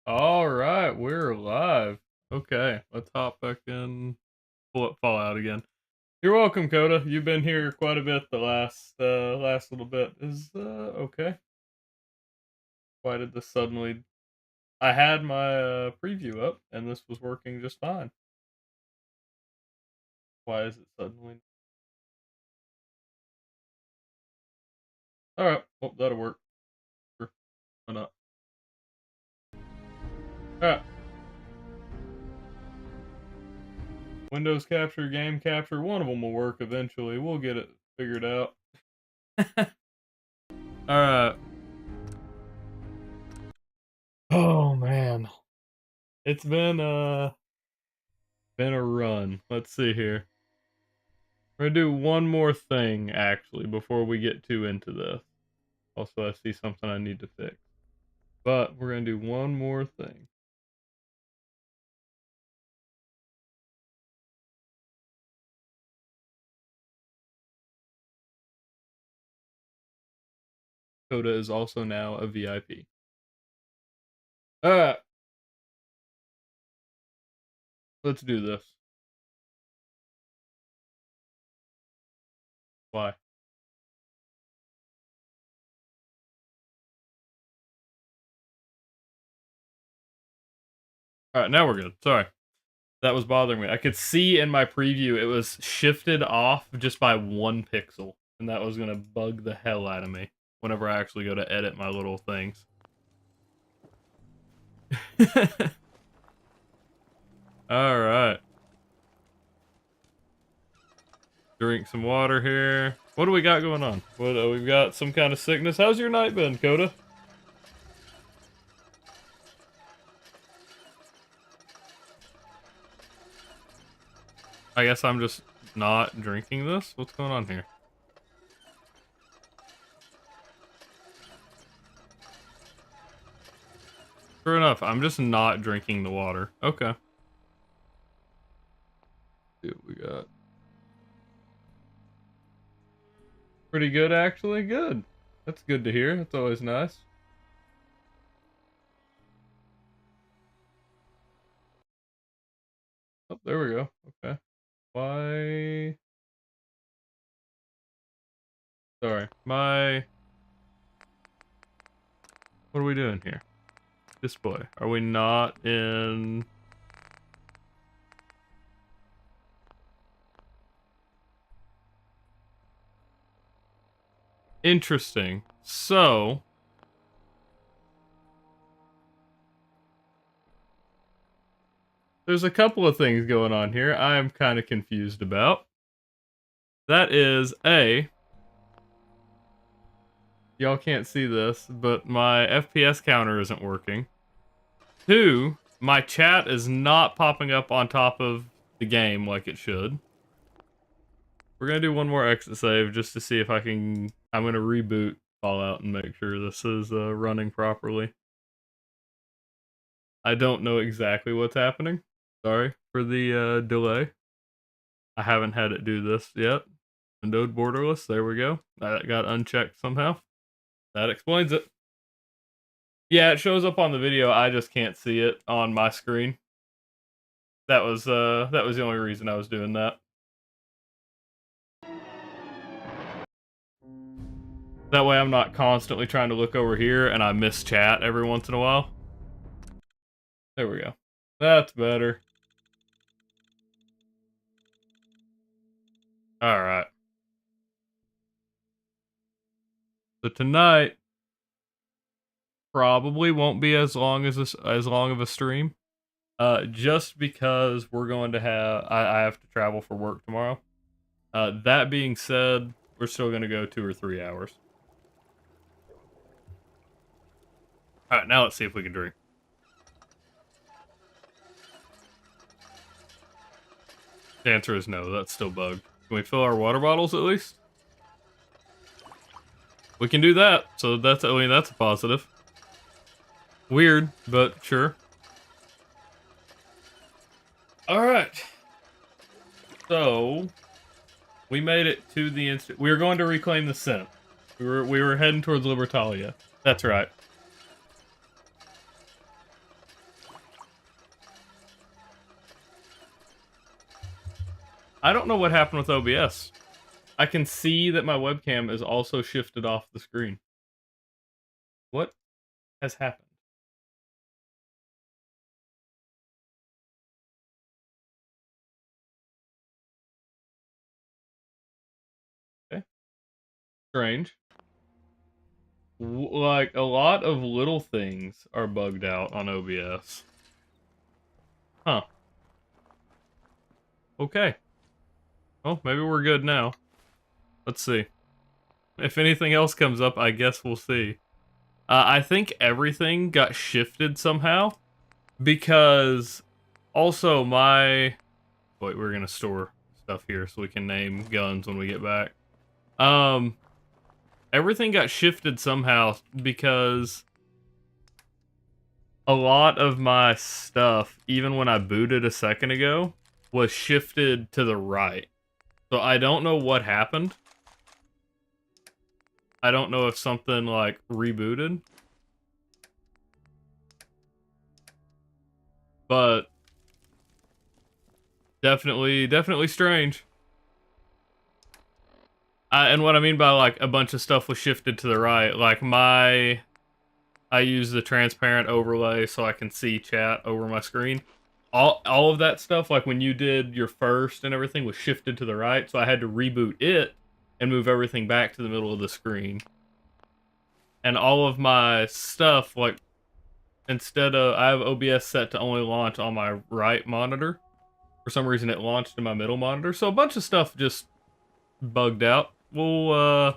All right, we're live. Okay, let's hop back in pull up Fallout again. You're welcome, Coda. You've been here quite a bit the last little bit. Is okay. Why did this suddenly? I had my preview up, and this was working just fine. Why is it suddenly? All right, well that'll work. Sure. Why not? All right. Windows capture, game capture. One of them will work eventually. We'll get it figured out. All right. Oh man, it's been a run. Let's see here. We're gonna do one more thing actually before we get too into this. Also, I see something I need to fix. But we're gonna do one more thing. Coda is also now a VIP. Alright, let's do this. Why? Alright, now we're good. Sorry. That was bothering me. I could see in my preview it was shifted off just by 1 pixel. And that was gonna bug the hell out of me whenever I actually go to edit my little things. Alright. Drink some water here. What do we got going on? What we've got some kind of sickness. How's your night been, Coda? I guess I'm just not drinking this? What's going on here? Sure enough, I'm just not drinking the water. Okay. See what we got. Pretty good, actually. Good. That's good to hear. That's always nice. Oh, there we go. Okay. Why? Sorry. What are we doing here? Display. Are we not in... Interesting. So... There's a couple of things going on here I'm kind of confused about. That is, A... Y'all can't see this, but my FPS counter isn't working. 2, my chat is not popping up on top of the game like it should. We're gonna do one more exit save just to see if I can... I'm gonna reboot Fallout and make sure this is running properly. I don't know exactly what's happening. Sorry for the delay. I haven't had it do this yet. Windowed borderless, there we go. That got unchecked somehow. That explains it. Yeah, it shows up on the video, I just can't see it on my screen. That was the only reason I was doing that. That way I'm not constantly trying to look over here and I miss chat every once in a while. There we go. That's better. Alright. So tonight probably won't be as long as long of a stream. Just because we're going to have I have to travel for work tomorrow. That being said, we're still gonna go 2 or 3 hours. Alright, now let's see if we can drink. The answer is no, that's still bugged. Can we fill our water bottles at least? We can do that, so that's, I mean, that's a positive. Weird, but sure. Alright. So, we made it to the we were going to reclaim the synth. We were heading towards Libertalia. That's right. I don't know what happened with OBS. I can see that my webcam is also shifted off the screen. What has happened? Okay. Strange. Like, a lot of little things are bugged out on OBS. Huh. Okay. Well, maybe we're good now. Let's see. If anything else comes up, I guess we'll see. I think everything got shifted somehow. Because also my... Wait, we're gonna store stuff here so we can name guns when we get back. Everything got shifted somehow because a lot of my stuff, even when I booted a second ago, was shifted to the right. So I don't know what happened. I don't know if something, like, rebooted. But definitely strange. And what I mean by, like, a bunch of stuff was shifted to the right, like, I use the transparent overlay so I can see chat over my screen. All of that stuff, like when you did your first and everything, was shifted to the right, so I had to reboot it and move everything back to the middle of the screen. And all of my stuff, like, instead of... I have OBS set to only launch on my right monitor. For some reason, it launched in my middle monitor, so a bunch of stuff just bugged out. We'll,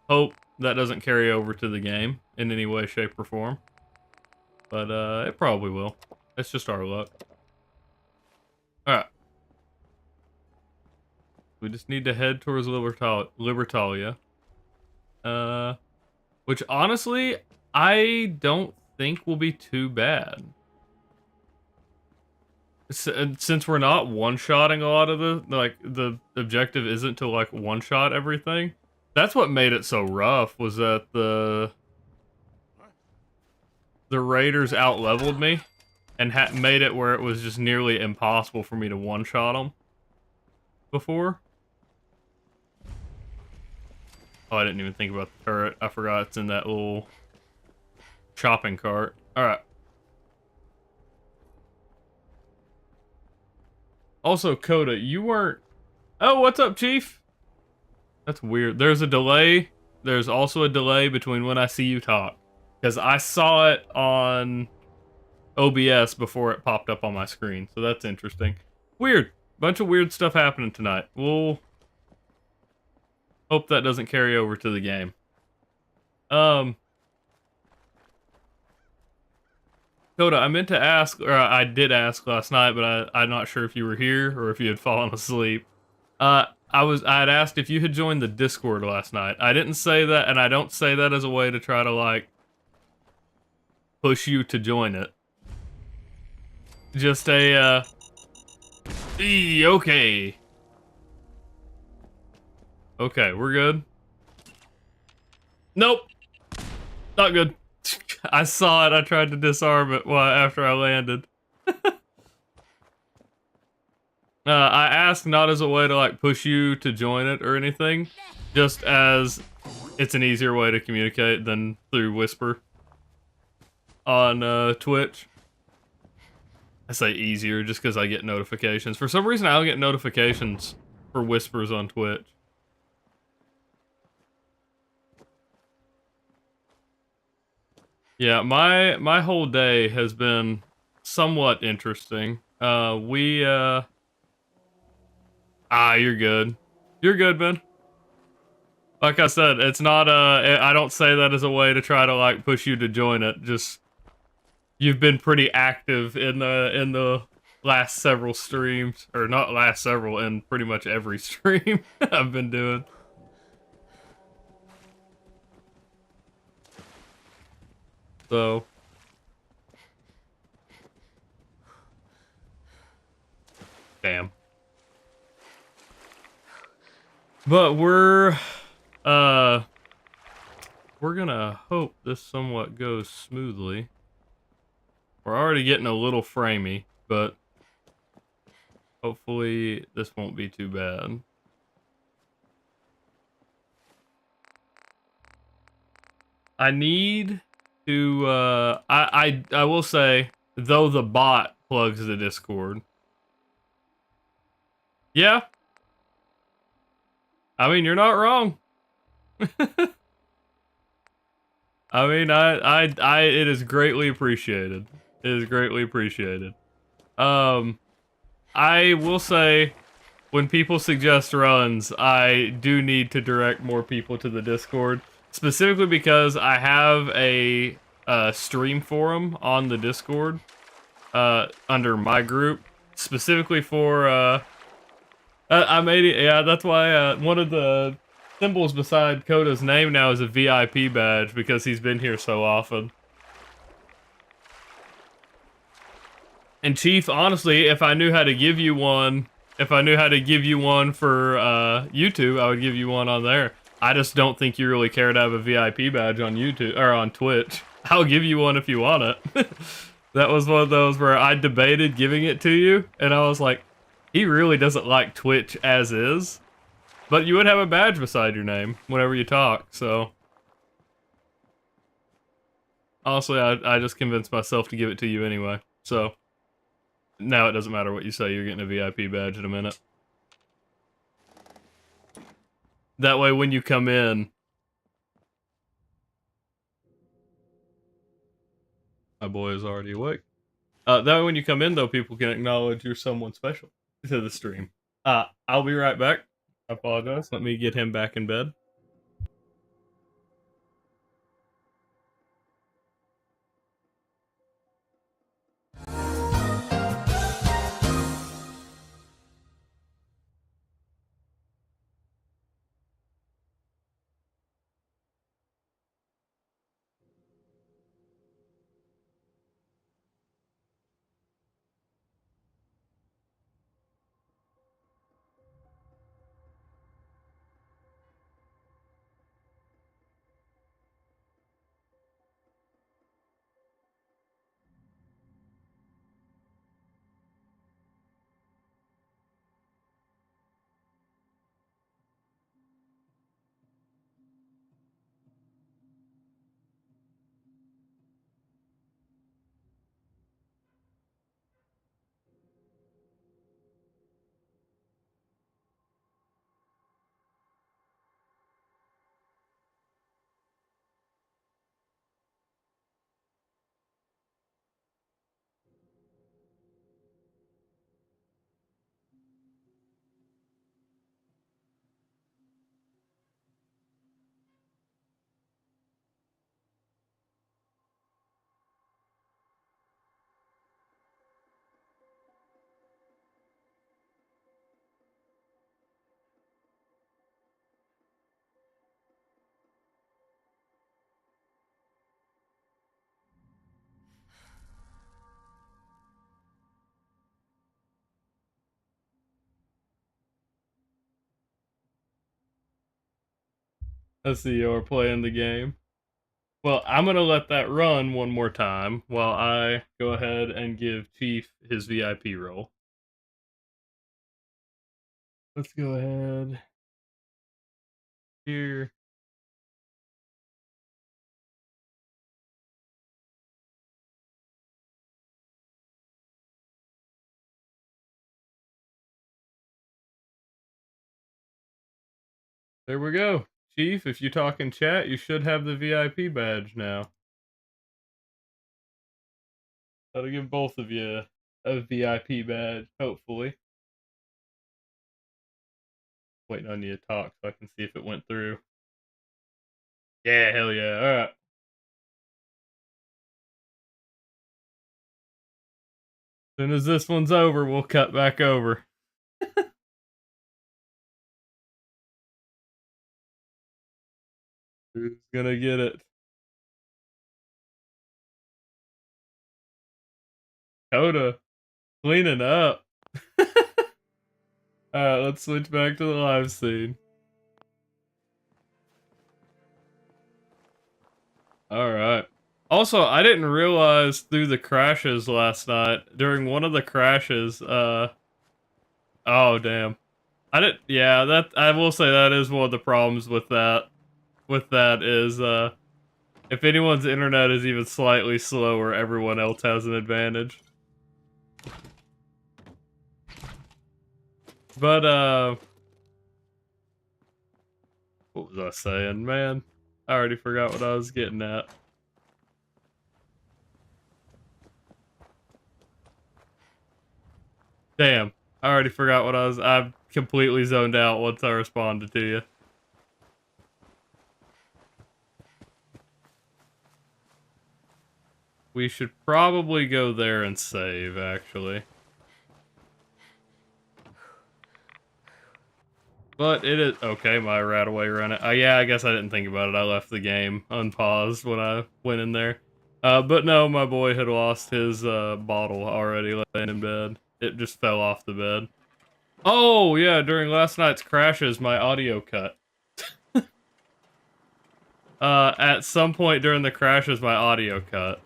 hope that doesn't carry over to the game in any way, shape, or form. But, it probably will. It's just our luck. Alright. We just need to head towards Libertalia. Which, honestly, I don't think will be too bad. Since we're not one-shotting a lot of the objective isn't to, like, one-shot everything. That's what made it so rough, was that the raiders out-leveled me, and made it where it was just nearly impossible for me to one-shot them before. Oh, I didn't even think about the turret. I forgot it's in that little shopping cart. Alright. Also, Coda, you weren't... Oh, what's up, Chief? That's weird. There's a delay. There's also a delay between when I see you talk. Because I saw it on OBS before it popped up on my screen. So that's interesting. Weird. Bunch of weird stuff happening tonight. We'll hope that doesn't carry over to the game. Coda, I meant to ask, or I did ask last night, but I'm not sure if you were here or if you had fallen asleep. I had asked if you had joined the Discord last night. I didn't say that, and I don't say that as a way to try to, like, push you to join it. Just a, okay. Okay, we're good. Nope. Not good. I saw it. I tried to disarm it after I landed. I asked not as a way to, like, push you to join it or anything, just as it's an easier way to communicate than through Whisper on Twitch. I say easier just because I get notifications. For some reason, I don't get notifications for Whispers on Twitch. Yeah, my whole day has been somewhat interesting. You're good. You're good, man. Like I said, it's not, I don't say that as a way to try to, like, push you to join it. Just, you've been pretty active in the last several streams. Or not last several, in pretty much every stream I've been doing. So. Damn. But we're gonna hope this somewhat goes smoothly. We're already getting a little framey, but Hopefully this won't be too bad. I need to I will say, though the bot plugs the Discord. Yeah. I mean, you're not wrong. I mean, it is greatly appreciated. It is greatly appreciated. Um, I will say, when people suggest runs, I do need to direct more people to the Discord, specifically because I have a stream forum on the Discord under my group, specifically for I made it. Yeah, that's why one of the symbols beside Coda's name now is a VIP badge because he's been here so often. And Chief, honestly, if I knew how to give you one, if I knew how to give you one for YouTube, I would give you one on there. I just don't think you really care to have a VIP badge on YouTube or on Twitch. I'll give you one if you want it. That was one of those where I debated giving it to you, and I was like, he really doesn't like Twitch as is. But you would have a badge beside your name whenever you talk, so. Honestly, I just convinced myself to give it to you anyway, so. Now it doesn't matter what you say, you're getting a VIP badge in a minute. That way when you come in... My boy is already awake. That way when you come in, though, people can acknowledge you're someone special to the stream. I'll be right back. I apologize. Let me get him back in bed. Let's see, you're playing the game. Well, I'm gonna let that run one more time while I go ahead and give Chief his VIP role. Let's go ahead here. There we go. Chief, if you talk in chat, you should have the VIP badge now. That'll give both of you a VIP badge, hopefully. Waiting on you to talk so I can see if it went through. Yeah, hell yeah. Alright. As soon as this one's over, we'll cut back over. Who's gonna get it? Coda. Cleaning up. Alright, let's switch back to the live scene. Alright. Also, I didn't realize through the crashes last night, during one of the crashes, Oh, damn. Yeah, that, I will say that is one of the problems with that. With that is, if anyone's internet is even slightly slower, everyone else has an advantage. But, what was I saying, man? I already forgot what I was getting at. Damn, I already forgot what I completely zoned out once I responded to you. We should probably go there and save, actually. But it is... Okay, my rat-away ran it. Yeah, I guess I didn't think about it. I left the game unpaused when I went in there. But no, my boy had lost his bottle already laying in bed. It just fell off the bed. Oh, yeah, during last night's crashes, my audio cut. At some point during the crashes, my audio cut.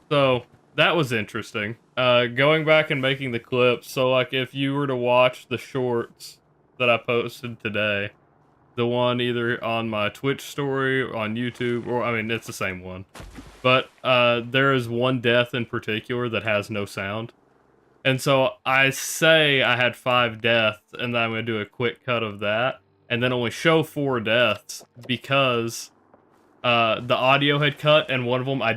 So, that was interesting. Going back and making the clips, so like if you were to watch the shorts that I posted today, the one either on my Twitch story, or on YouTube, or I mean, it's the same one. But there is one death in particular that has no sound. And so I say I had 5 deaths, and then I'm going to do a quick cut of that, and then only show 4 deaths because the audio had cut, and one of them I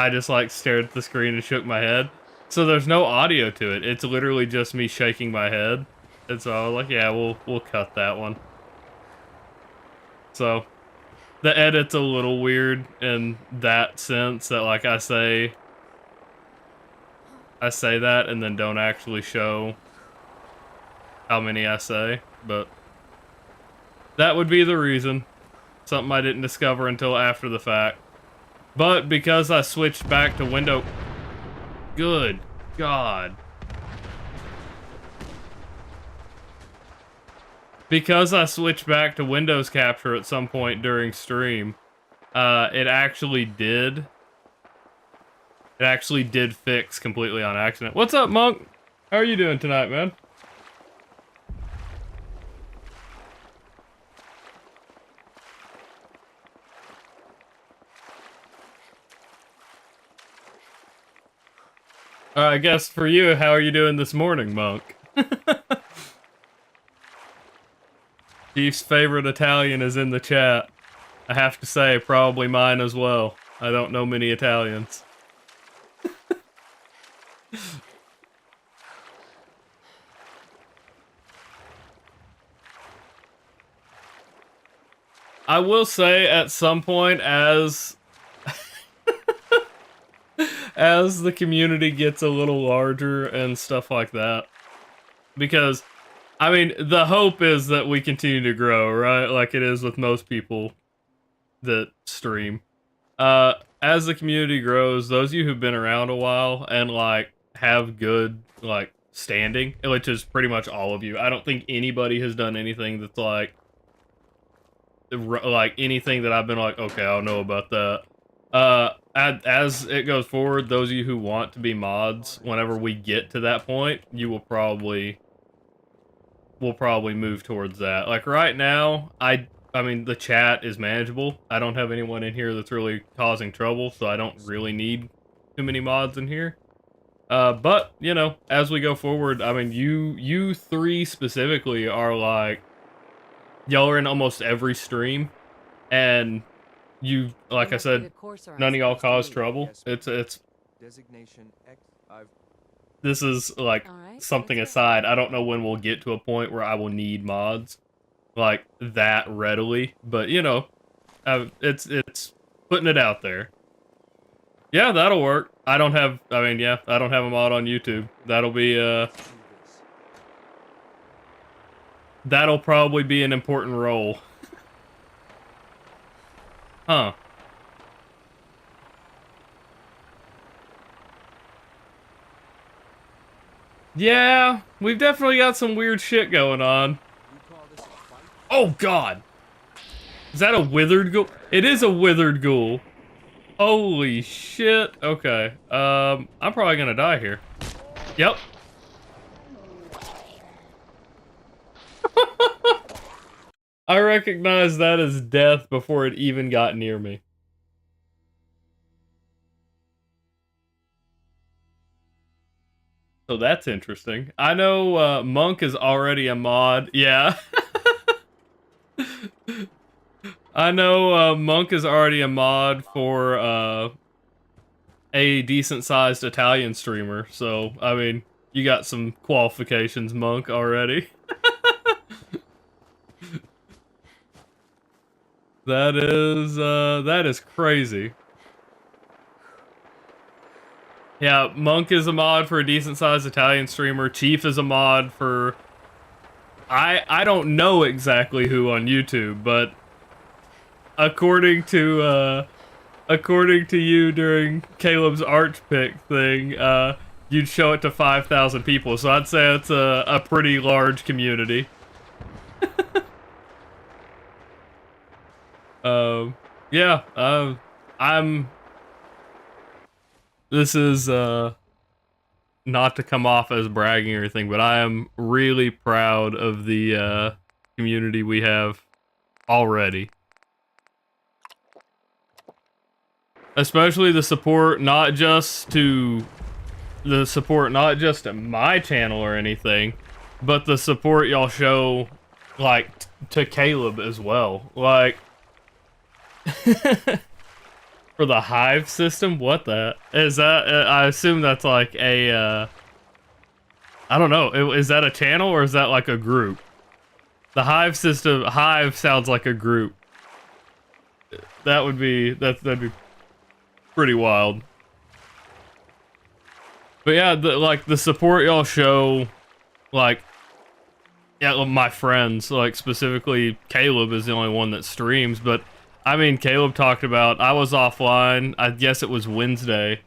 just like stared at the screen and shook my head. So there's no audio to it. It's literally just me shaking my head. And so I was like, yeah, we'll cut that one. So the edit's a little weird in that sense that like I say that and then don't actually show how many I say, but that would be the reason. Something I didn't discover until after the fact. But because I switched back to window... Good God. Because I switched back to Windows Capture at some point during stream, it actually did fix completely on accident. What's up, Monk? How are you doing tonight, man? I guess for you, how are you doing this morning, Monk? Chief's favorite Italian is in the chat. I have to say, probably mine as well. I don't know many Italians. I will say, at some point, as the community gets a little larger and stuff like that, because, I mean, the hope is that we continue to grow, right? Like it is with most people that stream. As the community grows, those of you who've been around a while and, like, have good, like, standing, which is pretty much all of you. I don't think anybody has done anything that's, like anything that I've been like, okay, I don't know about that. As it goes forward, those of you who want to be mods, whenever we get to that point, you will probably move towards that. Like right now, I mean, the chat is manageable. I don't have anyone in here that's really causing trouble, so I don't really need too many mods in here. But, you know, as we go forward, I mean, you 3 specifically are like, y'all are in almost every stream, and you, like I said, none of y'all cause trouble. It's designation X. This is like something aside. I don't know when we'll get to a point where I will need mods like that readily, but you know, it's putting it out there. Yeah, that'll work. I don't have a mod on YouTube. That'll be that'll probably be an important role. Huh. Yeah, we've definitely got some weird shit going on. Oh god! Is that a withered ghoul? It is a withered ghoul. Holy shit. Okay. I'm probably gonna die here. Yep. I recognize that as death before it even got near me. So that's interesting. I know Monk is already a mod. Yeah. I know Monk is already a mod for a decent sized Italian streamer. So, I mean, you got some qualifications, Monk, already. That is crazy. Yeah, Monk is a mod for a decent sized Italian streamer. Chief is a mod for I don't know exactly who on YouTube, but according to according to you during Caleb's arch pick thing, you'd show it to 5,000 people. So I'd say it's a pretty large community. Yeah, I'm this is not to come off as bragging or anything, but I am really proud of the community we have already. Especially the support not just to my channel or anything, but the support y'all show like to Caleb as well. Like for the Hive system, what the is that? I assume that's like a I don't know. Is that a channel or is that like a group? The Hive system, Hive sounds like a group. That'd be pretty wild. But yeah, like the support y'all show, like yeah, my friends, like specifically Caleb is the only one that streams, but I mean Caleb talked about I was offline, I guess it was Wednesday,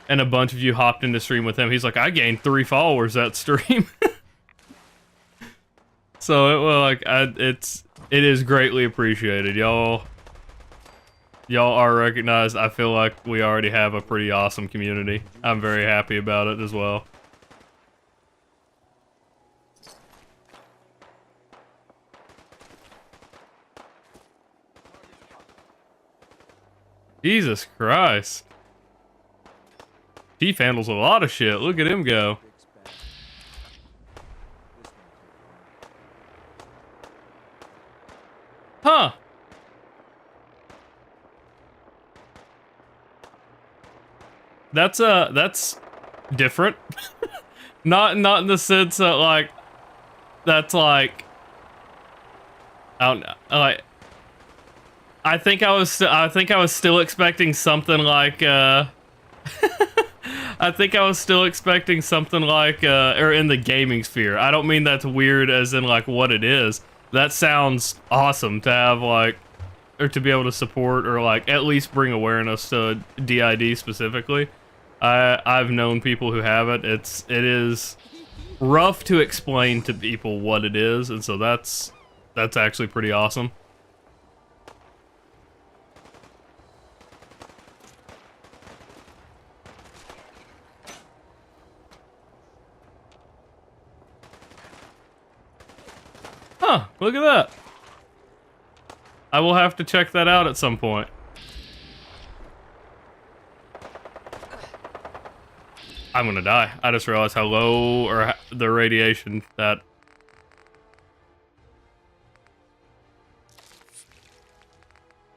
and a bunch of you hopped into stream with him. He's like, I gained 3 followers that stream. So it well like it is greatly appreciated. Y'all are recognized. I feel like we already have a pretty awesome community. I'm very happy about it as well. Jesus Christ. Chief handles a lot of shit. Look at him go. Huh. That's different. Not in the sense that like that's like I don't know. Like I think I was still expecting something like I think I was still expecting something like or in the gaming sphere. I don't mean that's weird as in like what it is. That sounds awesome to have like or to be able to support or like at least bring awareness to DID specifically. I've known people who have it. It is rough to explain to people what it is, and so that's actually pretty awesome. Huh, look at that. I will have to check that out at some point. I'm gonna die. I just realized how low or the radiation that...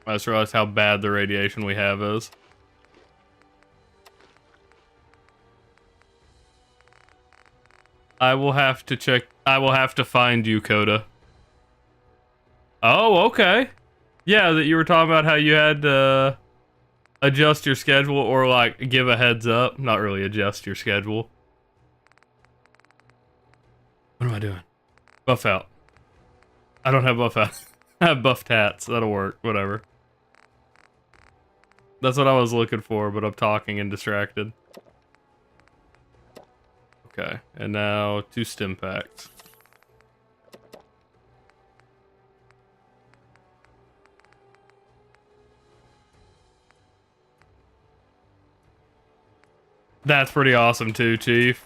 I just realized how bad the radiation we have is. I will have to check... I will have to find you, Coda. Oh, okay. Yeah, that you were talking about how you had to adjust your schedule or like give a heads up. Not really adjust your schedule. What am I doing? Buff out. I don't have buff out. I have buffed hats. That'll work. Whatever. That's what I was looking for, but I'm talking and distracted. Okay, and now 2 stim packs. That's pretty awesome too, Chief.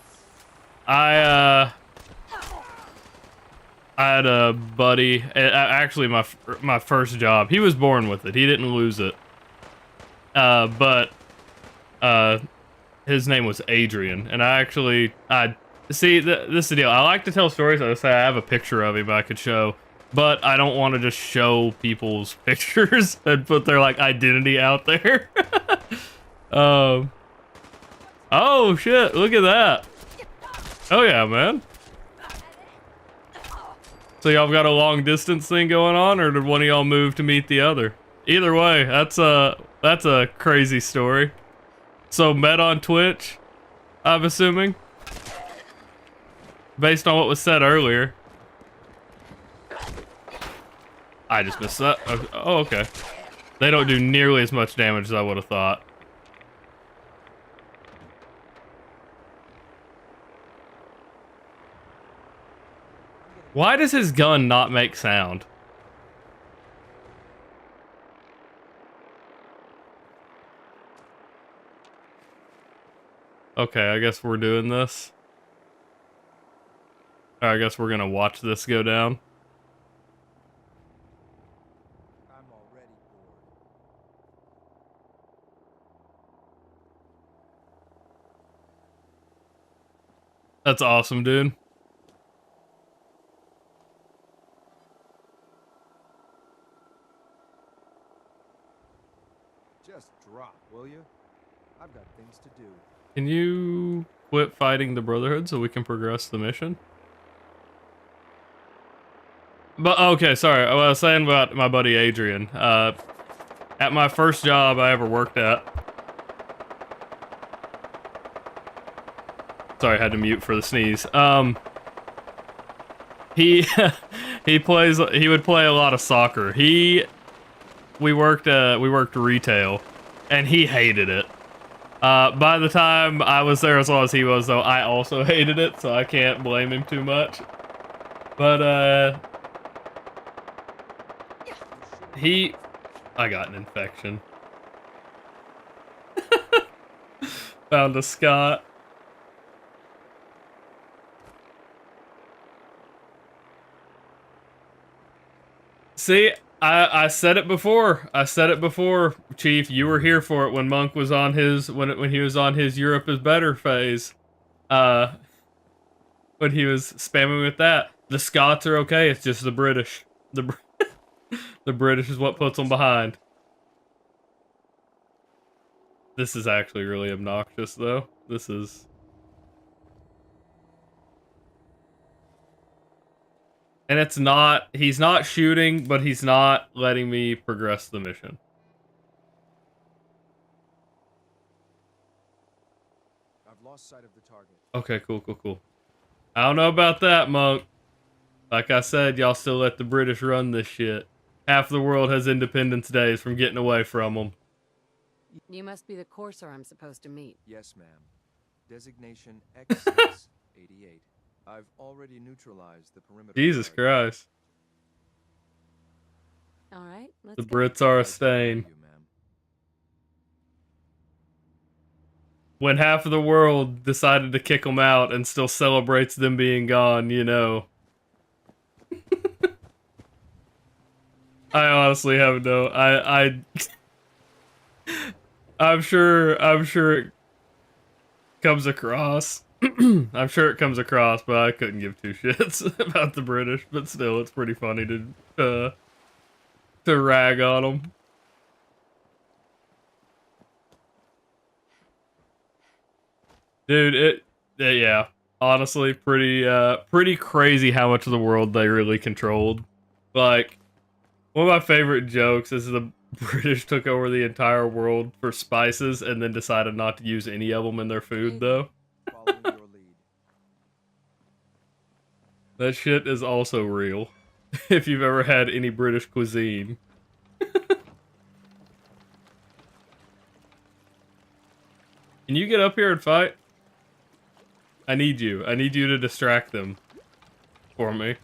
I had a buddy, actually my first job. He was born with it. He didn't lose it. But uh, his name was Adrian, and I see this is the deal. I like to tell stories. I say I have a picture of him I could show, but I don't want to just show people's pictures and put their like identity out there. um. Oh shit! Look at that. Oh yeah, man. So y'all got a long distance thing going on, or did one of y'all move to meet the other? Either way, that's a crazy story. So met on Twitch, I'm assuming, based on what was said earlier. I just missed that. Oh, okay. They don't do nearly as much damage as I would have thought. Why does his gun not make sound? Okay, I guess we're doing this. I guess we're gonna watch this go down. I'm already bored. That's awesome, dude. Just drop, will you? I've got things to do. Can you quit fighting the Brotherhood so we can progress the mission? But okay, sorry. I was saying about my buddy Adrian. At my first job I ever worked at. Sorry, I had to mute for the sneeze. He he would play a lot of soccer. We worked retail, and he hated it. By the time I was there as long as he was, though, I also hated it, so I can't blame him too much. But I got an infection. Found a Scott. See, I said it before. I said it before, Chief. You were here for it when Monk was on his when he was on his Europe is better phase. When he was spamming with that. The Scots are okay. It's just the British. The British is what puts them behind. This is actually really obnoxious, though. This is. And it's not, he's not shooting, but he's not letting me progress the mission. I've lost sight of the target. Okay, cool. I don't know about that, Monk. Like I said, y'all still let the British run this shit. Half the world has Independence Days from getting away from them. You must be the courser I'm supposed to meet. Yes, ma'am. Designation X688. I've already neutralized the perimeter. Jesus Christ. All right, let's The go. Brits are a stain. You, ma'am. When half of the world decided to kick them out and still celebrates them being gone, you know. I honestly have no. I'm sure it comes across. I'm sure it comes across, but I couldn't give two shits about the British. But still, it's pretty funny to rag on them. Dude, yeah. Honestly, pretty crazy how much of the world they really controlled. Like, one of my favorite jokes is the British took over the entire world for spices and then decided not to use any of them in their food, though. Following your lead. That shit is also real. If you've ever had any British cuisine. Can you get up here and fight? I need you. I need you to distract them. For me.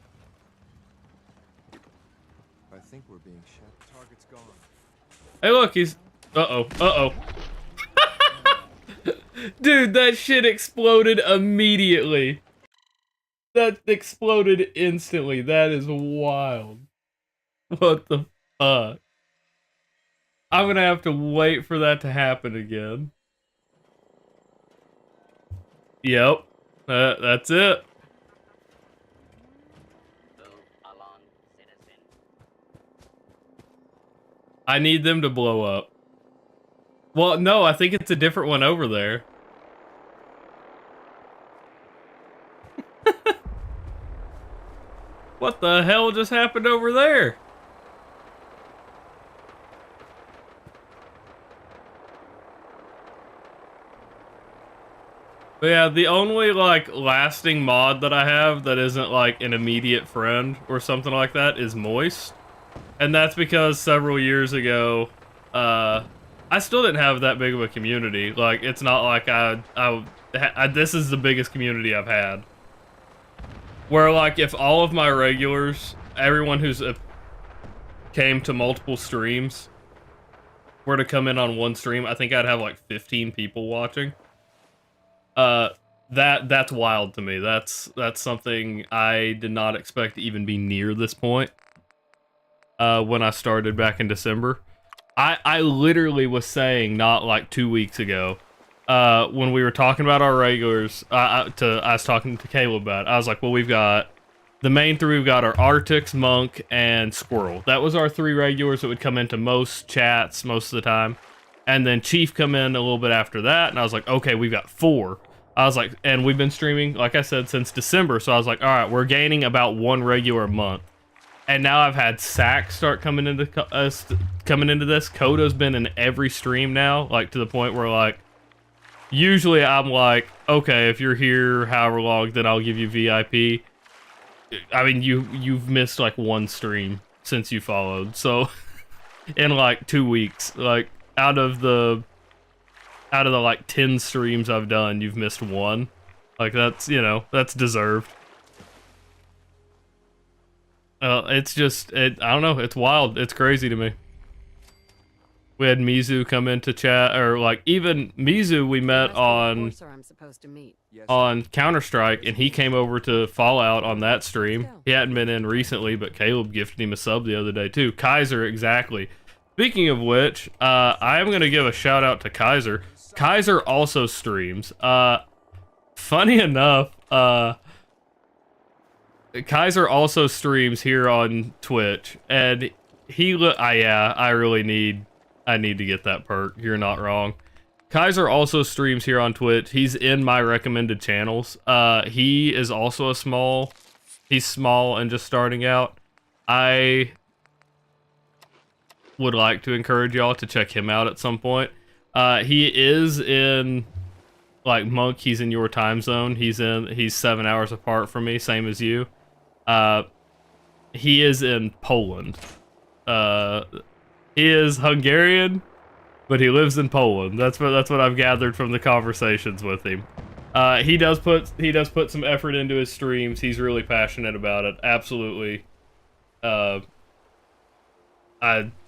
I think we're being shot. Target's gone. Hey look, he's... Uh-oh. Dude, that shit exploded immediately. That exploded instantly. That is wild. What the fuck? I'm gonna have to wait for that to happen again. Yep. That's it. I need them to blow up. Well, no, I think it's a different one over there. What the hell just happened over there? But yeah, the only, like, lasting mod that I have that isn't, like, an immediate friend or something like that is Moist. And that's because several years ago, I still didn't have that big of a community. Like, it's not like this is the biggest community I've had. Where, like, if all of my regulars, everyone who's came to multiple streams, were to come in on one stream, I think I'd have, like, 15 people watching. That's wild to me. That's something I did not expect to even be near this point. When I started back in December. I literally was saying not like 2 weeks ago, when we were talking about our regulars, I was talking to Caleb about it. I was like, well, we've got the main three. We've got our Arctics, Monk, and Squirrel. That was our three regulars that would come into most chats most of the time. And then Chief come in a little bit after that, and I was like, okay, we've got 4. I was like, and we've been streaming, like I said, since December, so I was like, all right, we're gaining about 1 regular a month. And now I've had Sack start coming into this. Koda's been in every stream now, like, to the point where, like, usually I'm like, okay, if you're here however long, then I'll give you VIP. I mean, you've missed, like, 1 stream since you followed, so in, like, 2 weeks, like, out of the like 10 streams I've done, you've missed 1. Like, that's, you know, that's deserved. It's just, I don't know, it's wild, it's crazy to me. We had Mizu come into chat, or like, even Mizu we met on Counter-Strike, and he came over to Fallout on that stream. He hadn't been in recently, but Caleb gifted him a sub the other day too. Kaiser, exactly. Speaking of which, I am gonna give a shout out to Kaiser. Kaiser also streams. Funny enough, Kaiser also streams here on Twitch, and yeah, I need to get that perk. You're not wrong. Kaiser also streams here on Twitch. He's in my recommended channels. He is also he's small and just starting out. I would like to encourage y'all to check him out at some point. He is in, like, Monk, he's in your time zone. He's 7 hours apart from me, same as you. He is in Poland. He is Hungarian, but he lives in Poland. That's what I've gathered from the conversations with him. He does put some effort into his streams. He's really passionate about it. Absolutely. I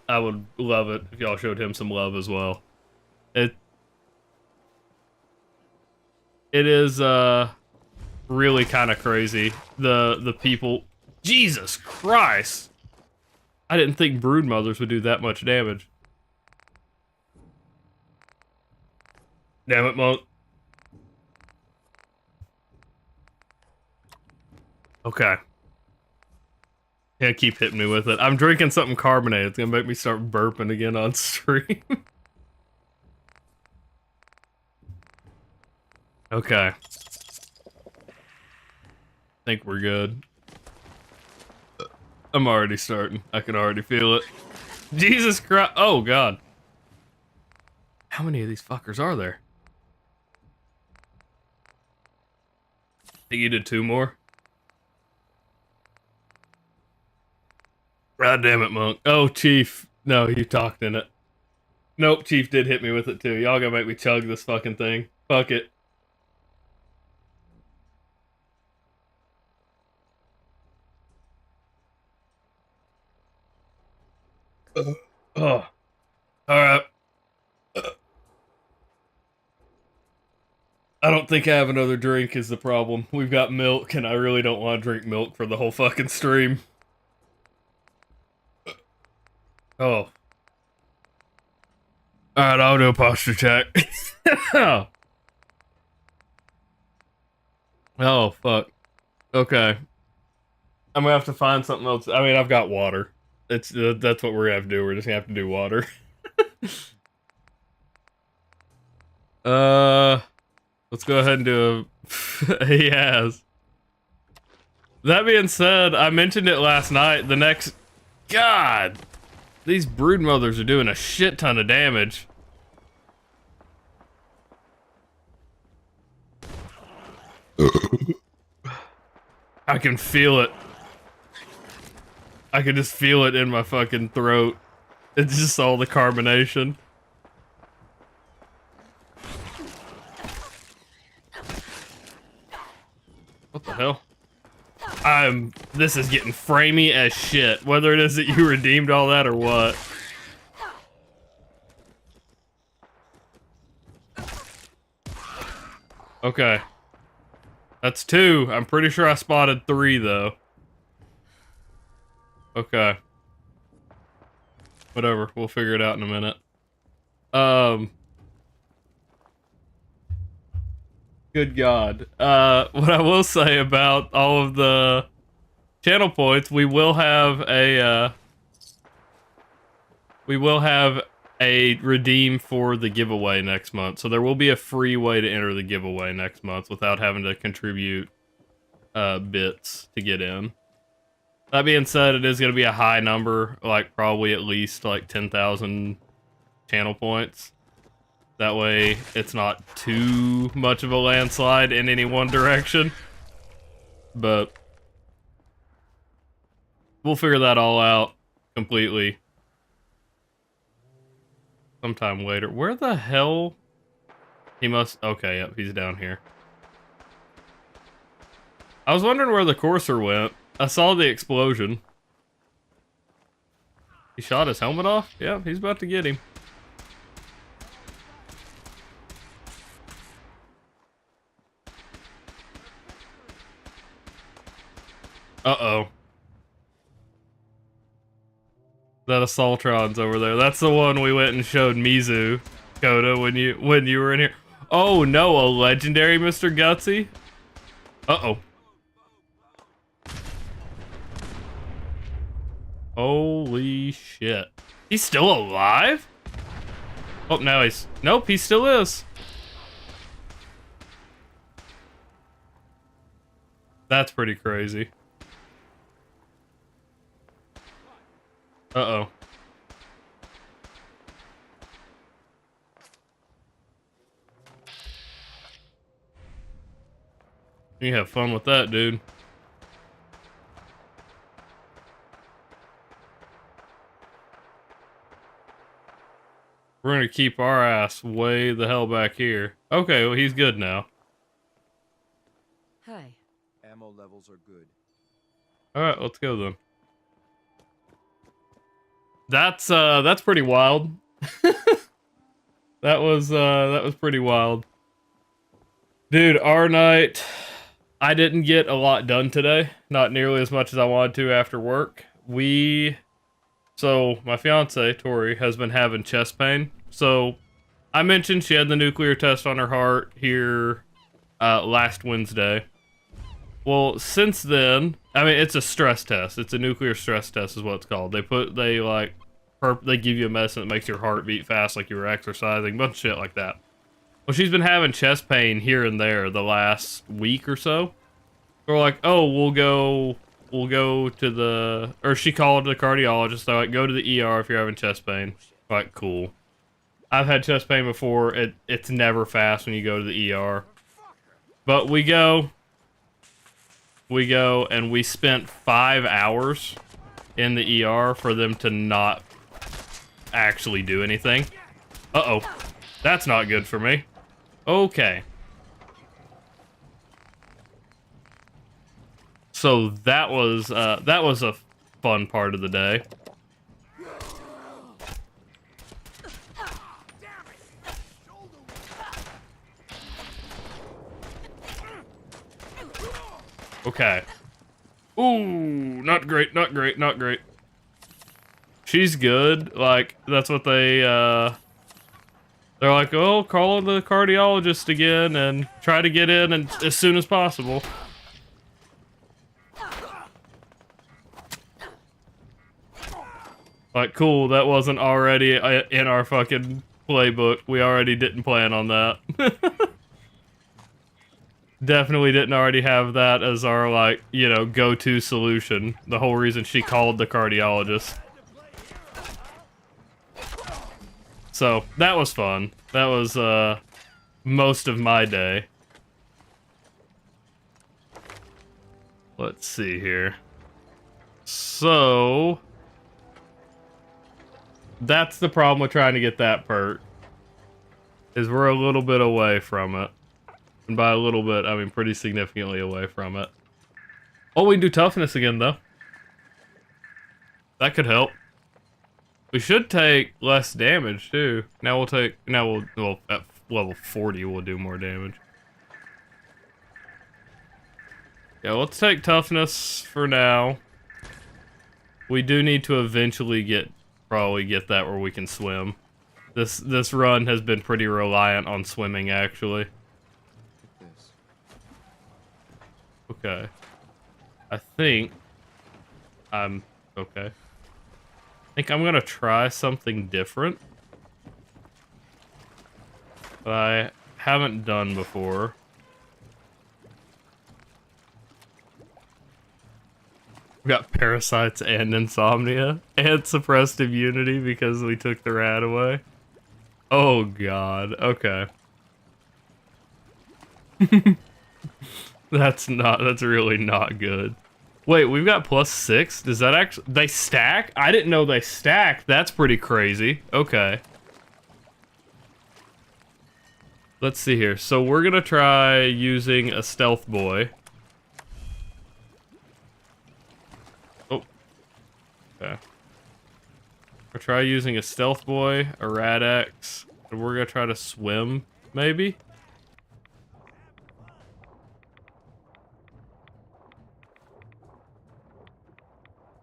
would love it if y'all showed him some love as well. It is really kind of crazy. The people. Jesus Christ! I didn't think brood mothers would do that much damage. Damn it, Monk. Okay. Can't keep hitting me with it. I'm drinking something carbonated. It's gonna make me start burping again on stream. Okay. Think we're good. I'm already starting. I can already feel it. Jesus Christ. Oh, God. How many of these fuckers are there? Think you did 2 more? God damn it, Monk. Oh, Chief. No, you talked in it. Nope, Chief did hit me with it too. Y'all gonna make me chug this fucking thing. Fuck it. Oh. Alright. I don't think think I have another drink is the problem. We've got milk, and I really don't want to drink milk for the whole fucking stream. Oh. Alright, I'll do a posture check. Oh, fuck. Okay. I'm gonna have to find something else. I mean, I've got water. That's what we're gonna have to do. We're just gonna have to do water. Let's go ahead and do a... He has. That being said, I mentioned it last night. The next... God! These brood mothers are doing a shit ton of damage. I can feel it. I can just feel it in my fucking throat. It's just all the carbonation. What the hell? This is getting framey as shit. Whether it is that you redeemed all that or what. Okay. That's 2. I'm pretty sure I spotted 3 though. Okay. Whatever. We'll figure it out in a minute. Good God. What I will say about all of the channel points, we will have a redeem for the giveaway next month. So there will be a free way to enter the giveaway next month without having to contribute bits to get in. That being said, it is going to be a high number, like probably at least like 10,000 channel points. That way it's not too much of a landslide in any one direction. But we'll figure that all out completely sometime later. Where the hell? He must... Okay, yep, he's down here. I was wondering where the courser went. I saw the explosion. He shot his helmet off? Yeah, he's about to get him. Uh-oh. That Assaultron's over there. That's the one we went and showed Mizu, Coda, when you were in here. Oh no, a legendary Mr. Gutsy? Uh-oh. Holy shit. He's still alive? Oh, now he's... Nope, he still is. That's pretty crazy. Uh-oh. You have fun with that, dude. We're gonna keep our ass way the hell back here. Okay, well, he's good now. Hi. Ammo levels are good. Alright, let's go then. That's pretty wild. That was pretty wild. Dude, our night, I didn't get a lot done today. Not nearly as much as I wanted to after work. So, my fiance, Tori, has been having chest pain. So, I mentioned she had the nuclear test on her heart here last Wednesday. Well, since then, I mean, it's a stress test. It's a nuclear stress test is what it's called. They give you a medicine that makes your heart beat fast like you were exercising, a bunch of shit like that. Well, she's been having chest pain here and there the last week or so. We're like, oh, we'll go to the... Or she called the cardiologist. They're like, go to the ER if you're having chest pain. Like, cool. I've had chest pain before. It's never fast when you go to the ER. But we go, and we spent 5 hours in the ER for them to not actually do anything. Uh-oh. That's not good for me. Okay. So that was a fun part of the day. Okay. Ooh, not great, not great, not great. She's good. Like, that's what they're like, oh, call the cardiologist again and try to get in and as soon as possible. Like, cool, that wasn't already in our fucking playbook. We already didn't plan on that. Definitely didn't already have that as our, like, you know, go-to solution. The whole reason she called the cardiologist. So, that was fun. That was, most of my day. Let's see here. So... that's the problem with trying to get that perk. Is we're a little bit away from it. And by a little bit, I mean pretty significantly away from it. Oh, we can do toughness again, though. That could help. We should take less damage, too. Now well, at level 40, we'll do more damage. Yeah, let's take toughness for now. We do need to eventually probably get that where we can swim. This run has been pretty reliant on swimming, actually. This. Okay. I think I'm okay. I think I'm gonna try something different that I haven't done before. We got parasites and insomnia and suppressed immunity because we took the rat away. Oh god, okay. That's really not good. Wait, we've got +6? Does that actually... they stack? I didn't know they stacked. That's pretty crazy. Okay. Let's see here. So we're gonna try using a stealth boy. Oh. Okay. We'll try using a stealth boy, a rad X, and we're gonna try to swim, maybe?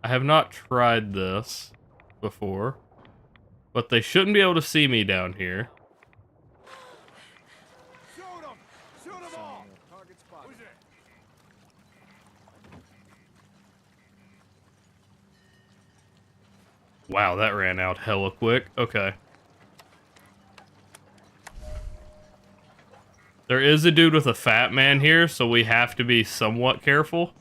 I have not tried this before, but they shouldn't be able to see me down here. Shoot him! Shoot them all! Target spotted. Who's it? Wow, that ran out hella quick. Okay. There is a dude with a fat man here, so we have to be somewhat careful.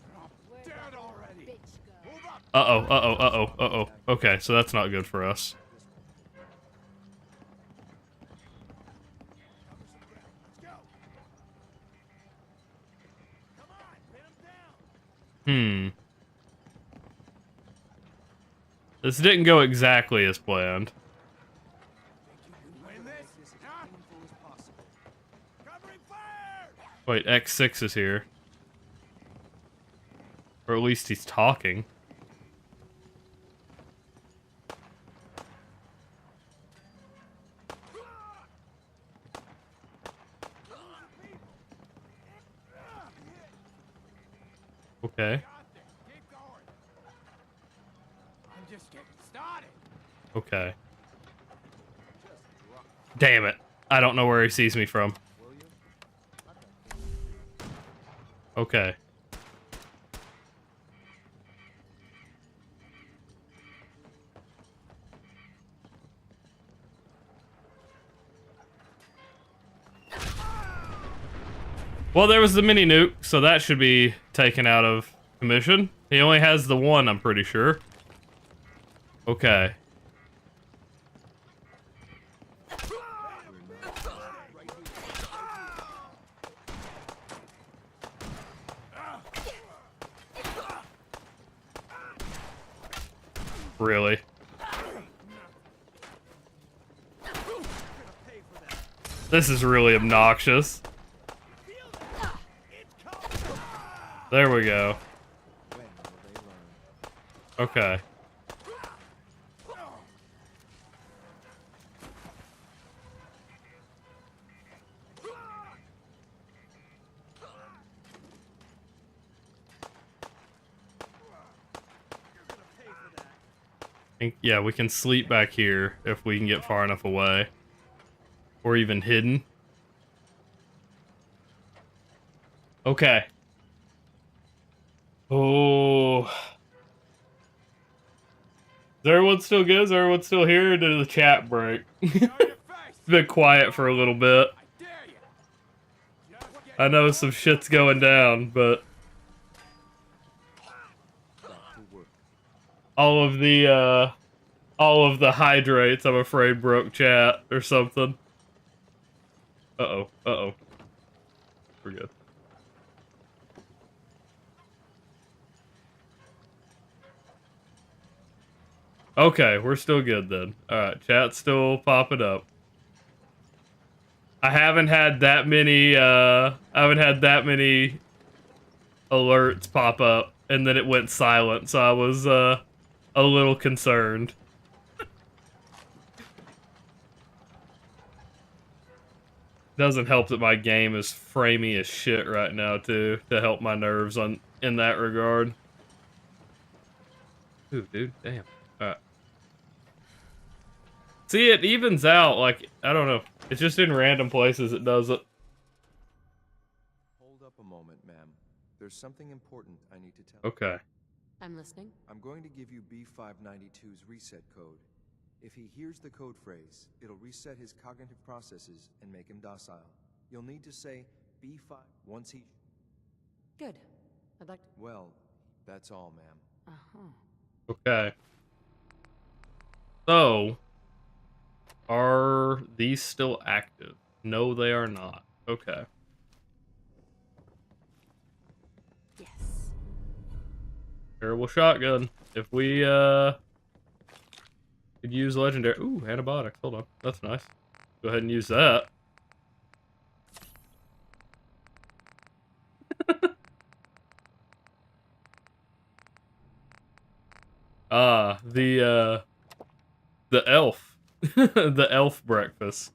Dead already. Move up. Uh-oh, uh-oh, uh-oh, uh-oh. Okay, so that's not good for us. Let's go. Come on, pin him down. This didn't go exactly as planned. Win this as painful as possible. Covering fire! Wait, X6 is here. Or at least he's talking. Okay. Keep going. I'm just getting started. Okay. Damn it. I don't know where he sees me from. Will you? Okay. Well, there was the mini nuke, so that should be taken out of commission. He only has the one, I'm pretty sure. Okay. Really? This is really obnoxious. There we go. When will they learn? Okay. Yeah, we can sleep back here if we can get far enough away. Or even hidden. Okay. Oh. Is everyone still good? Is everyone still here? Or did the chat break? It's been quiet for a little bit. I know some shit's going down, but all of the hydrates, I'm afraid, broke chat or something. Uh-oh. Uh-oh. We're good. Okay, we're still good then. Alright, chat's still popping up. I haven't had that many alerts pop up, and then it went silent, so I was a little concerned. Doesn't help that my game is framey as shit right now too, to help my nerves in that regard. Ooh, dude, damn. Alright. See, it evens out, like, I don't know. It's just in random places it does it. Hold up a moment, ma'am. There's something important I need to tell you. Okay. I'm listening. I'm going to give you B592's reset code. If he hears the code phrase, it'll reset his cognitive processes and make him docile. You'll need to say B5 once he... Good. I'd like to... Well, that's all, ma'am. Uh-huh. Okay. So, are these still active? No, they are not. Okay. Yes. Terrible shotgun. If we, could use legendary... Ooh, antibiotics. Hold on. That's nice. Go ahead and use that. The elf. The elf breakfast.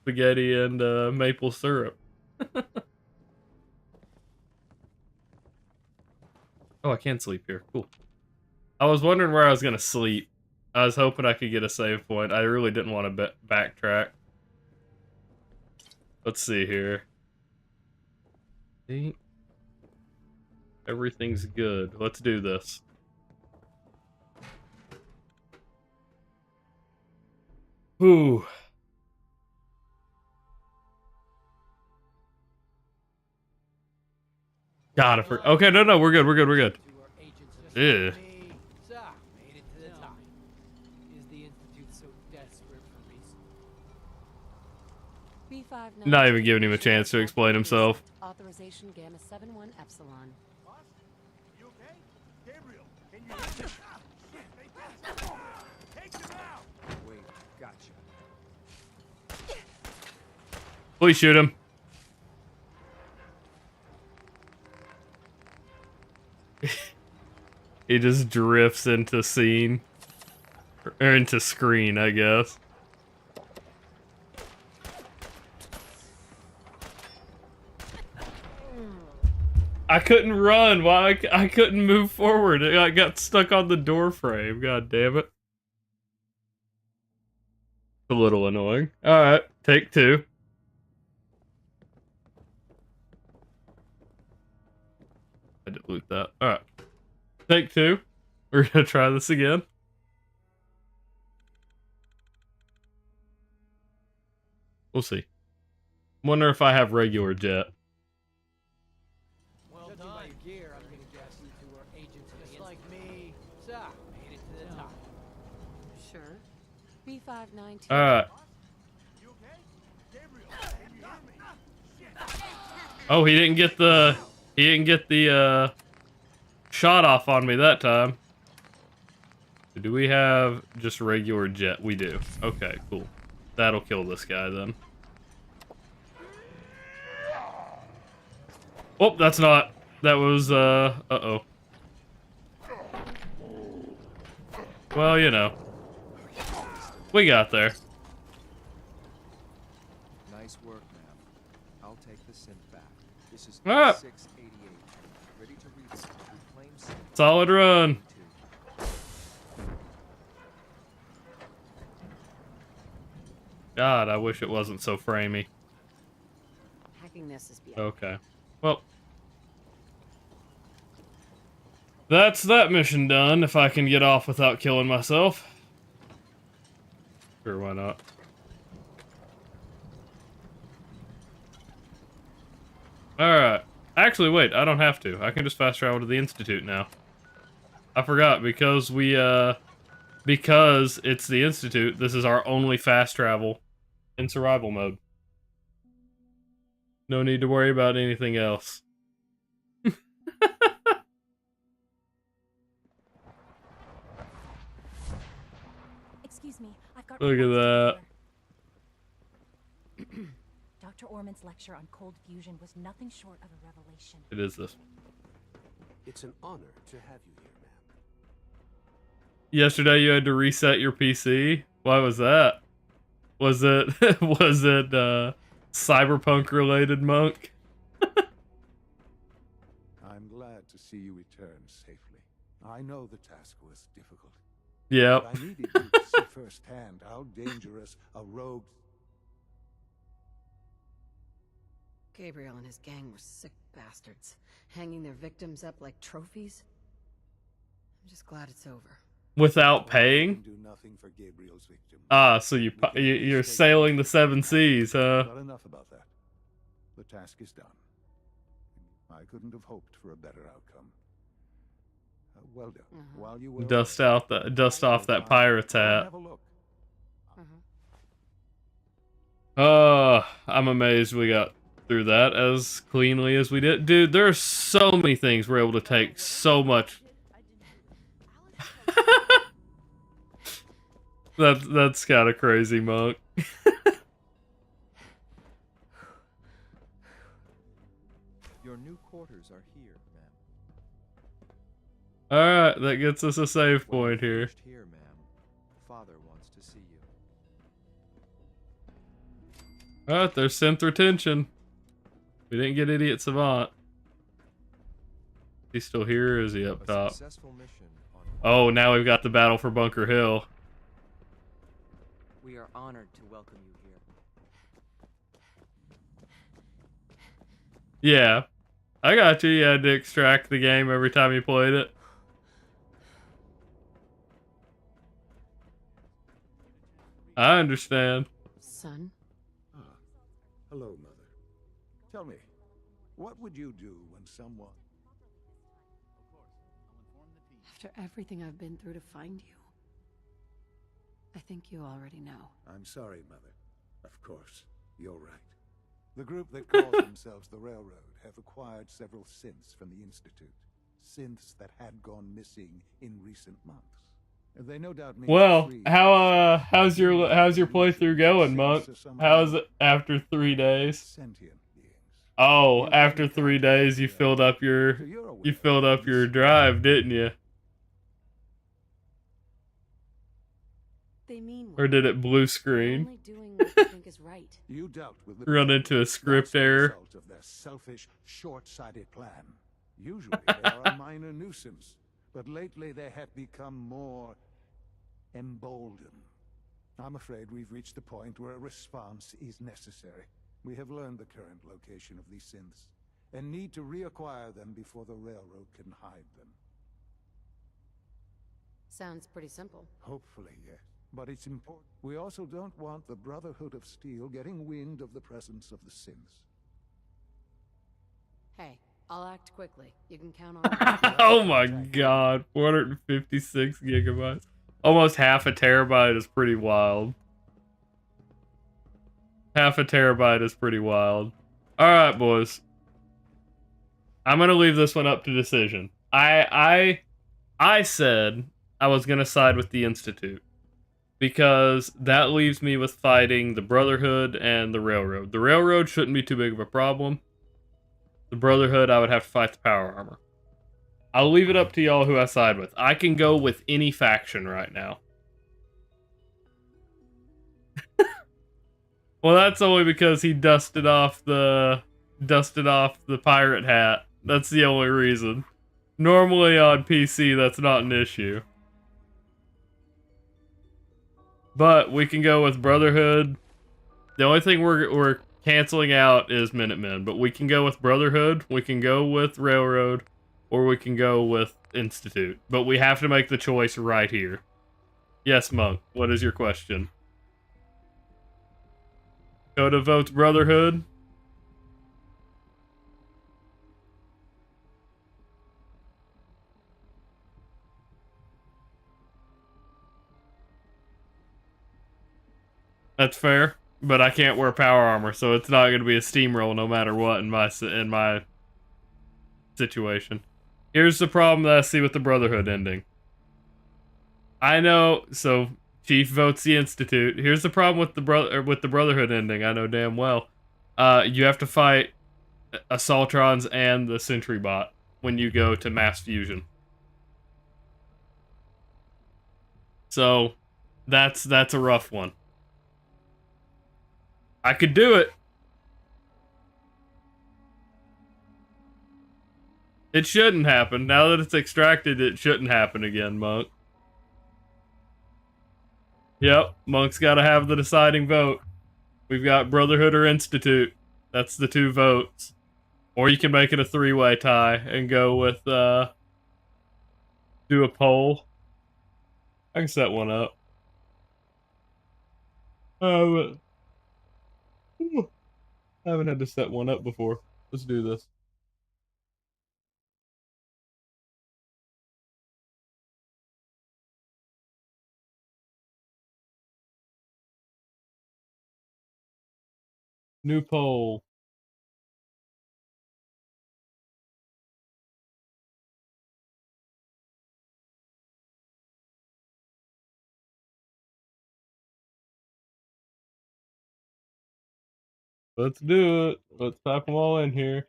Spaghetti and, maple syrup. Oh, I can sleep here. Cool. I was wondering where I was gonna sleep. I was hoping I could get a save point. I really didn't want to backtrack. Let's see here. I think everything's good. Let's do this. Whew. God, okay, no, we're good, we're good, we're good. Yeah. Not even giving him a chance to explain himself. Authorization Gamma 71 Epsilon. You okay? Gabriel, can you hear me? Take him out! Wait, gotcha. Please shoot him. He just drifts into scene. Or into screen, I guess. I couldn't run. Why? I couldn't move forward. I got stuck on the door frame. God damn it. A little annoying. Alright, take two. I did loot that. Alright. Take two. We're gonna try this again. We'll see. Wonder if I have regular jet. Well done. By your gear, I'm gonna guess you two are agents of just like me. So, made it to the top. Sure. B592. Alright. You okay? Gabriel, can you hear me? Oh, he didn't get the shot off on me that time. Do we have just regular jet? We do. Okay, cool. That'll kill this guy then. Oh, that's not. That was, uh-oh. Well, you know. We got there. Nice work, ma'am. I'll take the synth back. This is Ah. 688. Ready to read. Reclaim synth. Solid run. God, I wish it wasn't so framey. Hacking this is beyond. Okay. Well, that's that mission done, if I can get off without killing myself. Sure, why not? Alright. Actually, wait, I don't have to. I can just fast travel to the Institute now. I forgot, because because it's the Institute, this is our only fast travel in survival mode. No need to worry about anything else. Excuse me, I've got Look at that. Dr. Orman's lecture on cold fusion was nothing short of a revelation. It is this. It's an honor to have you here, ma'am. Yesterday you had to reset your PC? Why was that? Was it was it cyberpunk related, Monk? I'm glad to see you return safely. I know the task was difficult. Yep. But I needed you to see firsthand how dangerous a rogue... Gabriel and his gang were sick bastards, hanging their victims up like trophies. I'm just glad it's over. Without paying? Do nothing for Gabriel's victim. Ah, so you're sailing the seven seas, huh? Not enough about that. The task is done. I couldn't have hoped for a better outcome. Well done. While you were Dust off that pirate's hat. Have a look. I'm amazed we got through that as cleanly as we did. Dude, there are so many things we're able to take so much. That's kind of crazy, Monk. Your new quarters are here, ma'am. Alright, that gets us a save When point you're here. finished here, ma'am, Father wants to see you. Alright, there's synth retention. We didn't get Idiot Savant. He's still here or is he up A top? successful mission on Oh, now we've got the battle for Bunker Hill. We are honored to welcome you here. Yeah. I got you. You had to extract the game every time you played it. I understand. Son? Hello, Mother. Tell me, what would you do when someone... After everything I've been through to find you, I think you already know. I'm sorry, Mother. Of course, you're right. The group that calls themselves the Railroad have acquired several synths from the Institute. Synths that had gone missing in recent months. They no doubt made Well, free. how's your playthrough going, Monk? How's it after 3 days? Sentient beings. Oh, after 3 days you filled up your drive, didn't you? They mean Or did it blue They're screen? only doing what they think is right. You dealt with the Run into a script That's the error. result of their selfish, short-sighted plan. Usually they are a minor nuisance, but lately they have become more emboldened. I'm afraid we've reached the point where a response is necessary. We have learned the current location of these synths, and need to reacquire them before the Railroad can hide them. Sounds pretty simple. Hopefully, yes. But it's important. We also don't want the Brotherhood of Steel getting wind of the presence of the synths. Hey, I'll act quickly. You can count on me. Oh my god, 456 gigabytes. Almost half a terabyte is pretty wild. Half a terabyte is pretty wild. Alright, boys. I'm gonna leave this one up to decision. I said I was gonna side with the Institute, because that leaves me with fighting the Brotherhood and the Railroad. The Railroad shouldn't be too big of a problem. The Brotherhood, I would have to fight the power armor. I'll leave it up to y'all who I side with. I can go with any faction right now. Well, that's only because he dusted off the pirate hat. That's the only reason. Normally on PC, that's not an issue. But we can go with Brotherhood The only thing we're canceling out is Minutemen, but we can go with Brotherhood, we can go with Railroad, or we can go with Institute. But we have to make the choice right here. Yes, Monk, what is your question? Coda votes Brotherhood. That's fair, but I can't wear power armor, so it's not going to be a steamroll no matter what in my situation. Here's the problem that I see with the Brotherhood ending. I know, so Chief votes the Institute. Here's the problem with the Brotherhood ending. I know damn well. You have to fight Assaultrons and the Sentry Bot when you go to Mass Fusion. So that's a rough one. I could do it. It shouldn't happen. Now that it's extracted, it shouldn't happen again, Monk. Yep, Monk's got to have the deciding vote. We've got Brotherhood or Institute. That's the 2 votes. Or you can make it a 3-way tie and go with, do a poll. I can set one up. I haven't had to set one up before. Let's do this. New poll. Let's do it. Let's type them all in here.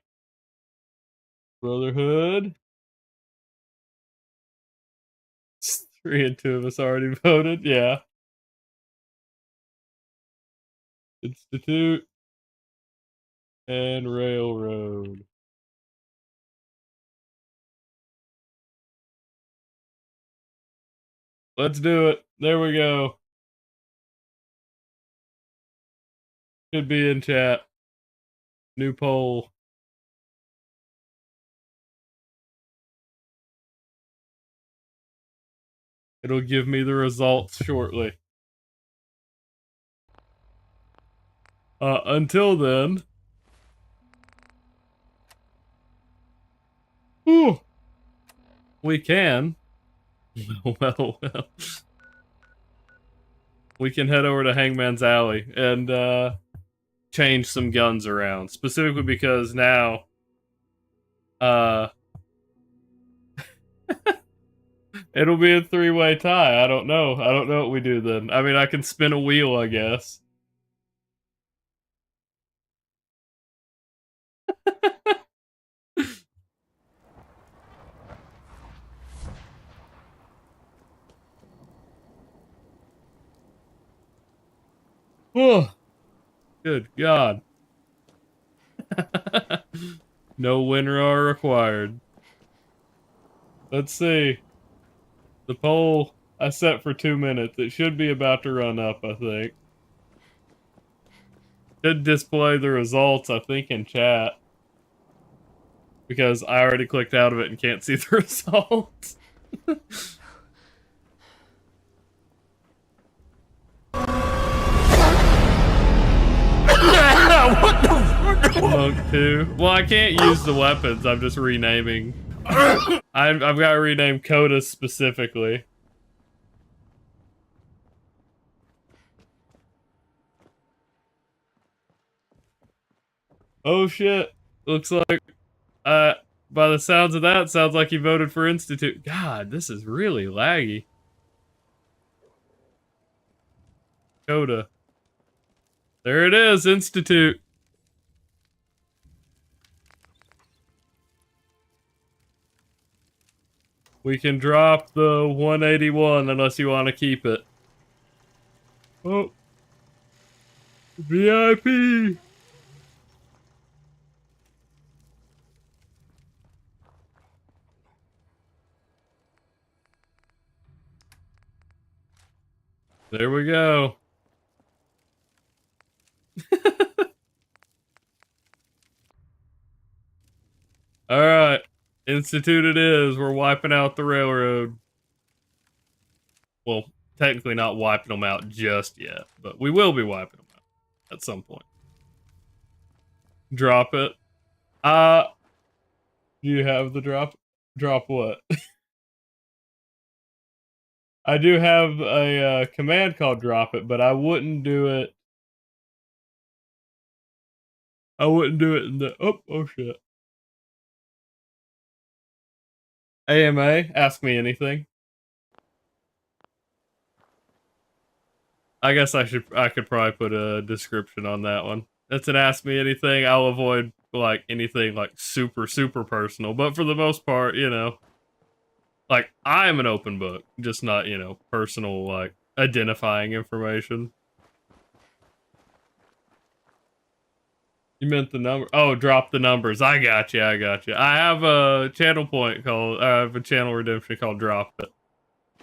Brotherhood. 3 and 2 of us already voted. Yeah. Institute and Railroad. Let's do it. There we go. Should be in chat. New poll. It'll give me the results shortly. Until then. Whew, we can. well. We can head over to Hangman's Alley and change some guns around. Specifically because now it'll be a 3-way tie. I don't know. I don't know what we do then. I mean, I can spin a wheel, I guess. Oh, good God. No winner are required. Let's see. The poll I set for 2 minutes. It should be about to run up, I think. Should display the results, I think, in chat. Because I already clicked out of it and can't see the results. What the fuck? Monk 2. Well, I can't use the weapons. I'm just renaming. I've got to rename Coda specifically. Oh shit. Looks like, by the sounds of that, sounds like you voted for Institute. God, this is really laggy. Coda. There it is, Institute. We can drop the 181 unless you want to keep it. Oh. VIP. There we go. Institute it is. We're wiping out the railroad. Well, technically not wiping them out just yet, but we will be wiping them out at some point. Drop it. Do you have the drop? Drop what? I do have a command called drop it, but I wouldn't do it. I wouldn't do it in the... Oh shit. AMA, ask me anything. I guess I could probably put a description on that one. That's an ask me anything. I'll avoid like anything like super personal, but for the most part, you know, like I am an open book, just not, you know, personal like identifying information. You meant the number? Oh, drop the numbers. I got you. I have a channel point called, I have a channel redemption called drop it.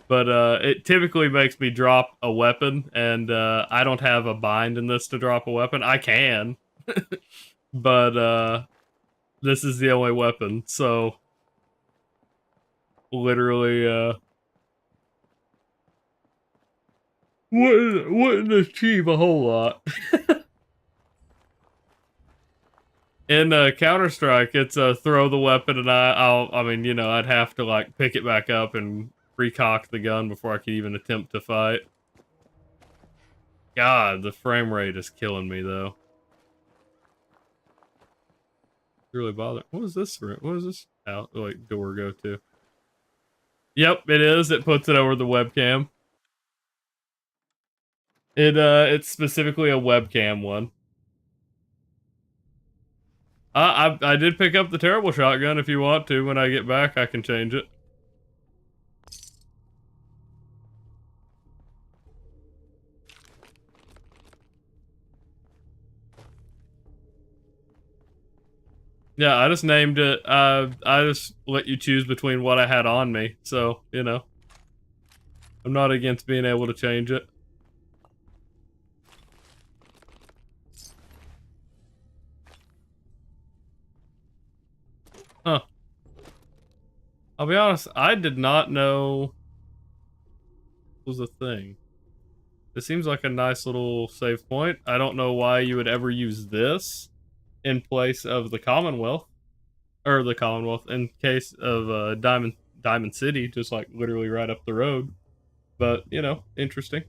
But it typically makes me drop a weapon, and I don't have a bind in this to drop a weapon. I can, but this is the only weapon, so literally wouldn't achieve a whole lot. In Counter-Strike, it's throw the weapon, and I mean, you know, I'd have to like pick it back up and recock the gun before I could even attempt to fight. God, the frame rate is killing me though. Really bother. What is this room? What is this out like door go to? Yep, it is. It puts it over the webcam. It's specifically a webcam one. I did pick up the terrible shotgun. If you want to, when I get back, I can change it. Yeah, I just named it. I just let you choose between what I had on me. So, you know, I'm not against being able to change it. Huh. I'll be honest, I did not know was a thing. It seems like a nice little save point. I don't know why you would ever use this in place of the Commonwealth. Or the Commonwealth, in case of Diamond City, just like literally right up the road. But, you know, interesting.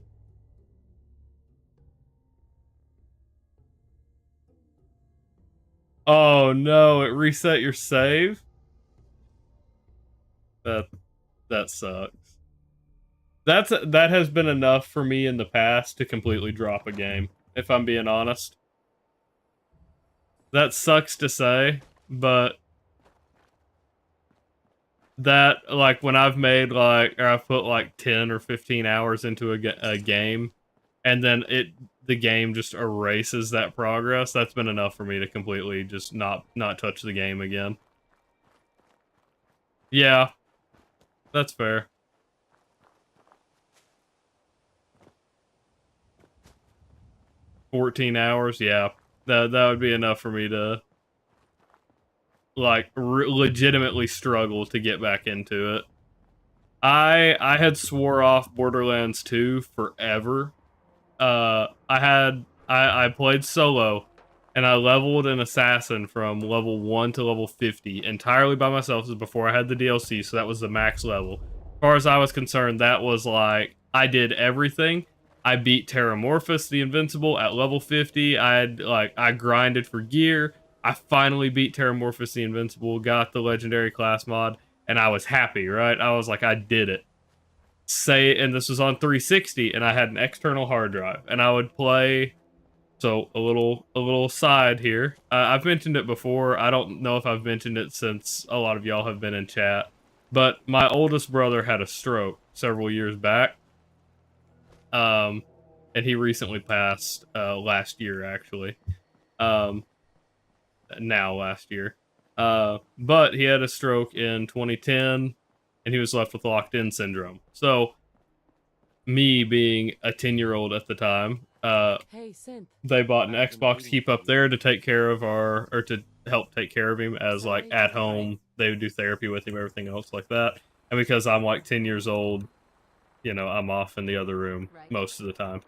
Oh no, it reset your save? That sucks. That has been enough for me in the past to completely drop a game, if I'm being honest. That sucks to say, but that, like, when I've made, like, or I've put, like, 10 or 15 hours into a game, and then the game just erases that progress, that's been enough for me to completely just not touch the game again. Yeah, that's fair. $14 hours, yeah. That would be enough for me to, like, legitimately struggle to get back into it. I had swore off Borderlands 2 forever. I played solo, and I leveled an assassin from level 1 to level 50 entirely by myself. This is before I had the DLC, so that was the max level. As far as I was concerned, that was like, I did everything. I beat Terramorphous the Invincible at level 50. I grinded for gear. I finally beat Terramorphous the Invincible, got the legendary class mod, and I was happy, right? I was like, I did it. And this was on 360, and I had an external hard drive, and I would play. So a little side here. I've mentioned it before. I don't know if I've mentioned it since a lot of y'all have been in chat, but my oldest brother had a stroke several years back. And he recently passed last year, actually. Last year. But he had a stroke in 2010, and he was left with locked-in syndrome. So, me being a 10-year-old at the time, they bought an Xbox Keep Up There to take care of to help take care of him as, like, at-home they would do therapy with him, everything else like that. And because I'm like 10 years old, you know, I'm off in the other room most of the time.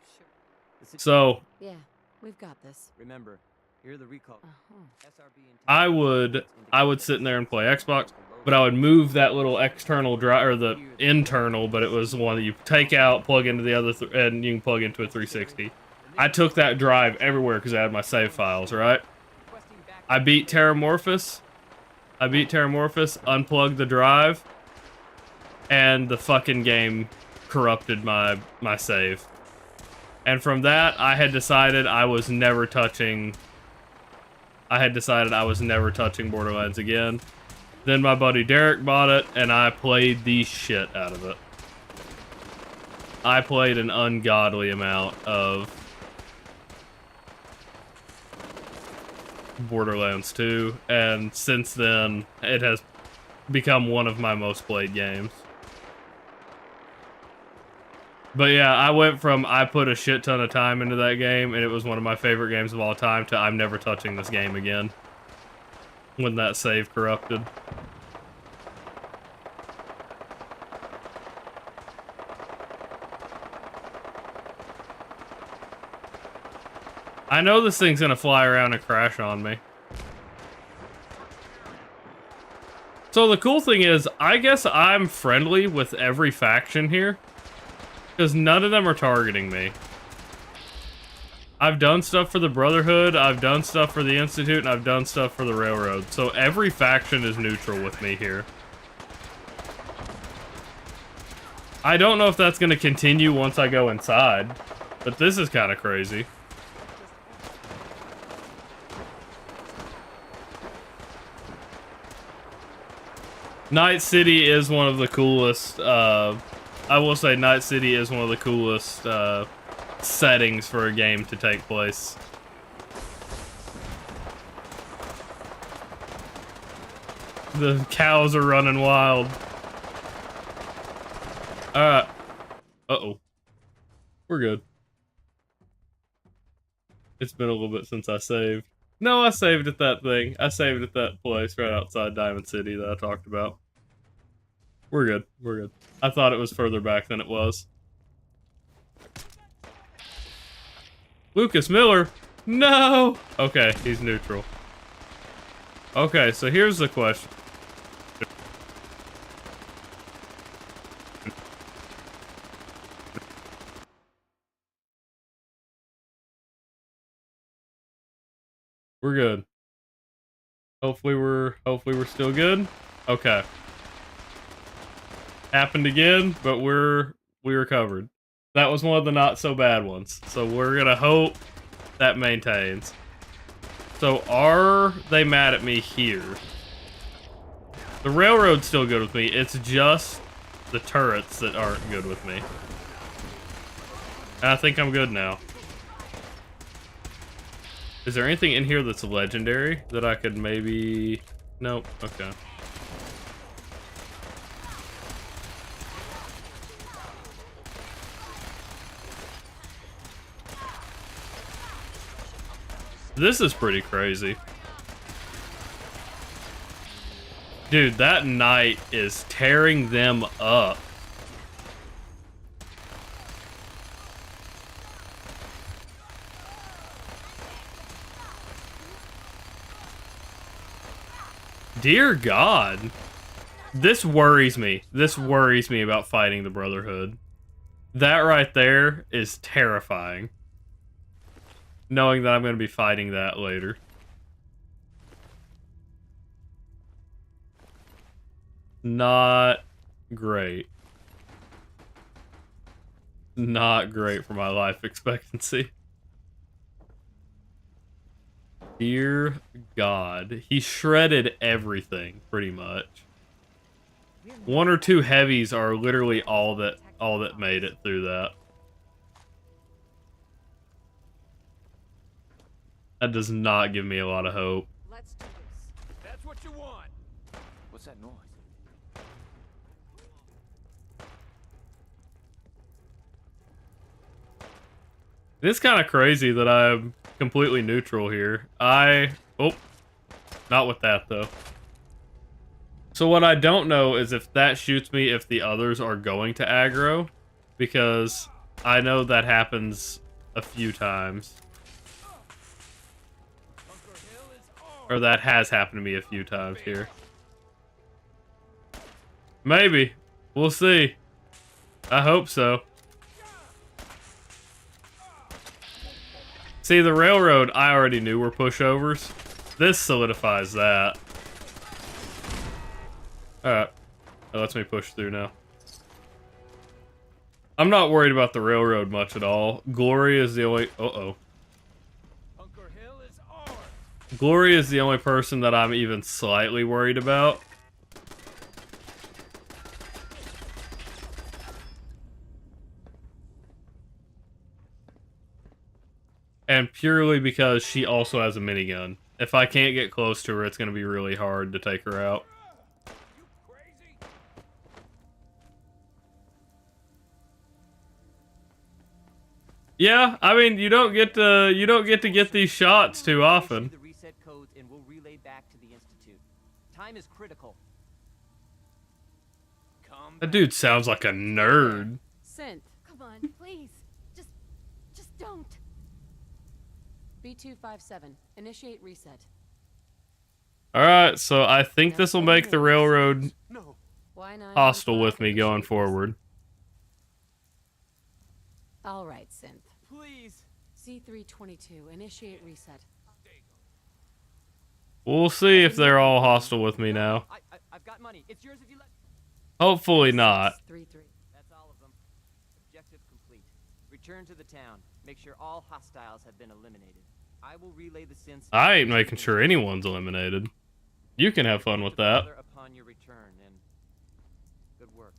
So Yeah, we've got this. Remember, here are the recall. I would sit in there and play Xbox, but I would move that little external drive, or the internal, but it was the one that you take out, plug into the other, and you can plug into a 360. I took that drive everywhere because I had my save files, right? I beat Terramorphous, unplugged the drive, and the fucking game corrupted my save. And from that, I had decided I was never touching Borderlands again. Then my buddy Derek bought it, and I played the shit out of it. I played an ungodly amount of Borderlands 2, and since then, it has become one of my most played games. But yeah, I went from I put a shit ton of time into that game, and it was one of my favorite games of all time, to I'm never touching this game again when that save corrupted. I know this thing's gonna fly around and crash on me. So the cool thing is, I guess I'm friendly with every faction here, because none of them are targeting me. I've done stuff for the Brotherhood, I've done stuff for the Institute, and I've done stuff for the Railroad. So every faction is neutral with me here. I don't know if that's going to continue once I go inside, but this is kind of crazy. Night City is one of the coolest, I will say Night City is one of the coolest, settings for a game to take place. The cows are running wild. Alright. Uh-oh. We're good. It's been a little bit since I saved. No, I saved at that thing. I saved at that place right outside Diamond City that I talked about. We're good. We're good. I thought it was further back than it was. Lucas Miller? No! Okay, he's neutral. Okay, so here's the question. We're good. Hopefully we're still good. Okay. Happened again, but we recovered. That was one of the not so bad ones. So we're gonna hope that maintains. So are they mad at me here? The railroad's still good with me. It's just the turrets that aren't good with me. And I think I'm good now. Is there anything in here that's legendary that I could maybe... Nope. Okay. This is pretty crazy. Dude, that knight is tearing them up. Dear God. This worries me. This worries me about fighting the Brotherhood. That right there is terrifying. Knowing that I'm going to be fighting that later. Not great. Not great for my life expectancy. Dear God. He shredded everything, pretty much. One or two heavies are literally all that made it through that. That does not give me a lot of hope. Let's do this. That's what you want. What's that noise? It's kind of crazy that I'm completely neutral here. Oh, not with that though. So what I don't know is if that shoots me if the others are going to aggro, because I know that happens a few times. Or that has happened to me a few times here. Maybe. We'll see. I hope so. See, the railroad, I already knew were pushovers. This solidifies that. Alright. That lets me push through now. I'm not worried about the railroad much at all. Glory is the only... Uh-oh. Glory is the only person that I'm even slightly worried about. And purely because she also has a minigun. If I can't get close to her, it's going to be really hard to take her out. Yeah, I mean, you don't get to get these shots too often. The reset codes and we'll relay back to the Institute. Time is critical. That dude sounds like a nerd. Synth. Come on, please. Just don't. B257. Initiate reset. Alright, so I think this will make the railroad hostile with me going forward. Alright, Synth. Please. C322. Initiate reset. We'll see if they're all hostile with me now. I've got money. It's yours if you let. Hopefully not. 633. That's all of them. Objective complete. Return to the town. Make sure all hostiles have been eliminated. I will relay the synths. I ain't making sure anyone's eliminated. You can have fun with that. Upon your return, and good work.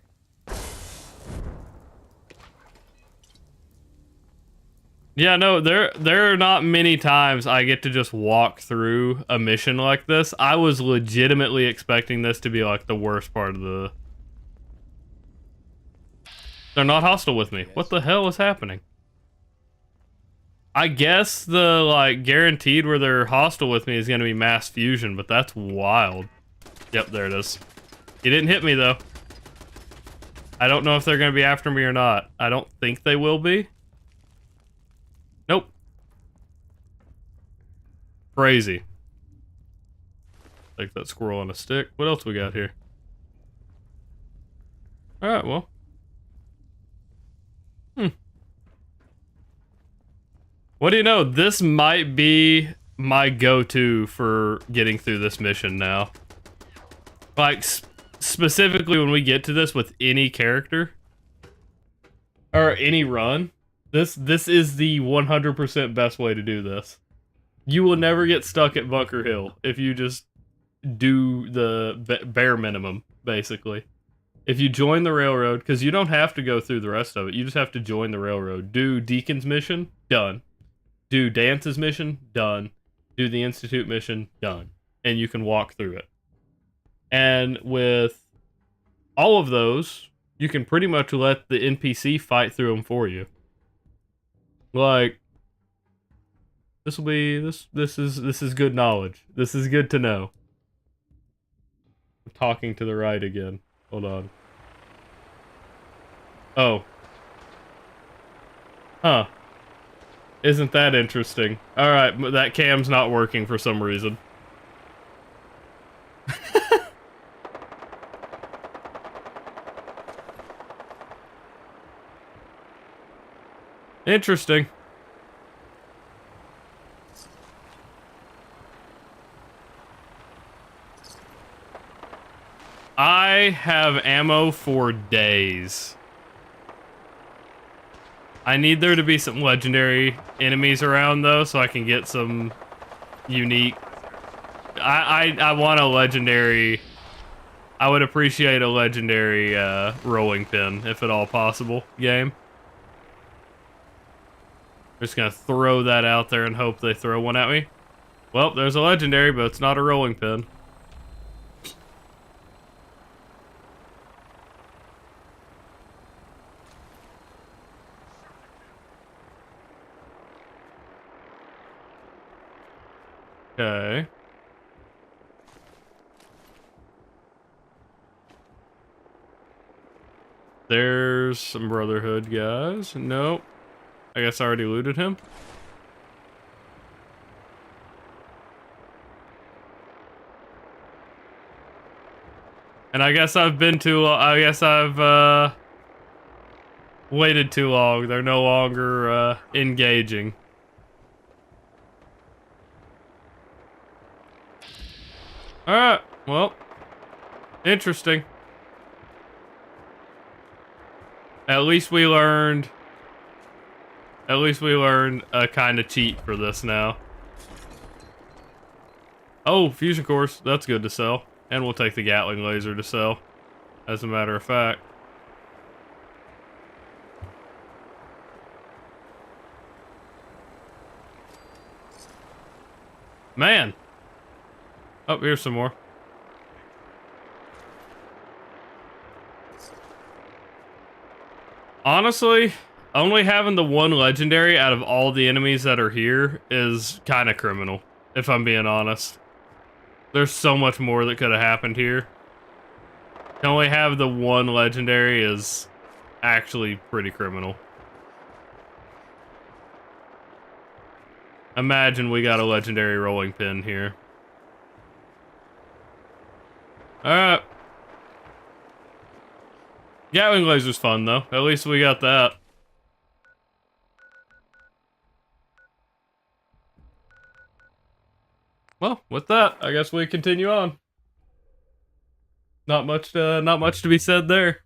Yeah, no, there are not many times I get to just walk through a mission like this. I was legitimately expecting this to be like the worst part of the... They're not hostile with me. What the hell is happening? I guess the, like, guaranteed where they're hostile with me is going to be mass fusion, but that's wild. Yep, there it is. He didn't hit me, though. I don't know if they're going to be after me or not. I don't think they will be. Nope. Crazy. Take that squirrel on a stick. What else we got here? Alright, well. What do you know? This might be my go-to for getting through this mission now. Like, specifically when we get to this with any character. Or any run. This is the 100% best way to do this. You will never get stuck at Bunker Hill if you just do the bare minimum, basically. If you join the railroad, because you don't have to go through the rest of it, you just have to join the railroad. Do Deacon's mission, done. Do Dance's mission, done. Do the Institute mission, done. And you can walk through it. And with all of those, you can pretty much let the NPC fight through them for you. Like, this will be this is good knowledge. This is good to know. I'm talking to the right again. Hold on. Oh. Huh. Isn't that interesting? Alright, that cam's not working for some reason. Interesting. I have ammo for days. I need there to be some legendary enemies around, though, so I can get some unique... I want a legendary... I would appreciate a legendary rolling pin, if at all possible, game. Just gonna throw that out there and hope they throw one at me. Well, there's a legendary, but it's not a rolling pin. Okay. There's some Brotherhood guys. Nope. I guess I already looted him. And I guess I've been too long. I guess I've waited too long. They're no longer engaging. Alright, well. Interesting. At least we learned a kind of cheat for this now. Oh, fusion cores. That's good to sell. And we'll take the Gatling laser to sell, as a matter of fact. Man. Oh, here's some more. Honestly, only having the one legendary out of all the enemies that are here is kind of criminal, if I'm being honest. There's so much more that could have happened here. To only have the one legendary is actually pretty criminal. Imagine we got a legendary rolling pin here. Alright. Gatling laser's fun, though. At least we got that. Well, with that, I guess we continue on. Not much to be said there.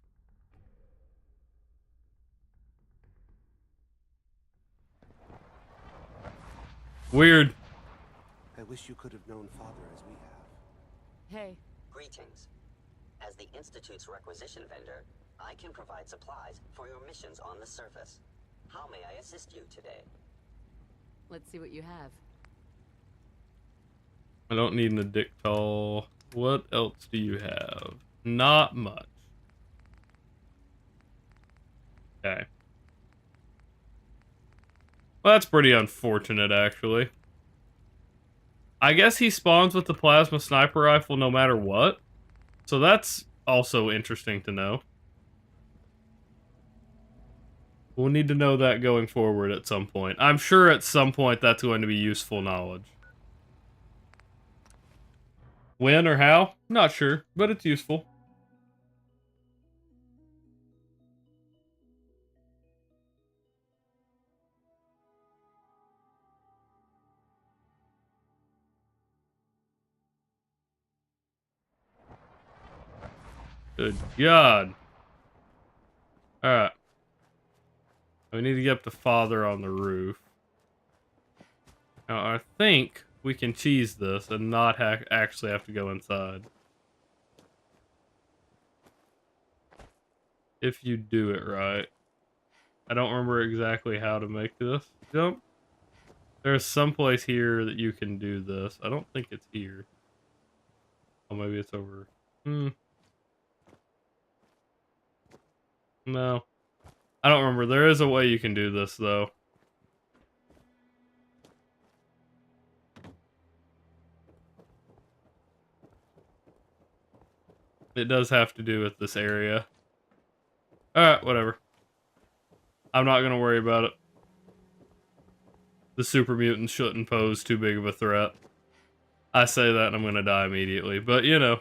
Weird. I wish you could have known Father as we have. Hey. Greetings. As the Institute's requisition vendor, I can provide supplies for your missions on the surface. How may I assist you today? Let's see what you have. I don't need an addictol. What else do you have? Not much. Okay. Well, that's pretty unfortunate, actually. I guess he spawns with the plasma sniper rifle no matter what. So that's also interesting to know. We'll need to know that going forward at some point. I'm sure at some point that's going to be useful knowledge. When or how? Not sure, but it's useful. Good God. Alright. We need to get up to Father on the roof. Now, I think we can cheese this and not actually have to go inside. If you do it right. I don't remember exactly how to make this jump. There's some place here that you can do this. I don't think it's here. Oh, maybe it's over. No. I don't remember. There is a way you can do this, though. It does have to do with this area. Alright, whatever. I'm not gonna worry about it. The super mutants shouldn't pose too big of a threat. I say that and I'm gonna die immediately, but you know.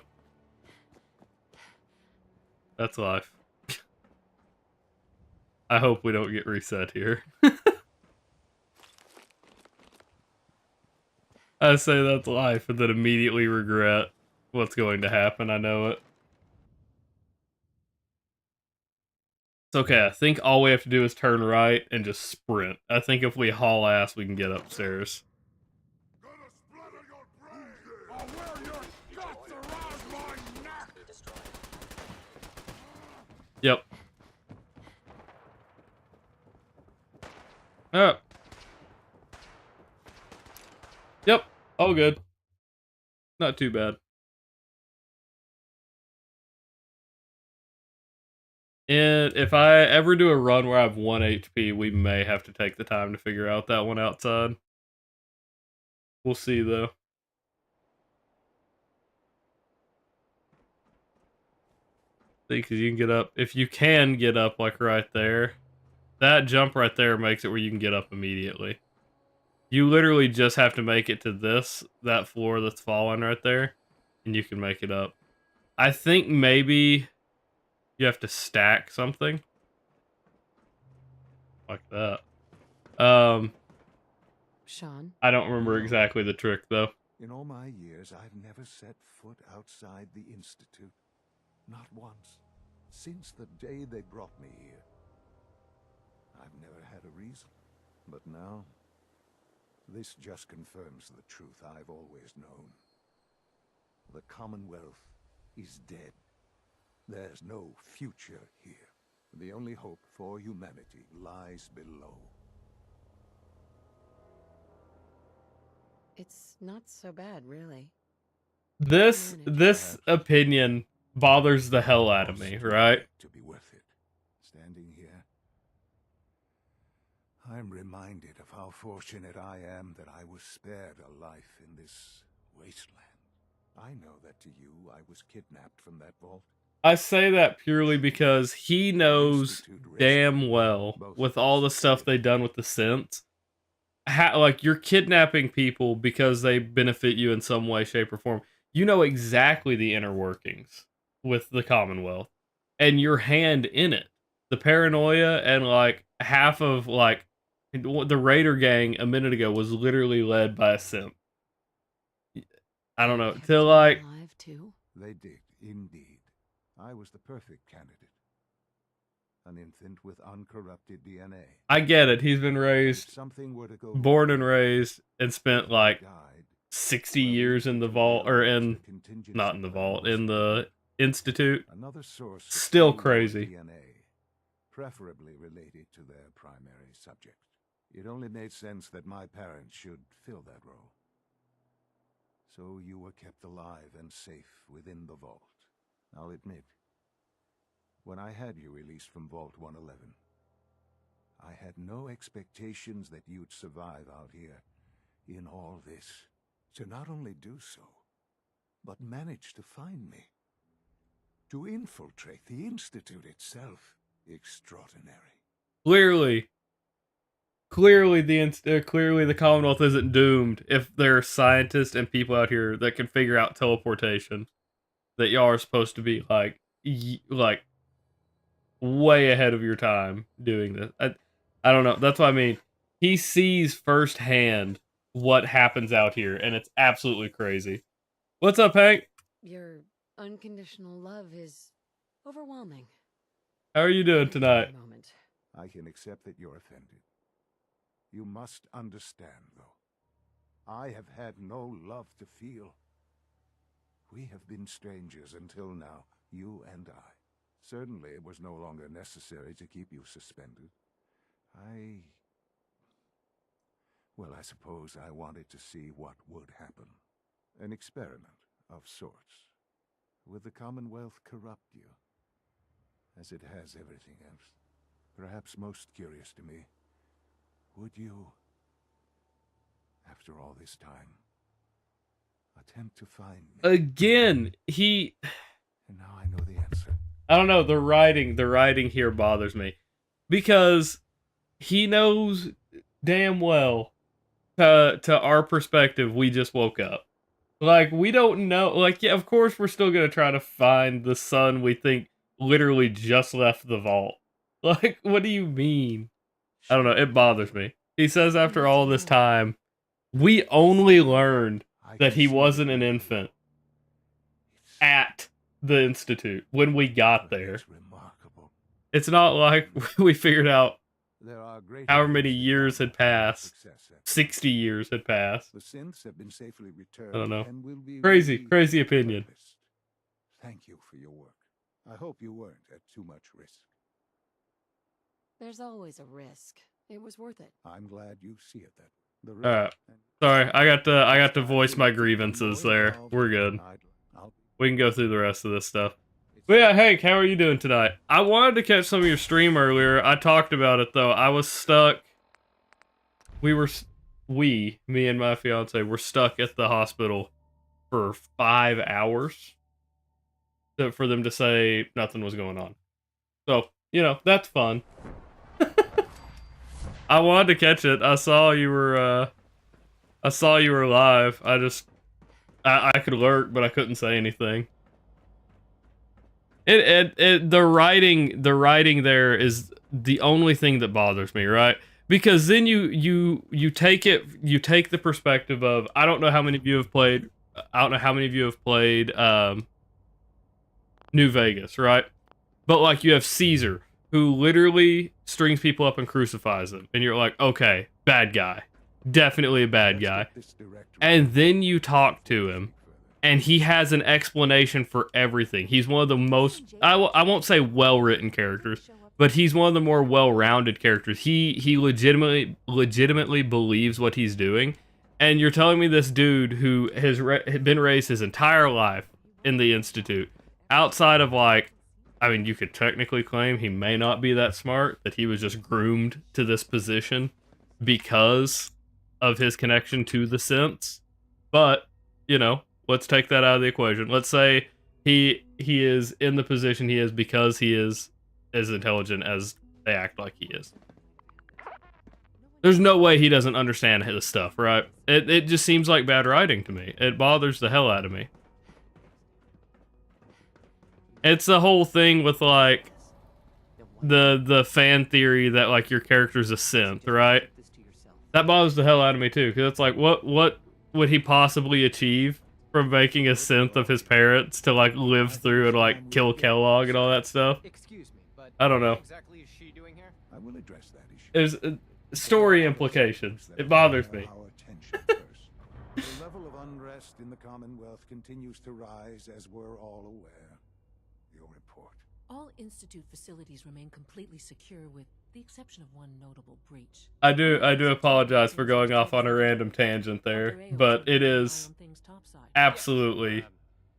That's life. I hope we don't get reset here. I say that's life and then immediately regret what's going to happen. I know it. It's okay. I think all we have to do is turn right and just sprint. I think if we haul ass, we can get upstairs. Yep. Oh. Yep. All good. Not too bad. And if I ever do a run where I have 1 HP, we may have to take the time to figure out that one outside. We'll see, though. because you can get up. If you can get up, like, right there, that jump right there makes it where you can get up immediately. You literally just have to make it to that floor that's fallen right there, and you can make it up. I think maybe you have to stack something like that. Sean? I don't remember exactly the trick, though. In all my years, I've never set foot outside the Institute. Not once. Since the day they brought me here. I've never had a reason. But now, this just confirms the truth I've always known. The Commonwealth is dead. There's no future here. The only hope for humanity lies below. It's not so bad, really. This opinion bothers the hell out of me, right? To be worth it. Standing here, I'm reminded of how fortunate I am that I was spared a life in this wasteland. I know that to you, I was kidnapped from that vault. I say that purely because he knows damn well, with all the stuff they've done with the synths, like, you're kidnapping people because they benefit you in some way, shape, or form. You know exactly the inner workings with the Commonwealth, and your hand in it. The paranoia and, like, half of, like, the Raider gang a minute ago was literally led by a synth. I don't know. To, like... alive too? They did, indeed. I was the perfect candidate. An infant with uncorrupted DNA. I get it. He's been raised, born and raised, and spent, like, 60 years in the vault, or not in the vault, in the Institute. Another source Still crazy. DNA, preferably related to their primary subject. It only made sense that my parents should fill that role. So you were kept alive and safe within the vault. I'll admit, when I had you released from Vault 111, I had no expectations that you'd survive out here in all this. To not only do so, but manage to find me. To infiltrate the Institute itself. Extraordinary. Clearly the Commonwealth isn't doomed if there are scientists and people out here that can figure out teleportation. That y'all are supposed to be, like way ahead of your time doing this. I don't know. That's what I mean. He sees firsthand what happens out here, and it's absolutely crazy. What's up, Hank? Your unconditional love is overwhelming. How are you doing tonight? I can accept that you're offended. You must understand, though. I have had no love to feel. We have been strangers until now, you and I. Certainly it was no longer necessary to keep you suspended. Well, I suppose I wanted to see what would happen. An experiment of sorts. Would the Commonwealth corrupt you? As it has everything else. Perhaps most curious to me, would you, after all this time, attempt to find me? Again, And now I know the answer. I don't know, the writing here bothers me. Because he knows damn well, to our perspective, we just woke up. Like, we don't know, like, yeah, of course we're still gonna try to find the son we think literally just left the vault. Like, what do you mean? I don't know, it bothers me. He says after all this time, we only learned that he wasn't an infant at the Institute when we got there. It's not like we figured out however many years had passed. 60 years had passed. The synths have been safely returned. I don't know. And will be Crazy opinion. Thank you for your work. I hope you weren't at too much risk. There's always a risk. It was worth it. I'm glad you see it then. Alright. Sorry, I got to voice my grievances there. We're good. We can go through the rest of this stuff. But yeah, Hank, how are you doing tonight? I wanted to catch some of your stream earlier. I talked about it though. I was stuck. Me and my fiance were stuck at the hospital for 5 hours. for them to say nothing was going on. So, that's fun. I wanted to catch it. I saw you were live. I could lurk, but I couldn't say anything. The writing there is the only thing that bothers me, right? Because then you take the perspective of, I don't know how many of you have played New Vegas, right? But like, you have Caesar, who literally strings people up and crucifies them, and you're like, okay, bad guy, definitely a bad guy. And then you talk to him, and he has an explanation for everything. He's one of the most, I won't say well-written characters, but he's one of the more well-rounded characters. He legitimately believes what he's doing. And you're telling me this dude who has been raised his entire life in the Institute, outside of, like, I mean, you could technically claim he may not be that smart, that he was just groomed to this position because of his connection to the synths. But, let's take that out of the equation. Let's say he is in the position he is because he is as intelligent as they act like he is. There's no way he doesn't understand his stuff, right? It just seems like bad writing to me. It bothers the hell out of me. It's the whole thing with, like, the fan theory that, like, your character's a synth, right? That bothers the hell out of me too, because it's like, what would he possibly achieve from making a synth of his parents to, like, live through and, like, kill Kellogg and all that stuff? I don't know. Exactly is she doing here? I will address that issue. There's story implications. It bothers me. The level of unrest in the Commonwealth continues to rise, as we're all aware. Your report. All Institute facilities remain completely secure, with the exception of one notable breach. I do apologize for going off on a random tangent there, but it is absolutely,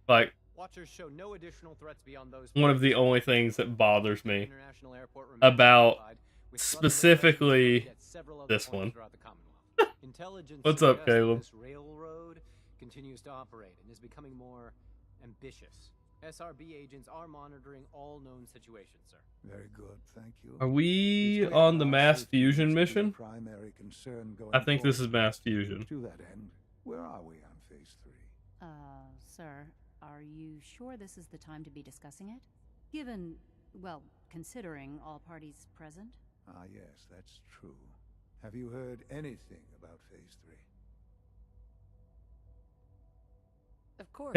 like, Watchers show no additional threats beyond those one of the only things that bothers me about specifically this one. What's up, Caleb? This railroad continues to operate and is becoming more ambitious. SRB agents are monitoring all known situations, sir. Very good, thank you. Are we on the mass fusion mission? Primary concern going I think this is forward. mass fusion. To that end, where are we on phase 3? Sir, are you sure this is the time to be discussing it? Given, well, considering all parties present? Ah, yes, that's true. Have you heard anything about phase 3? Of course.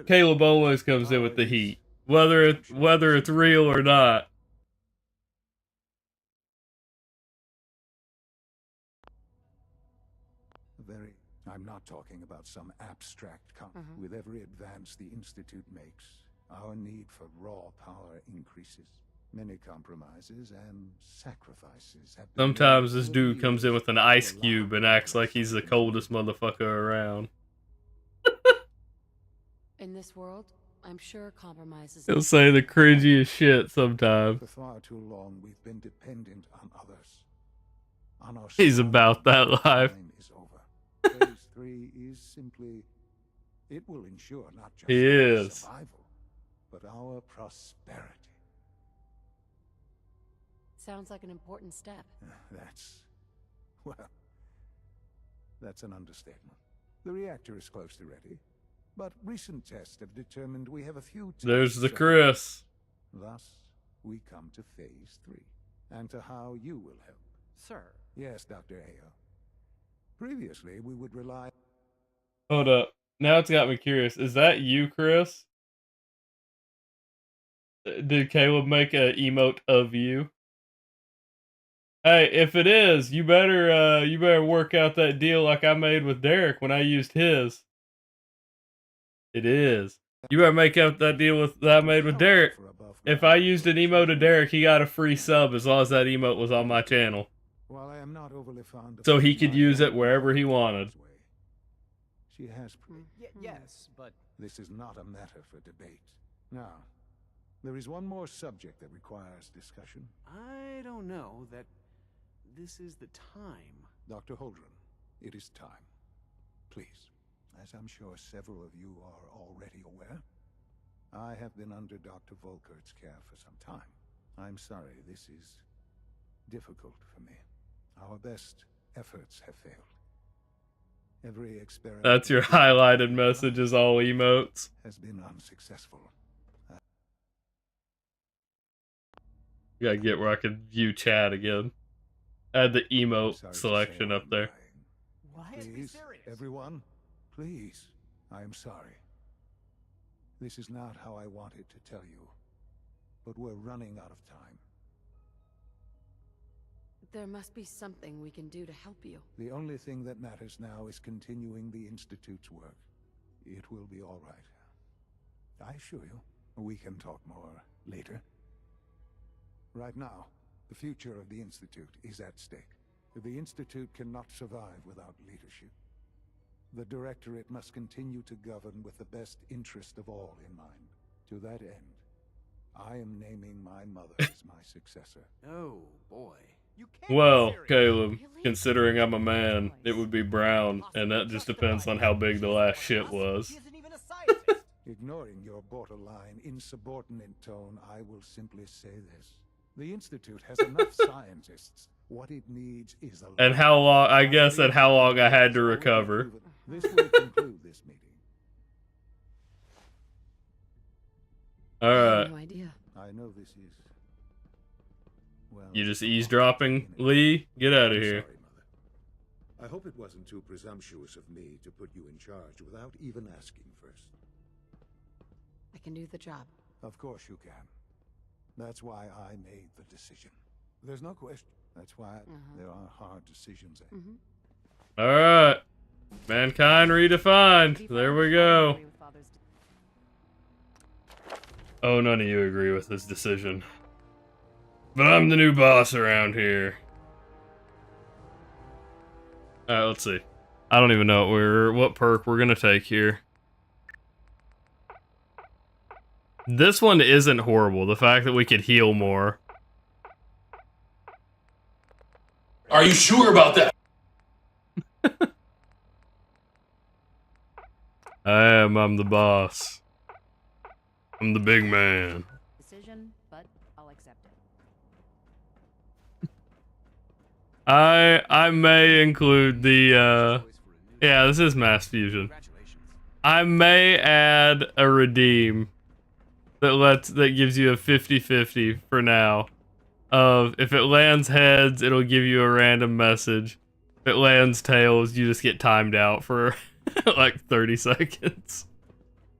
Caleb always comes in with the heat, whether it's real or not. I'm not talking about some abstract With every advance the Institute makes, our need for raw power increases. Many compromises and sacrifices have been Sometimes made this over dude the comes in years with an to ice allow cube and acts like he's the coldest motherfucker around. In this world, I'm sure compromises. He'll say the cringiest shit sometimes. For far too long, we've been dependent on others. On our He's about that life. time is over. Phase 3 is simply, it will ensure not just He our is. survival, but our prosperity. Sounds like an important step. That's an understatement. The reactor is close to ready, but recent tests have determined we have a few There's the tests Chris. Thus, we come to phase 3, and to how you will help. Sir. Yes, Dr. Ayo. Previously, we would rely... Hold up. Now it's got me curious. Is that you, Chris? Did Caleb make a emote of you? Hey, if it is, you better work out that deal like I made with Derek when I used his. It is. You better make out that deal that I made with Derek. If I used an emote of Derek, he got a free sub as long as that emote was on my channel. While I am not overly fond of So he could use it wherever he wanted. She has... Yes, but... This is not a matter for debate. Now, there is one more subject that requires discussion. I don't know that this is the time. Dr. Holdren, it is time. Please, as I'm sure several of you are already aware, I have been under Dr. Volkert's care for some time. I'm sorry, this is difficult for me. Our best efforts have failed. Every experiment That's your highlighted message is all emotes. has been unsuccessful. You gotta get where I can view chat again. Add the emote Sorry to selection say up there. Please, everyone, please, I'm sorry. This is not how I wanted to tell you, but we're running out of time. There must be something we can do to help you. The only thing that matters now is continuing the Institute's work. It will be all right. I assure you, we can talk more later. Right now, the future of the Institute is at stake. The Institute cannot survive without leadership. The Directorate must continue to govern with the best interest of all in mind. To that end, I am naming my mother as my successor. Oh, boy. Well, Caleb, considering I'm a man, it would be Brown, and that just depends on how big the last shit was. Ignoring your borderline, insubordinate tone, I will simply say this. The Institute has enough scientists. What it needs is a... And how long, I guess, at how long I had to recover. This will conclude this meeting. Alright. No idea. I know this is... Well, You just eavesdropping? Lee, get out of here. Sorry, Mother. I hope it wasn't too presumptuous of me to put you in charge without even asking first. I can do the job. Of course you can. That's why I made the decision. There's no question. That's why there are hard decisions. Alright. Mankind redefined. There we go. Oh, none of you agree with this decision. But I'm the new boss around here. Alright, let's see. I don't even know what perk we're gonna take here. This one isn't horrible. The fact that we could heal more. Are you sure about that? I'm the boss. I'm the big man. Decision, but I'll accept it. I may include the yeah, this is mass fusion. I may add a redeem that gives you a 50-50 for now. Of if it lands heads, it'll give you a random message. If it lands tails, you just get timed out for like 30 seconds.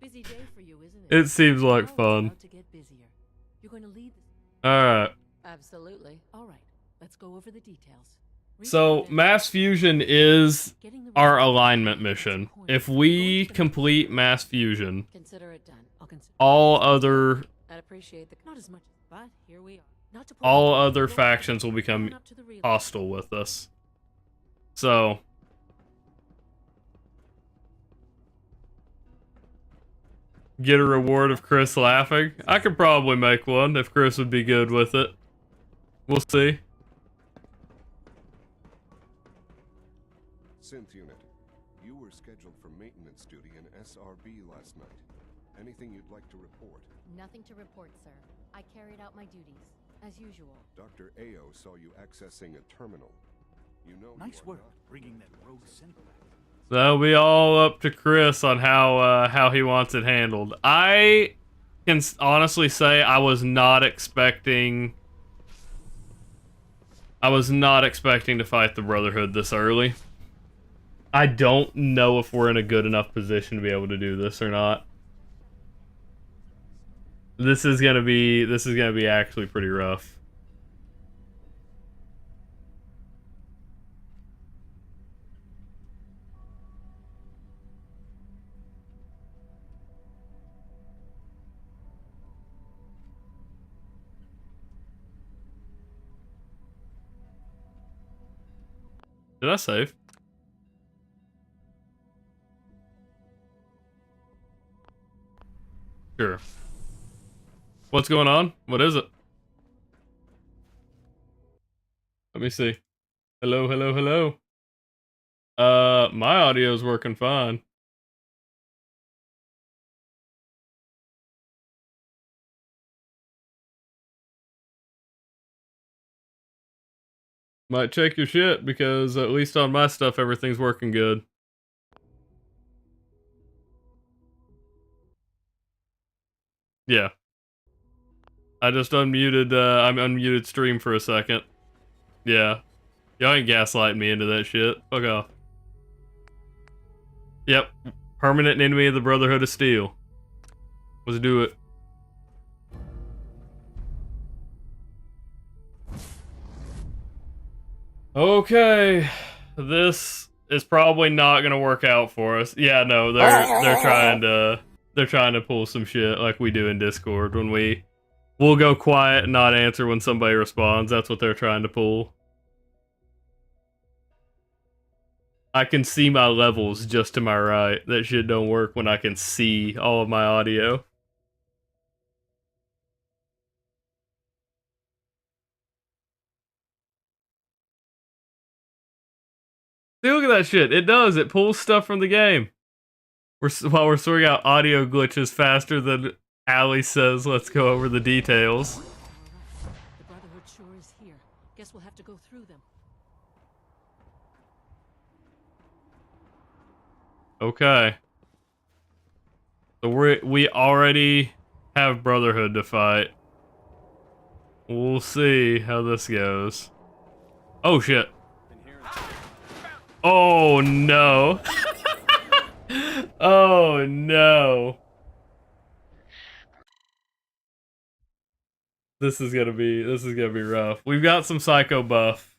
Busy day for you, isn't it? It seems like fun. To get busier. You're going to lead Alright. Absolutely. All right. Let's go over the details. So, mass fusion is our alignment mission. If we complete mass fusion, Consider it done. all other I'd appreciate the not as much, but here we are. Not to all other factions will become hostile with us. So, get a reward of Chris laughing. I could probably make one if Chris would be good with it. We'll see. Synth unit, you were scheduled for maintenance duty in SRB last night. Anything you'd like to report? Nothing to report, sir. I carried out my duties, as usual. Dr. Ao saw you accessing a terminal. You know. Nice work bringing that rogue synth back. That'll be all up to Chris on how he wants it handled. I can honestly say I was not expecting to fight the Brotherhood this early. I don't know if we're in a good enough position to be able to do this or not. This is gonna be actually pretty rough. Did I save? Sure. What's going on? What is it? Let me see. Hello, hello, hello. My audio's working fine. Might check your shit, because at least on my stuff, everything's working good. Yeah. I just unmuted, I'm unmuted stream for a second. Yeah. Y'all ain't gaslighting me into that shit. Fuck off. Yep. Permanent enemy of the Brotherhood of Steel. Let's do it. Okay. This is probably not gonna work out for us. Yeah, no, they're trying to pull some shit like we do in Discord when we'll go quiet and not answer when somebody responds. That's what they're trying to pull. I can see my levels just to my right. That shit don't work when I can see all of my audio. See, look at that shit. It does. It pulls stuff from the game. While we're sorting out audio glitches faster than Allie says, let's go over the details. The Brotherhood sure is here. Guess we'll have to go through them. Okay. So we already have Brotherhood to fight. We'll see how this goes. Oh shit. Oh no. Oh no. This is gonna be rough. We've got some psycho buff.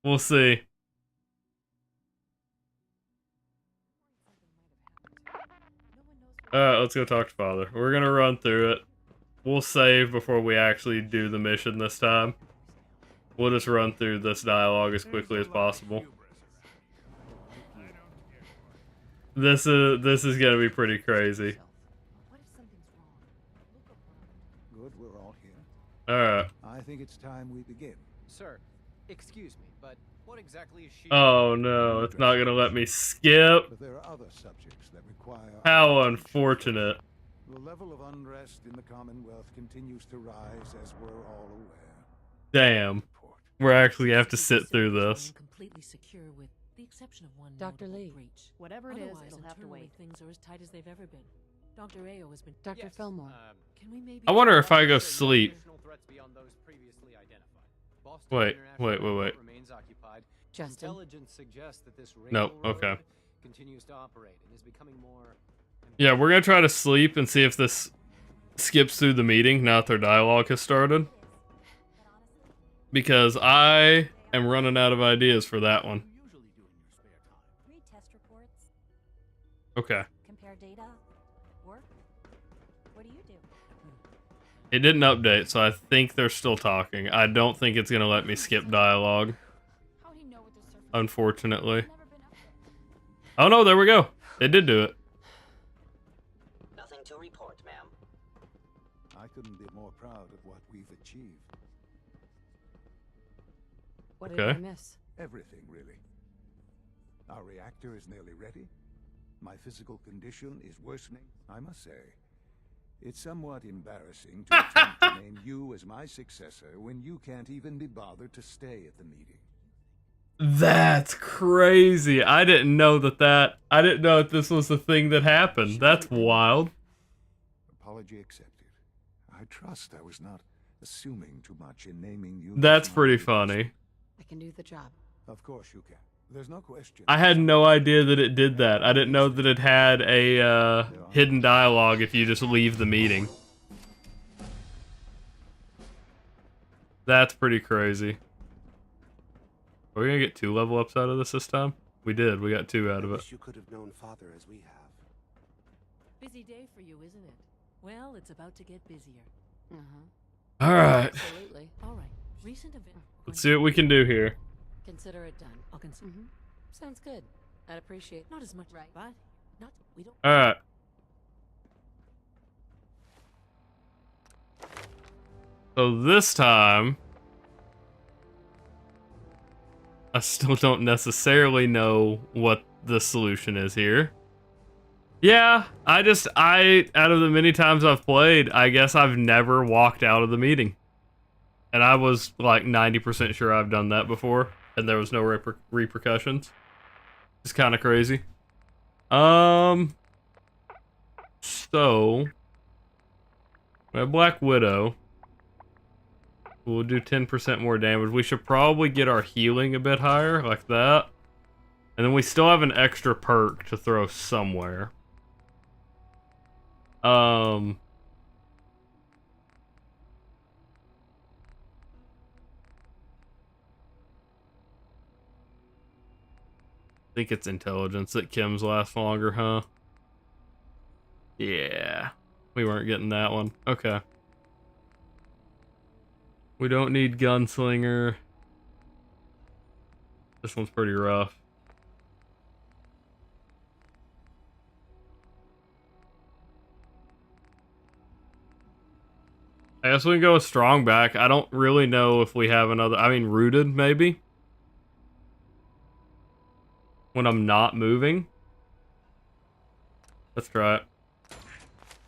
We'll see. Alright, let's go talk to Father. We're gonna run through it. We'll save before we actually do the mission this time. We'll just run through this dialogue as quickly as possible. This is gonna be pretty crazy. Good, we're all here. Alright. I think it's time we begin. Sir, excuse me, but what exactly is she? Oh no, it's not gonna let me skip. But there are other subjects that require... How unfortunate. The level of unrest in the Commonwealth continues to rise, as we're all aware. Damn. We're actually gonna have to sit through this. Completely secure with the exception of one Dr. notable Lee. breach. Whatever it is, Otherwise, it'll have to internally, wait. Things are as tight as they've ever been. Dr. Ayo has been... Dr. Fillmore. Can we maybe... I wonder if I go sleep. Boston Wait. remains occupied. Justin. Intelligence suggests that this Nope, railroad okay. continues to operate and is becoming more... Yeah, we're gonna try to sleep and see if this skips through the meeting now that their dialogue has started. Because I am running out of ideas for that one. Read test reports, Okay. compare data, work. What do you do? It didn't update, so I think they're still talking. I don't think it's gonna let me skip dialogue. How do you know what the surface Unfortunately. Oh no, there we go. It did do it. Nothing to report, ma'am. I couldn't be more proud of what we've achieved. What did Okay. I miss? Everything, really. Our reactor is nearly ready. My physical condition is worsening, I must say. It's somewhat embarrassing to attempt to name you as my successor when you can't even be bothered to stay at the meeting. That's crazy. I didn't know I didn't know that this was the thing that happened. That's wild. Apology accepted. I trust I was not assuming too much in naming you. That's as my pretty replacement. funny. I can do the job. Of course you can. There's no question. I had no idea that it did that. I didn't know that it had a hidden dialogue if you just leave the meeting. That's pretty crazy. Are we gonna get 2 level ups out of this time? We did. We got 2 out of it. Wish you could have known Father as we have. Busy day for you, isn't it? Well, it's about to get busier. All right. Absolutely. All right. Recent event. Let's see what we can do here. Consider it done. I'll consider. Sounds good. I'd appreciate. Not as much, Right. but not. We don't. All right. So this time, I still don't necessarily know what the solution is here. Yeah, out of the many times I've played, I guess I've never walked out of the meeting. And I was like 90% sure I've done that before. and there was no repercussions. It's kind of crazy. So we have Black Widow. We'll do 10% more damage. We should probably get our healing a bit higher, like that. And then we still have an extra perk to throw somewhere. I think it's intelligence that chems last longer, huh? Yeah. We weren't getting that one. Okay. We don't need gunslinger. This one's pretty rough. I guess we can go with strong back. I don't really know if we have another. I mean, rooted maybe. When I'm not moving. Let's try it.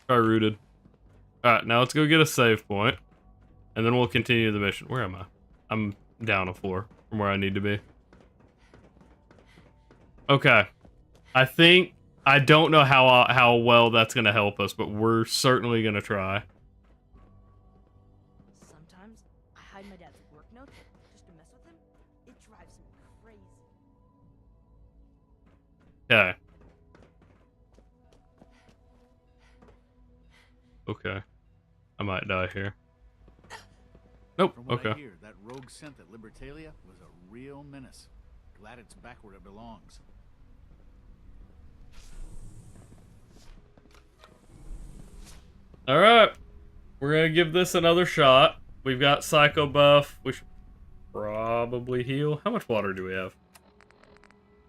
Try rooted. Alright, now let's go get a save point. And then we'll continue the mission. Where am I? I'm down a floor from where I need to be. Okay. I don't know how well that's going to help us, but we're certainly going to try. Sometimes I hide my dad's work notes just to mess with him. It drives me crazy. Okay. Okay. I might die here. Nope. From what Okay. I hear, that rogue scent at Libertalia was a real menace. Glad it's back where it belongs. Alright. We're gonna give this another shot. We've got Psycho buff. We should probably heal. How much water do we have?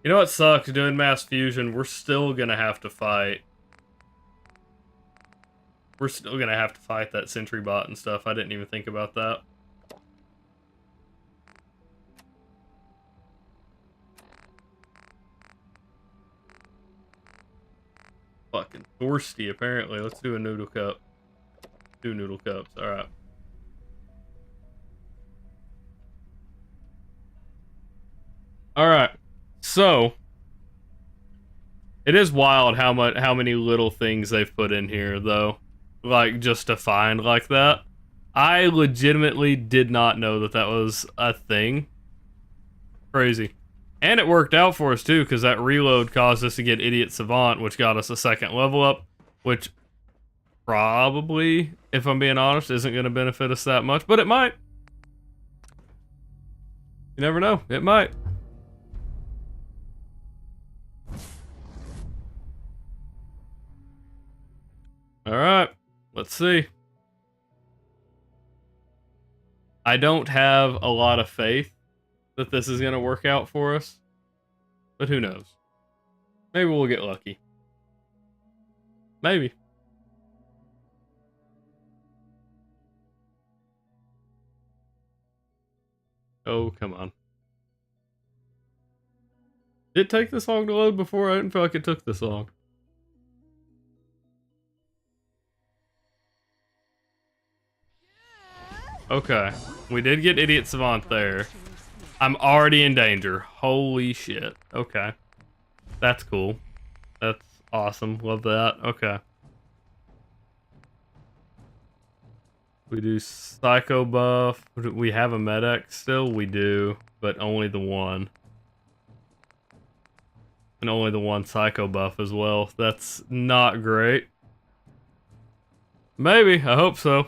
You know what sucks? Doing mass fusion, we're still gonna have to fight. We're still gonna have to fight that sentry bot and stuff. I didn't even think about that. Fucking thirsty, apparently. Let's do a noodle cup. 2 noodle cups. Alright. Alright. So it is wild how many little things they've put in here, though. Like, just to find like that. I legitimately did not know that that was a thing. Crazy. And it worked out for us, too, because that reload caused us to get Idiot Savant, which got us a 2nd level up, which probably, if I'm being honest, isn't going to benefit us that much, but it might. You never know. It might. Alright. Let's see. I don't have a lot of faith that this is going to work out for us, but who knows? Maybe we'll get lucky. Maybe. Oh, come on. Did it take this long to load before? I didn't feel like it took this long. Okay. We did get Idiot Savant there. I'm already in danger. Holy shit. Okay. That's cool. That's awesome. Love that. Okay. We do Psycho buff. We have a medic still? We do, but only the one. And only the one Psycho buff as well. That's not great. Maybe. I hope so.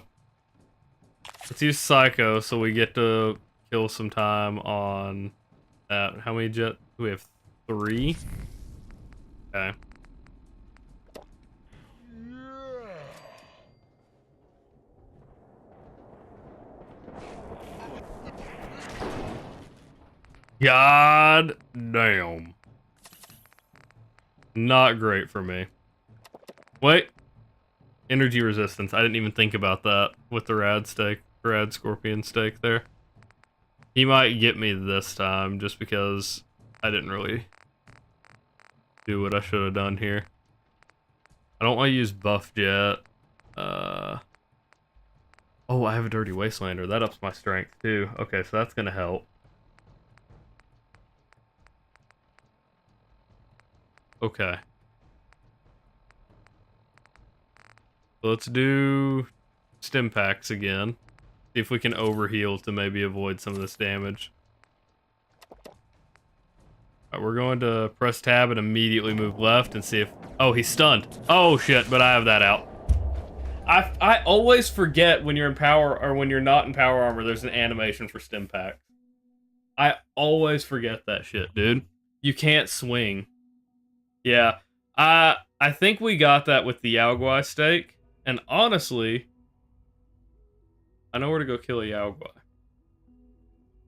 Let's use Psycho so we get to kill some time on that. How many jet? We have 3? Okay. God damn. Not great for me. Wait. Energy resistance. I didn't even think about that with the rad scorpion stake there. He might get me this time just because I didn't really do what I should have done here. I don't want to use buff jet. Oh, I have a dirty wastelander. That ups my strength too. Okay, so that's gonna help. Okay. Let's do stim packs again. See if we can overheal to maybe avoid some of this damage. Alright, we're going to press tab and immediately move left and see if... Oh, he's stunned. Oh, shit, but I have that out. I always forget when you're in power, or when you're not in power armor, there's an animation for stim pack. I always forget that shit, dude. You can't swing. Yeah. I think we got that with the Yao Guai stake, and honestly, I know where to go kill a Yao Guai.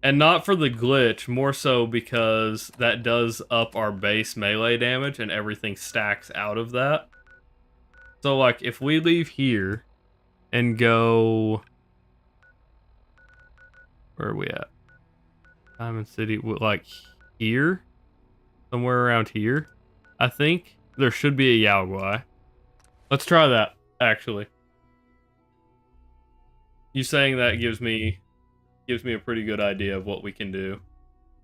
And not for the glitch, more so because that does up our base melee damage and everything stacks out of that. So, like, if we leave here and go... Where are we at? Diamond City, like, here? Somewhere around here? I think there should be a Yao Guai. Let's try that, actually. You saying that gives me a pretty good idea of what we can do.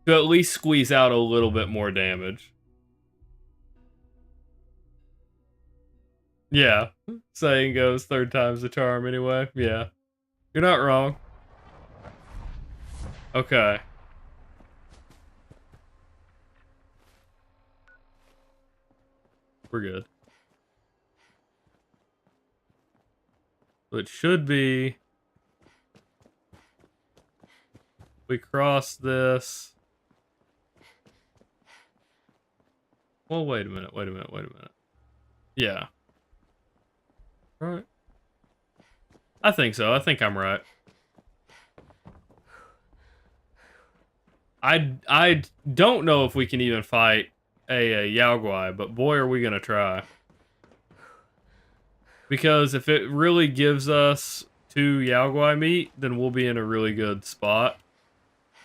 To at least squeeze out a little bit more damage. Yeah. Saying goes, third time's the charm anyway. Yeah. You're not wrong. Okay. We're good. So it should be... We cross this... Well, wait a minute. Yeah. Right. I think so. I think I'm right. I don't know if we can even fight a Yao Guai, but boy, are we gonna try. Because if it really gives us 2 Yao Guai meat, then we'll be in a really good spot.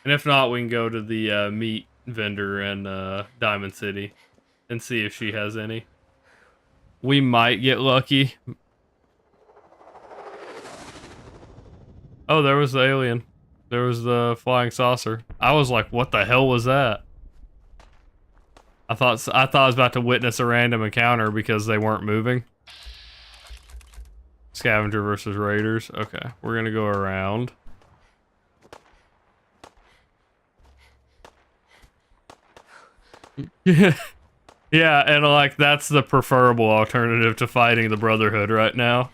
And if not, we can go to the meat vendor in Diamond City and see if she has any. We might get lucky. Oh, there was the alien. There was the flying saucer. I was like, what the hell was that? I thought I was about to witness a random encounter because they weren't moving. Scavenger versus raiders. Okay, we're gonna go around. Yeah. Yeah, and like that's the preferable alternative to fighting the Brotherhood right now.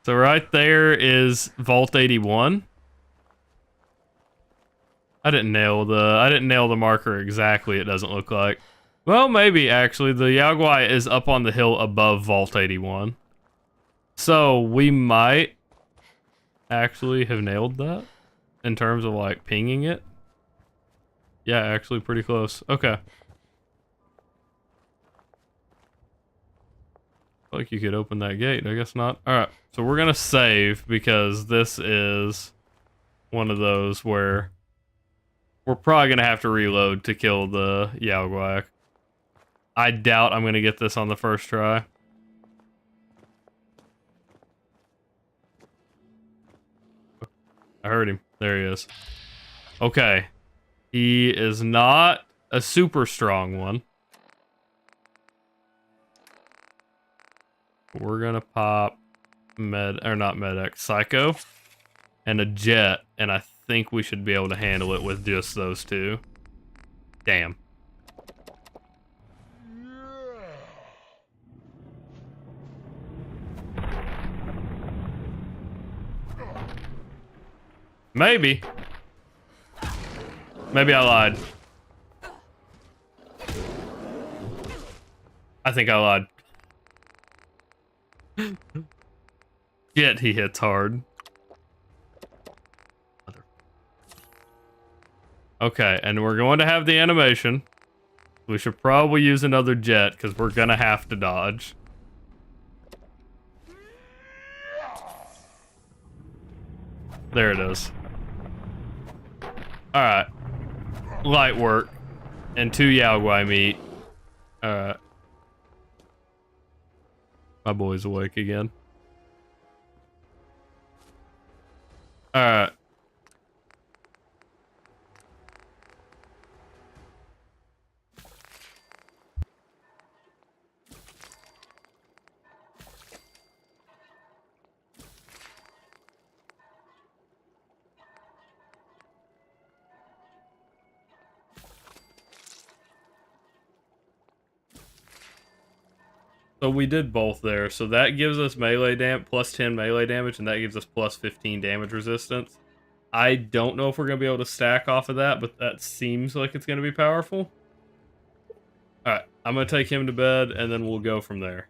So right there is Vault 81. I didn't nail the marker exactly, it doesn't look like. Well, maybe actually the Yao Guai is up on the hill above Vault 81. So we might actually have nailed that in terms of like pinging it. Yeah, actually pretty close. Okay. Like you could open that gate, I guess not. Alright, so we're gonna save because this is one of those where we're probably gonna have to reload to kill the Yao Guai. I doubt I'm gonna get this on the first try. I heard him. There he is. Okay. He is not a super strong one. We're gonna pop not Medic, Psycho, and a Jet, and I think we should be able to handle it with just those 2. Damn. Maybe. Maybe I lied. I think I lied. Yet he hits hard. Okay, and we're going to have the animation. We should probably use another jet because we're gonna have to dodge. There it is. Alright. Light work. And 2 Yao Guai meat. Alright. My boy's awake again. Alright. So we did both there. So that gives us melee plus 10 melee damage, and that gives us plus 15 damage resistance. I don't know if we're going to be able to stack off of that, but that seems like it's going to be powerful. Alright, I'm going to take him to bed, and then we'll go from there.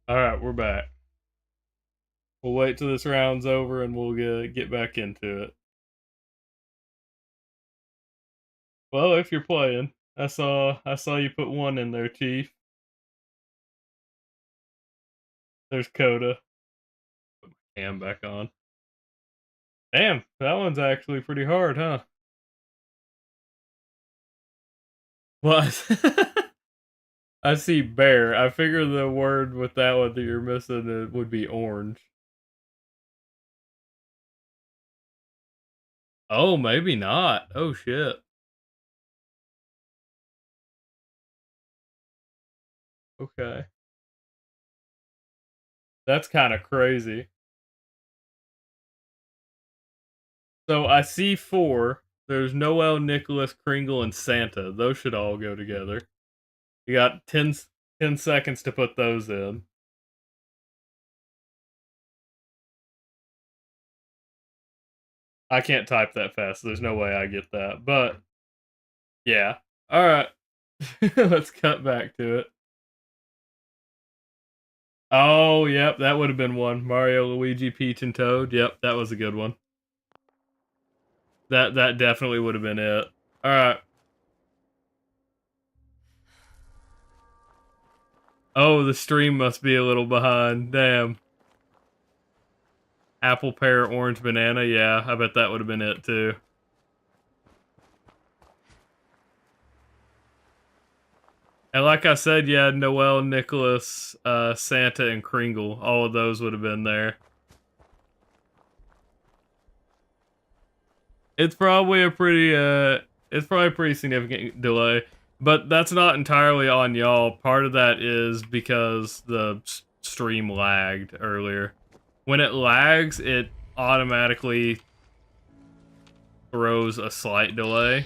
Alright, we're back. We'll wait till this round's over and we'll get back into it. Well, if you're playing, I saw you put one in there, Chief. There's Coda. Put my cam back on. Damn, that one's actually pretty hard, huh? What? I see bear. I figure the word with that one that you're missing would be orange. Oh, maybe not. Oh, shit. Okay. That's kind of crazy. So I see 4. There's Noel, Nicholas, Kringle, and Santa. Those should all go together. You got 10 seconds to put those in. I can't type that fast. There's no way I get that. But, yeah. Alright. Let's cut back to it. Oh, yep, that would have been one. Mario, Luigi, Peach, and Toad. Yep, that was a good one. That definitely would have been it. Alright. Oh, the stream must be a little behind. Damn. Apple, pear, orange, banana. Yeah, I bet that would have been it too. And like I said, yeah, Noel, Nicholas, Santa, and Kringle. All of those would have been there. It's probably a pretty significant delay, but that's not entirely on y'all. Part of that is because the stream lagged earlier. When it lags, it automatically throws a slight delay.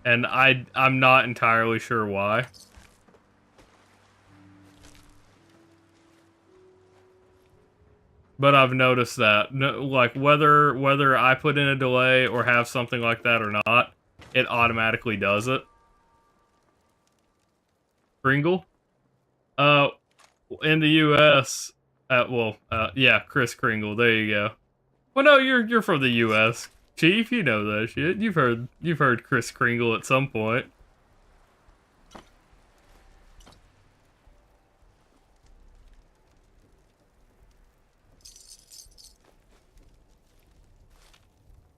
And I'm not entirely sure why. But I've noticed that, like, whether I put in a delay or have something like that or not, it automatically does it. Kringle? In the U.S., yeah, Chris Kringle. There you go. Well, no, you're from the U.S., Chief. You know that shit. You've heard Chris Kringle at some point.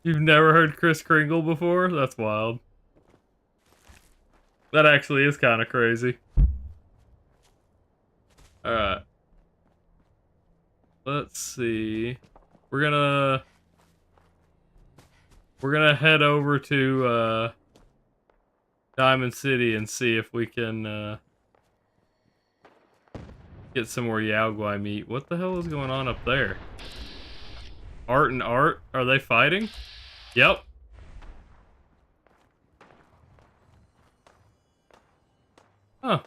You've never heard Chris Kringle before? That's wild. That actually is kind of crazy. Alright. Let's see. We're gonna head over to Diamond City and see if we can Get some more Yao Guai meat. What the hell is going on up there? Art and Art? Are they fighting? Yep. Huh.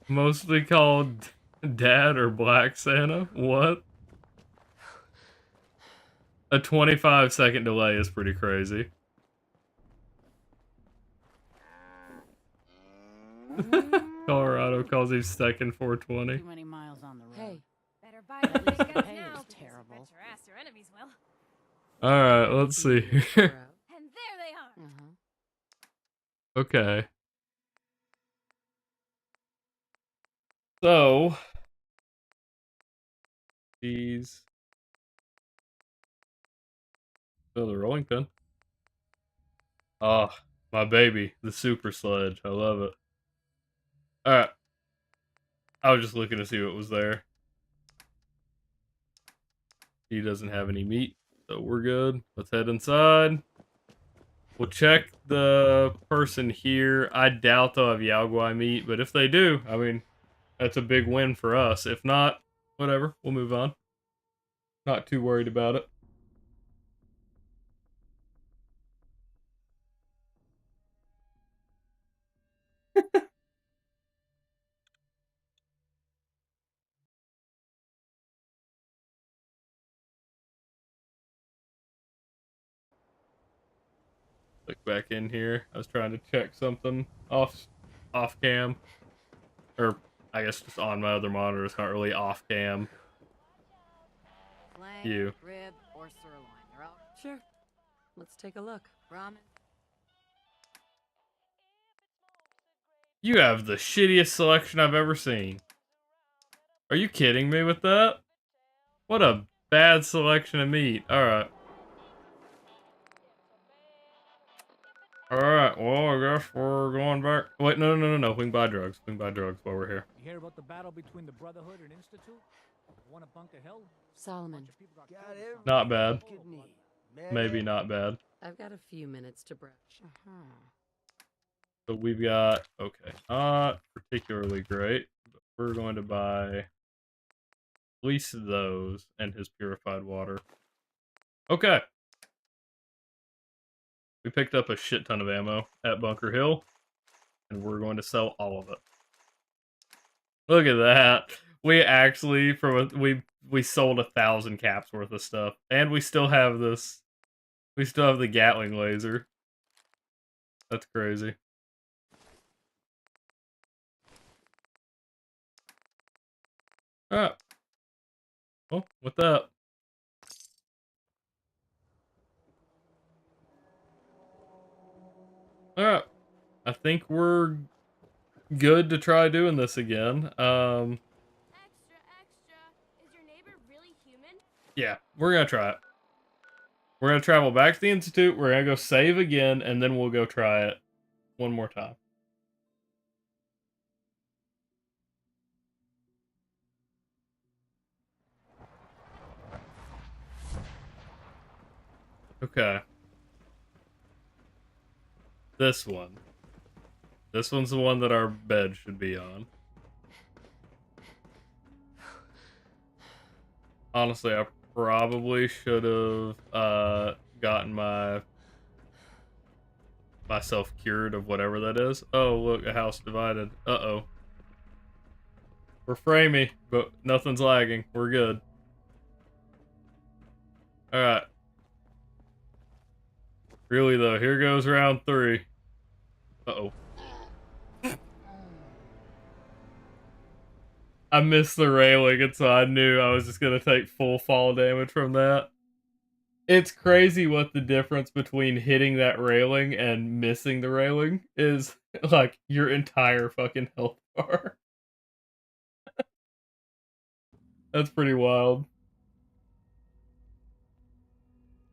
Mostly called Dad or Black Santa? What? A 25-second delay is pretty crazy. Colorado calls him second 420. Too many miles on the road. Hey. Better buy the At least the scouts pay now, is because terrible. I bet your ass your enemies will. Alright, let's see here. And there they are. Okay. So, these. Oh, the rolling pin. Oh, my baby, the super sledge. I love it. Alright. I was just looking to see what was there. He doesn't have any meat, so we're good. Let's head inside. We'll check the person here. I doubt they'll have Yao Guai meat, but if they do, I mean, that's a big win for us. If not, whatever. We'll move on. Not too worried about it. Click back in here. I was trying to check something off cam. Or I guess just on my other monitor. It's not really off cam. Flank, You. rib, or sirloin. They're all Sure. Let's take a look. ramen. You have the shittiest selection I've ever seen. Are you kidding me with that? What a bad selection of meat. Alright. Alright, well, I guess we're going back. Wait, no. We can buy drugs. We can buy drugs while we're here. You hear about the battle between the Brotherhood and Institute? One at Bunker Hill? Solomon. Not bad. Maybe not bad. I've got a few minutes to brush. So we've got, okay, not particularly great, but we're going to buy at least those and his purified water. Okay. We picked up a shit ton of ammo at Bunker Hill, and we're going to sell all of it. Look at that. We actually, we sold 1,000 caps worth of stuff, and we still have this, we still have the Gatling laser. That's crazy. Alright. Well, with that. Alright. I think we're good to try doing this again. Extra. Is your neighbor really human? Yeah, we're gonna try it. We're gonna travel back to the Institute, we're gonna go save again, and then we'll go try it one more time. Okay. This one. This one's the one that our bed should be on. Honestly, I probably should have gotten myself cured of whatever that is. Oh, look, a house divided. Uh-oh. We're framey, but nothing's lagging. We're good. Alright. Really, though, here goes round 3. Uh-oh. I missed the railing, and so I knew I was just gonna take full fall damage from that. It's crazy what the difference between hitting that railing and missing the railing is. Like, your entire fucking health bar. That's pretty wild.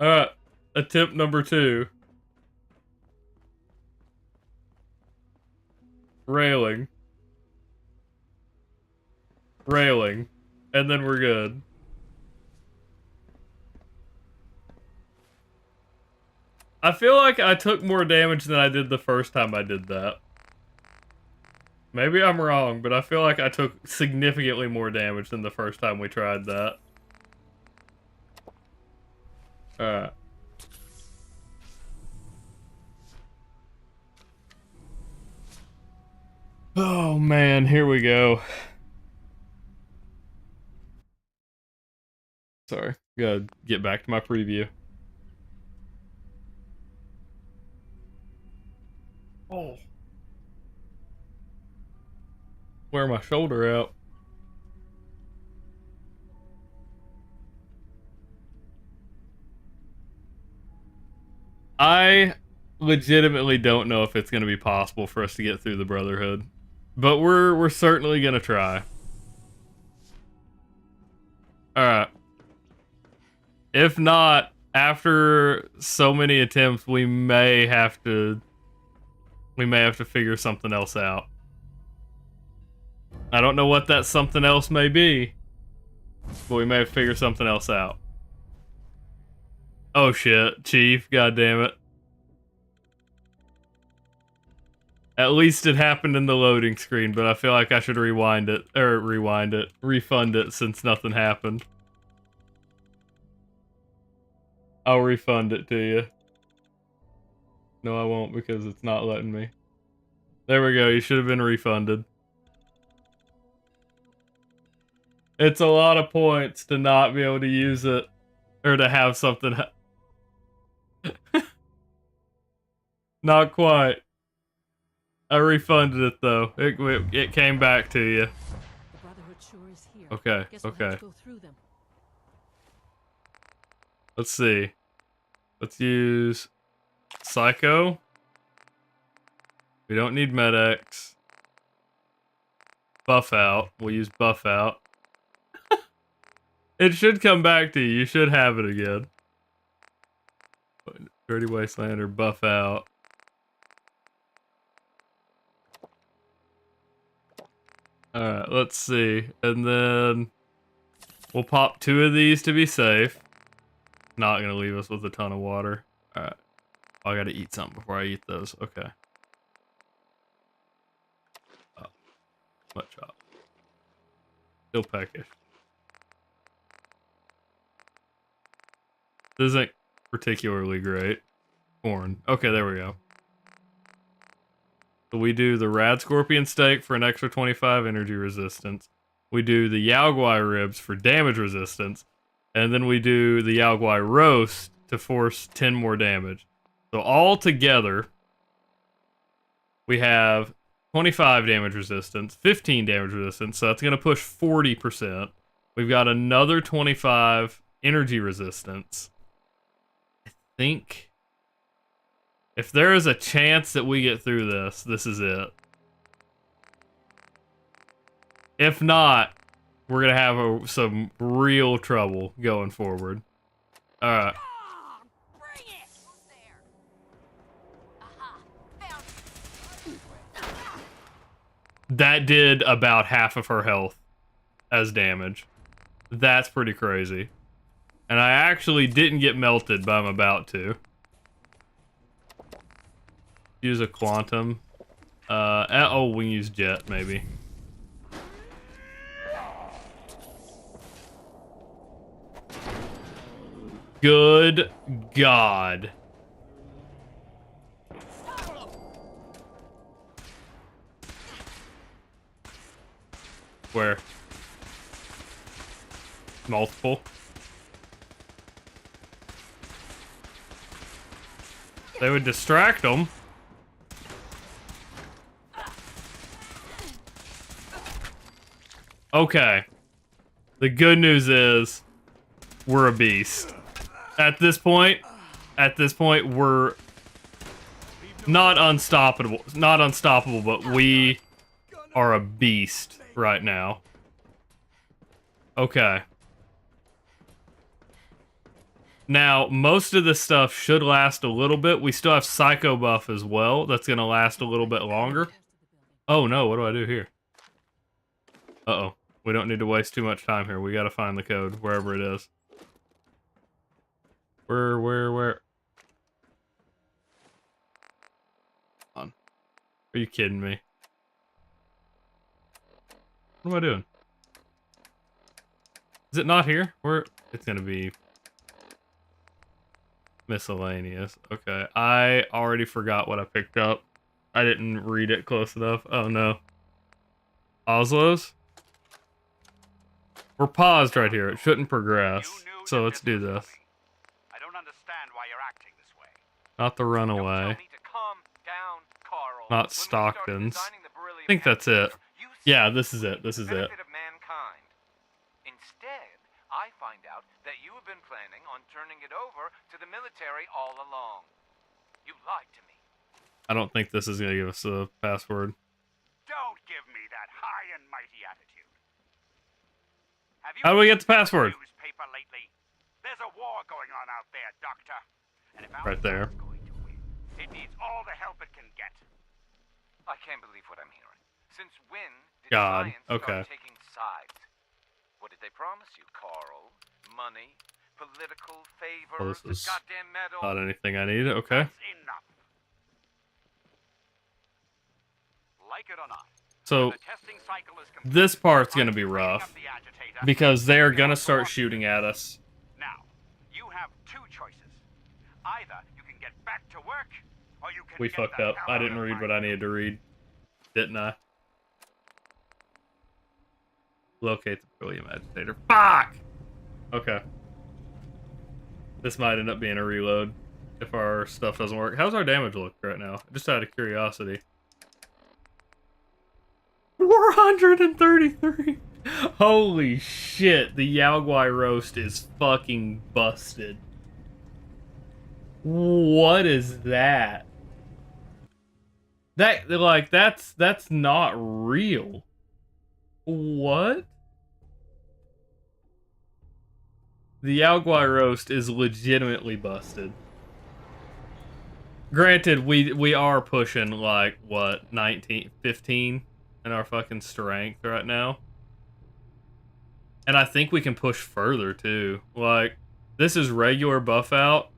Alright, attempt number 2. Railing. Railing. And then we're good. I feel like I took more damage than I did the first time I did that. Maybe I'm wrong, but I feel like I took significantly more damage than the first time we tried that. Alright. Oh man, here we go. Sorry, gotta get back to my preview. Oh. Wear my shoulder out. I legitimately don't know if it's going to be possible for us to get through the Brotherhood, but we're certainly going to try. All right. If not, after so many attempts, we may have to figure something else out. I don't know what that something else may be, but we may have to figure something else out. Oh shit, Chief, god damn it. At least it happened in the loading screen, but I feel like I should refund it since nothing happened. I'll refund it to you. No, I won't because it's not letting me. There we go, you should have been refunded. It's a lot of points to not be able to use it, or to have something Not quite. I refunded it though. It came back to you. The Brotherhood sure is here. Okay, Guess we'll have okay. to go through them. Let's see. Let's use Psycho. We don't need Med-X. Buff out. We'll use Buff out. It should come back to you. You should have it again. Dirty Wastelander, Buff out. Alright, let's see. And then we'll pop 2 of these to be safe. Not gonna leave us with a ton of water. Alright. Oh, I gotta eat something before I eat those. Okay. Oh, much up. Still peckish. This isn't particularly great. Corn. Okay, there we go. So we do the Rad Scorpion Steak for an extra 25 energy resistance. We do the Yao Guai ribs for damage resistance. And then we do the Yao Guai roast to force 10 more damage. So all together, we have 25 damage resistance, 15 damage resistance, so that's going to push 40%. We've got another 25 energy resistance. I think if there is a chance that we get through this, this is it. If not, we're going to have some real trouble going forward. Alright. That did about half of her health as damage. That's pretty crazy. And I actually didn't get melted, but I'm about to. Use a quantum. Oh, we can use jet, maybe. Good God. Where? Multiple? They would distract them. Okay. The good news is we're a beast. At this point, we're not unstoppable, but we are a beast right now. Okay. Now, most of this stuff should last a little bit. We still have Psycho buff as well. That's going to last a little bit longer. Oh no, what do I do here? Uh-oh. We don't need to waste too much time here. We got to find the code, wherever it is. Where? Are you kidding me? What am I doing? Is it not here? Where? It's gonna be miscellaneous. Okay. I already forgot what I picked up. I didn't read it close enough. Oh no. Oslo's? We're paused right here. It shouldn't progress. So let's do this. I don't understand why you're acting this way. Not the runaway. Not Stockton's. I think that's it. Yeah, this is it. This is it. Of mankind. Instead, I find out that you have been planning on turning it over to the military all along. You lied to me. I don't think this is gonna give us a password. Don't give me that high and mighty attitude. How do we get the password? Newspaper lately? There's a war going on out there, Doctor. And if Right there. it needs all the help it can get. I can't believe what I'm hearing. Since when did God. science Okay. start taking sides? What did they promise you, Carl? Money? Political favor? Well, this is goddamn medal? not anything I need. Okay. Enough. Like it or not. So this part's gonna be rough because they're gonna start shooting at us. Now, you have two choices. Either you can get back to work, or you can We get fucked the up. hell I out didn't of read my what I needed to read, didn't I? Locate the beryllium agitator. Fuck! Okay. This might end up being a reload if our stuff doesn't work. How's our damage look right now? Just out of curiosity. 433! Holy shit, the Yao Guai roast is fucking busted. What is that? That's not real. What? The Yao Guai roast is legitimately busted. Granted, we are pushing like what 19, 15 in our fucking strength right now, and I think we can push further too. Like this is regular buff out.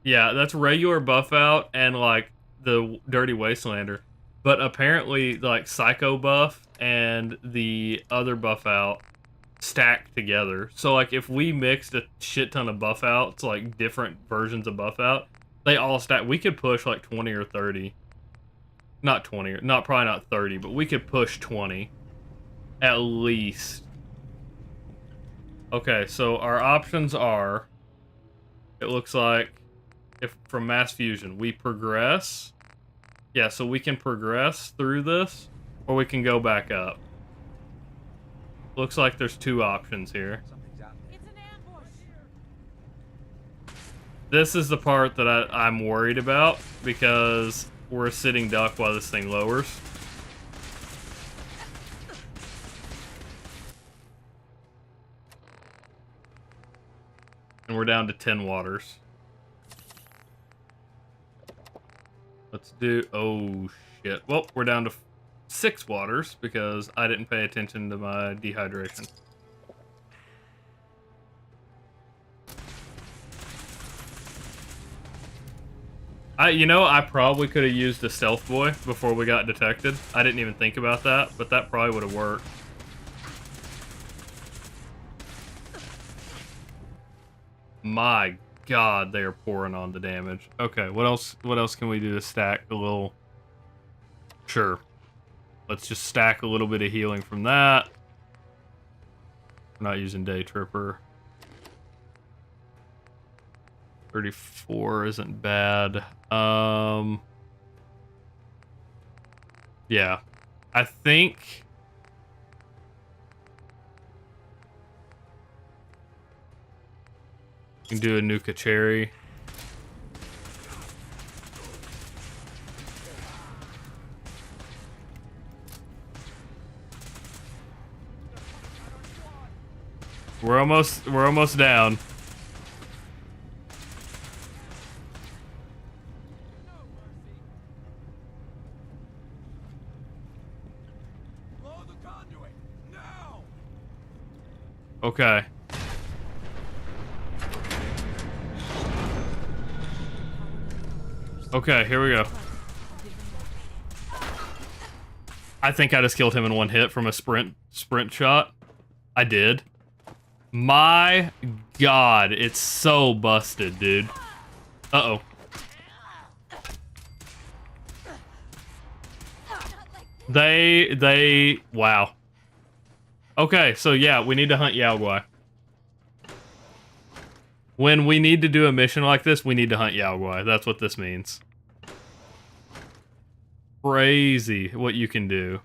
Yeah, that's regular buff out and like the Dirty Wastelander, but apparently like Psycho buff and the other buff out stacked together. So like if we mixed a shit ton of buff outs, like different versions of buff out, they all stack. We could push like 20 or 30. Not 20, probably not 30, but we could push 20 at least. Okay, so our options are, it looks like, if from mass fusion we progress. Yeah, so we can progress through this or we can go back up. Looks like there's two options here. This is the part that I'm worried about because we're a sitting duck while this thing lowers. And we're down to 10 waters. Let's do... Oh, shit. Well, we're down to 6 waters because I didn't pay attention to my dehydration. I probably could have used a stealth boy before we got detected. I didn't even think about that, but that probably would have worked. My God, they are pouring on the damage. Okay, what else can we do to stack a little? Sure. Let's just stack a little bit of healing from that. We're not using Day Tripper. 34 isn't bad. Yeah. I think you can do a Nuka Cherry. We're almost down. Okay. Okay, here we go. I think I just killed him in one hit from a sprint shot. I did. My God, it's so busted, dude. Uh-oh. Wow. Okay, so yeah, we need to hunt Yao Guai. When we need to do a mission like this, we need to hunt Yao Guai. That's what this means. Crazy what you can do.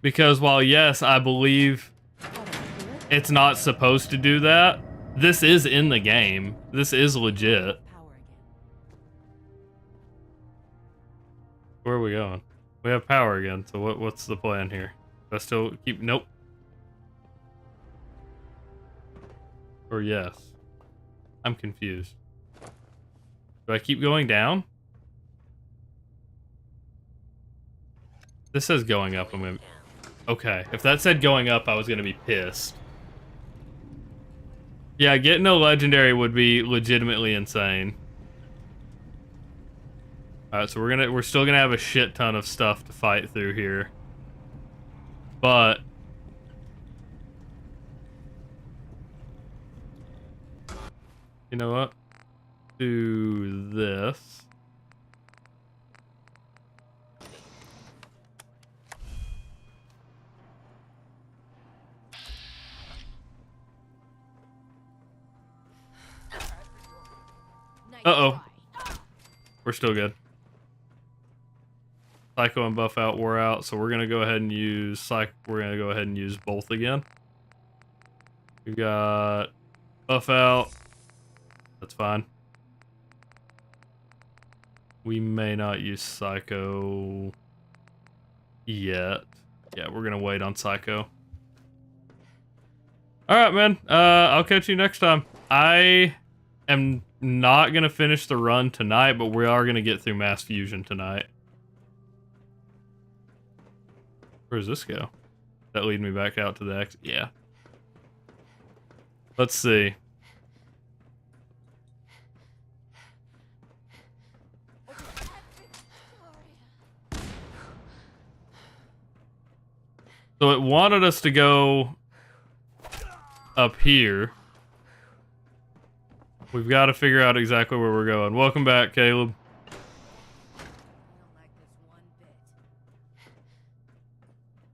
Because while, yes, I believe it's not supposed to do that, this is in the game. This is legit. Where are we going? We have power again, so what's the plan here? Do I still keep... Nope. Or yes. I'm confused. Do I keep going down? This says going up. I'm gonna... Okay, if that said going up, I was gonna be pissed. Yeah, getting a legendary would be legitimately insane. Alright, so we're still gonna have a shit ton of stuff to fight through here. But you know what? Do this. Uh-oh. We're still good. Psycho and buff out wore out, so we're gonna go ahead and use we're gonna go ahead and use both again. We got buff out. That's fine. We may not use Psycho yet. Yeah, we're gonna wait on Psycho. Alright, man. I'll catch you next time. I am not gonna finish the run tonight, but we are gonna get through Mass Fusion tonight. Where does this go? That lead me back out to the exit? Yeah. Let's see. So it wanted us to go up here. We've got to figure out exactly where we're going. Welcome back, Caleb.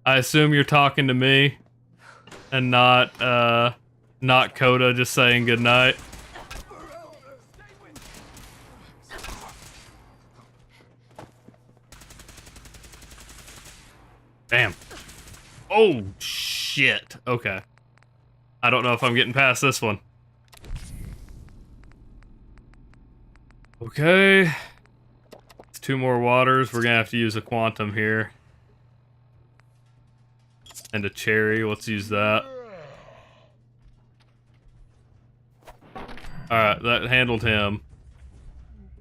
I assume you're talking to me and not Coda just saying goodnight. Damn. Oh, shit. Okay. I don't know if I'm getting past this one. Okay. It's 2 more waters. We're gonna have to use a quantum here. And a cherry. Let's use that. Alright, that handled him.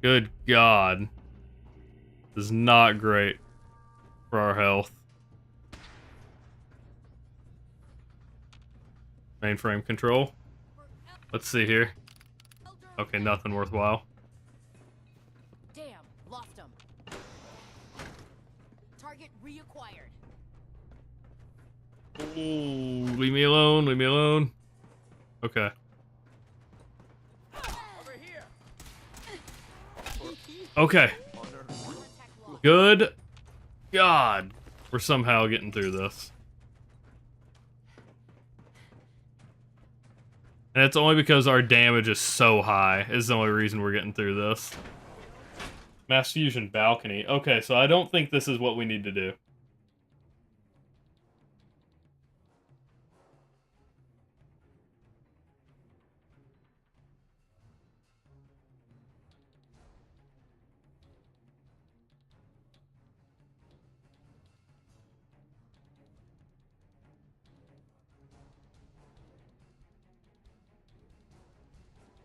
Good God. This is not great for our health. Mainframe control. Let's see here. Okay, nothing worthwhile. Damn, lost him. Target reacquired. Ooh, leave me alone, leave me alone. Okay. Okay. Good God. We're somehow getting through this. And it's only because our damage is so high is the only reason we're getting through this. Mass Fusion balcony. Okay, so I don't think this is what we need to do.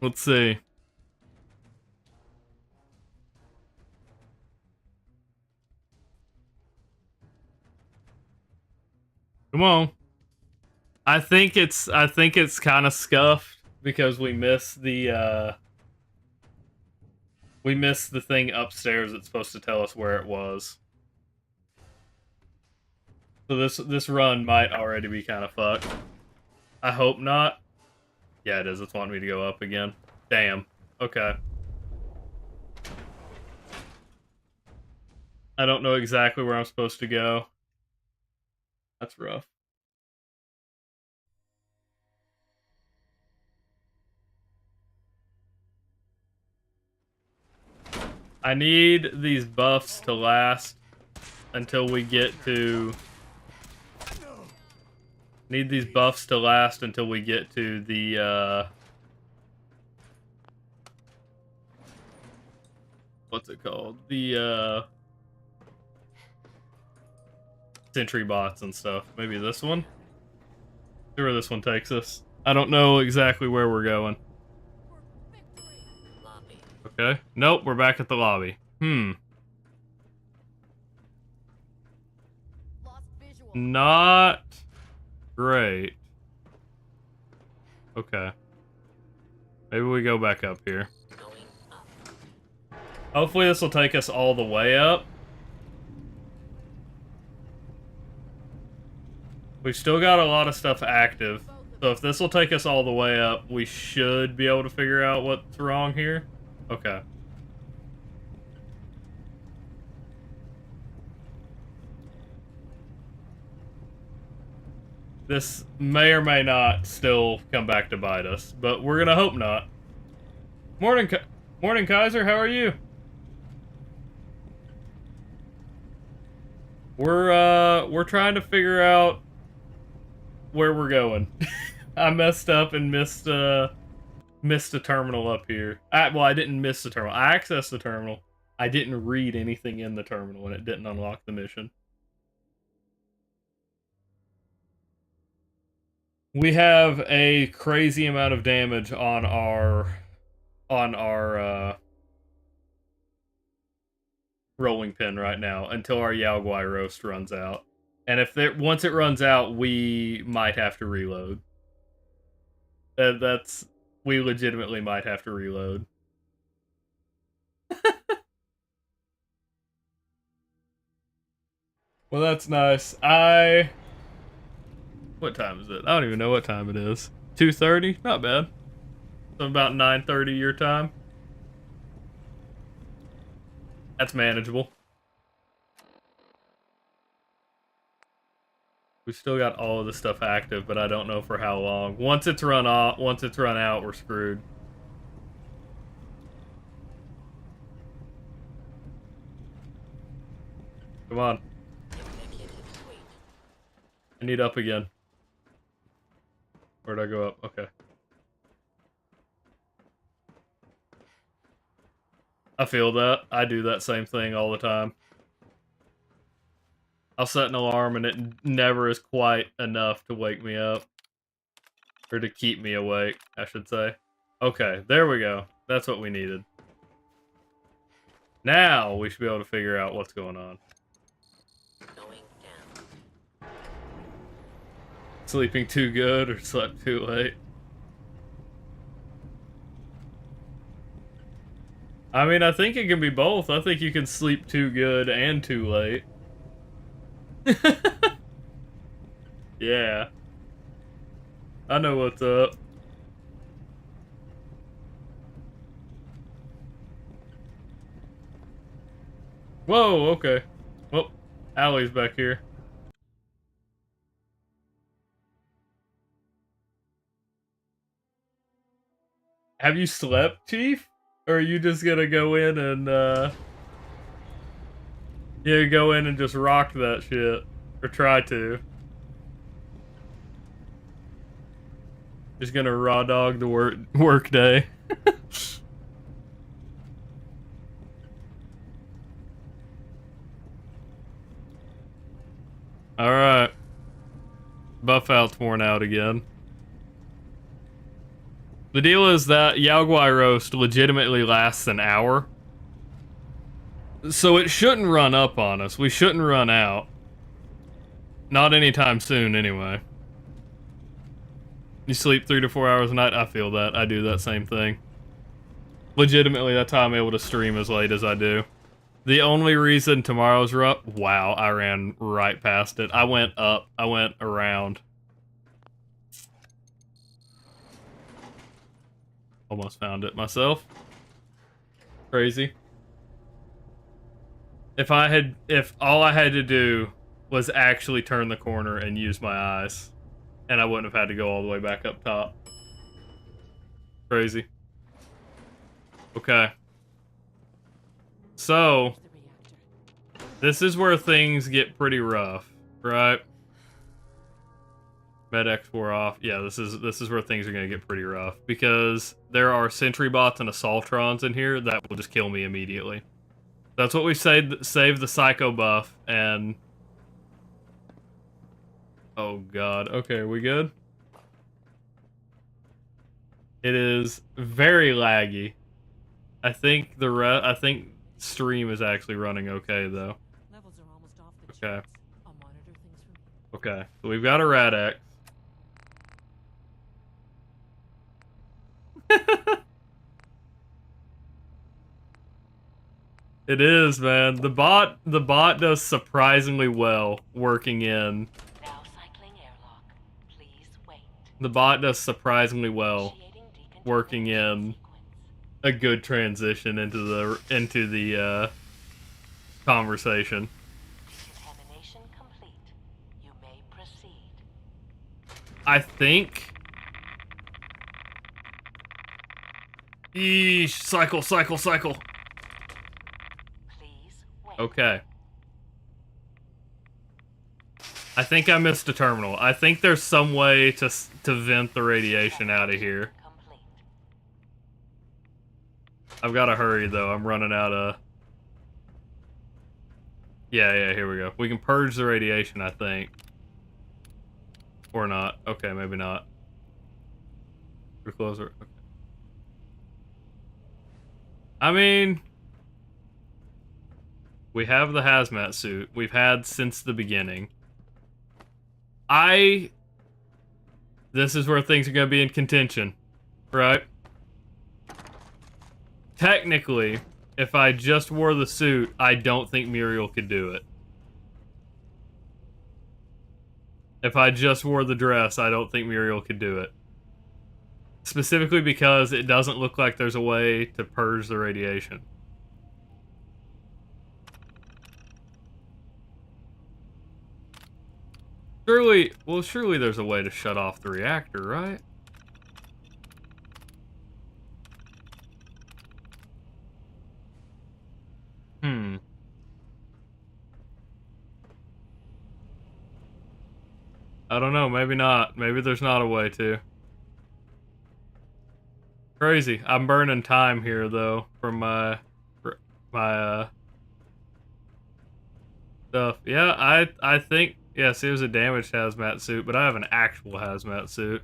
Let's see. Come on. I think it's kind of scuffed because we missed the We missed the thing upstairs that's supposed to tell us where it was. So this run might already be kind of fucked. I hope not. Yeah, it is. It's wanting me to go up again. Damn. Okay. I don't know exactly where I'm supposed to go. That's rough. I need these buffs to last until we get to... Need these buffs to last until we get to the, what's it called? The, sentry bots and stuff. Maybe this one? See where this one takes us. I don't know exactly where we're going. Okay. Nope, we're back at the lobby. Not great. Okay. Maybe we go back up here. Hopefully this will take us all the way up. We've still got a lot of stuff active. So if this will take us all the way up, we should be able to figure out what's wrong here. Okay. This may or may not still come back to bite us, but we're gonna hope not. Morning, Morning, Kaiser. How are you? We're trying to figure out where we're going. I messed up and missed a terminal up here. Well, I didn't miss the terminal. I accessed the terminal. I didn't read anything in the terminal, and it didn't unlock the mission. We have a crazy amount of damage on our rolling pin right now until our Yao Guai roast runs out. And if once it runs out, we might have to reload. We legitimately might have to reload. Well, that's nice. What time is it? I don't even know what time it is. 2:30? Not bad. So about 9:30 your time. That's manageable. We still got all of the stuff active, but I don't know for how long. Once it's run out, we're screwed. Come on. I need up again. Where'd I go up? Okay. I feel that. I do that same thing all the time. I'll set an alarm and it never is quite enough to wake me up. Or to keep me awake, I should say. Okay, there we go. That's what we needed. Now we should be able to figure out what's going on. Sleeping too good or slept too late? I mean, I think it can be both. I think you can sleep too good and too late. Yeah. I know what's up. Whoa, okay. Well, Allie's back here. Have you slept, Chief? Or are you just gonna go in and, yeah, go in and just rock that shit? Or try to. Just gonna raw dog the work day. Alright. Buff out's worn out again. The deal is that Yao Guai roast legitimately lasts an hour. So it shouldn't run up on us. We shouldn't run out. Not anytime soon, anyway. You sleep 3 to 4 hours a night? I feel that. I do that same thing. Legitimately, that's how I'm able to stream as late as I do. The only reason tomorrow's up, wow, I ran right past it. I went up, I went around. Almost found it myself. Crazy. If all I had to do was actually turn the corner and use my eyes, and I wouldn't have had to go all the way back up top. Crazy. Okay. So, this is where things get pretty rough, right? Med X4 off. Yeah, this is where things are gonna get pretty rough because there are sentry bots and assaultrons in here that will just kill me immediately. That's what we saved the psycho buff and oh god. Okay, are we good? It is very laggy. I think stream is actually running okay though. Levels are almost off the Okay. I'll monitor things from Okay. So we've got a Rad-X. It is, man. The bot does surprisingly well working in. Now cycling airlock. Please wait. The bot does surprisingly well working in a good transition into the conversation. Contamination complete. You may proceed. I think. Eesh, cycle. Okay. I think I missed a terminal. I think there's some way to vent the radiation out of here. I've got to hurry though. I'm running out of. Yeah, here we go. We can purge the radiation, I think. Or not. Okay, maybe not. We're closer. Okay. I mean, we have the hazmat suit. We've had since the beginning. This is where things are going to be in contention, right? Technically, if I just wore the suit, I don't think Muriel could do it. If I just wore the dress, I don't think Muriel could do it. Specifically because it doesn't look like there's a way to purge the radiation. Surely there's a way to shut off the reactor, right? I don't know, maybe not. Maybe there's not a way to. Crazy. I'm burning time here, though, from my stuff. Yeah, I think, yes, it was a damaged hazmat suit, but I have an actual hazmat suit.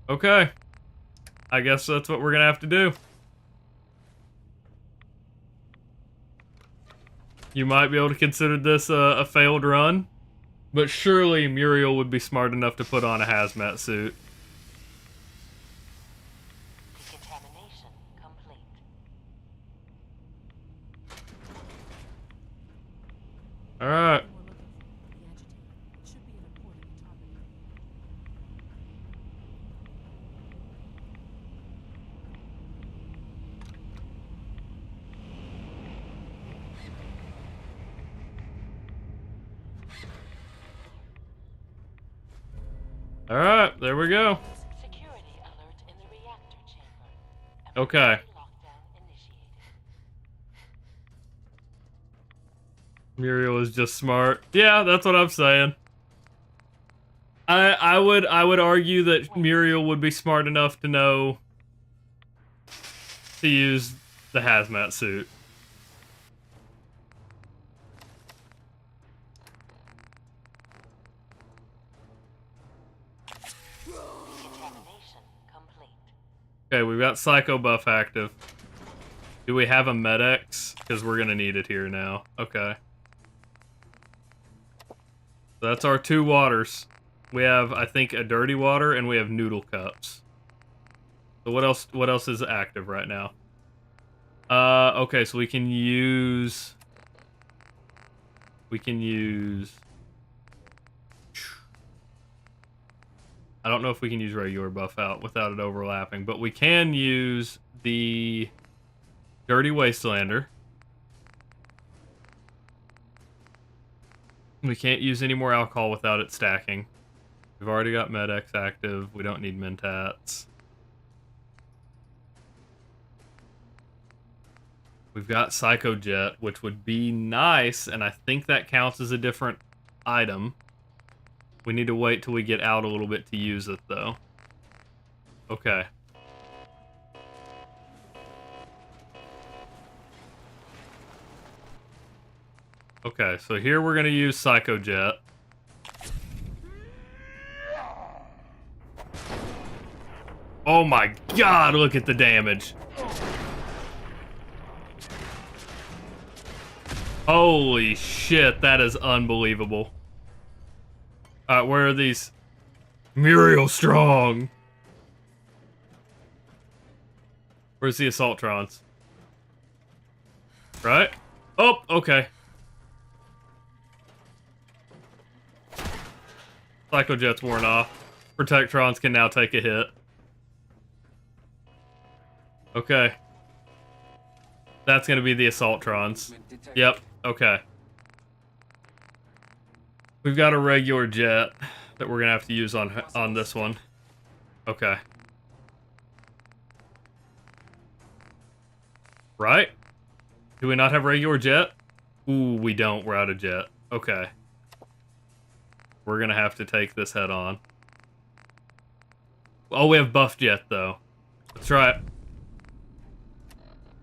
Okay. I guess that's what we're gonna have to do. You might be able to consider this a failed run, but surely Muriel would be smart enough to put on a hazmat suit. Decontamination complete. Alright. Alright, there we go. Security alert in the reactor chamber. Okay. Lockdown initiated. Muriel is just smart. Yeah, that's what I'm saying. I would argue that Muriel would be smart enough to know to use the hazmat suit. Decontamination complete. Okay, we've got Psycho buff active. Do we have a Med-X? Because we're gonna need it here now. Okay. So that's our 2 waters. We have, I think, a dirty water, and we have noodle cups. So what else is active right now? Okay, so we can use... I don't know if we can use regular buff out without it overlapping, but we can use the Dirty Wastelander. We can't use any more alcohol without it stacking. We've already got Med-X active. We don't need Mentats. We've got Psycho Jet, which would be nice, and I think that counts as a different item. We need to wait till we get out a little bit to use it, though. Okay. Okay, so here we're gonna use Psycho Jet. Oh my god, look at the damage. Holy shit, that is unbelievable. Alright, where are these? Muriel strong! Where's the Assaultrons? Right? Oh, okay. Psycho Jet's worn off. Protectrons can now take a hit. Okay. That's gonna be the Assaultrons. Yep, okay. We've got a regular jet that we're gonna have to use on this one. Okay. Right? Do we not have regular jet? Ooh, we don't. We're out of jet. Okay. We're gonna have to take this head on. Oh, we have buff jet, though. Let's try it.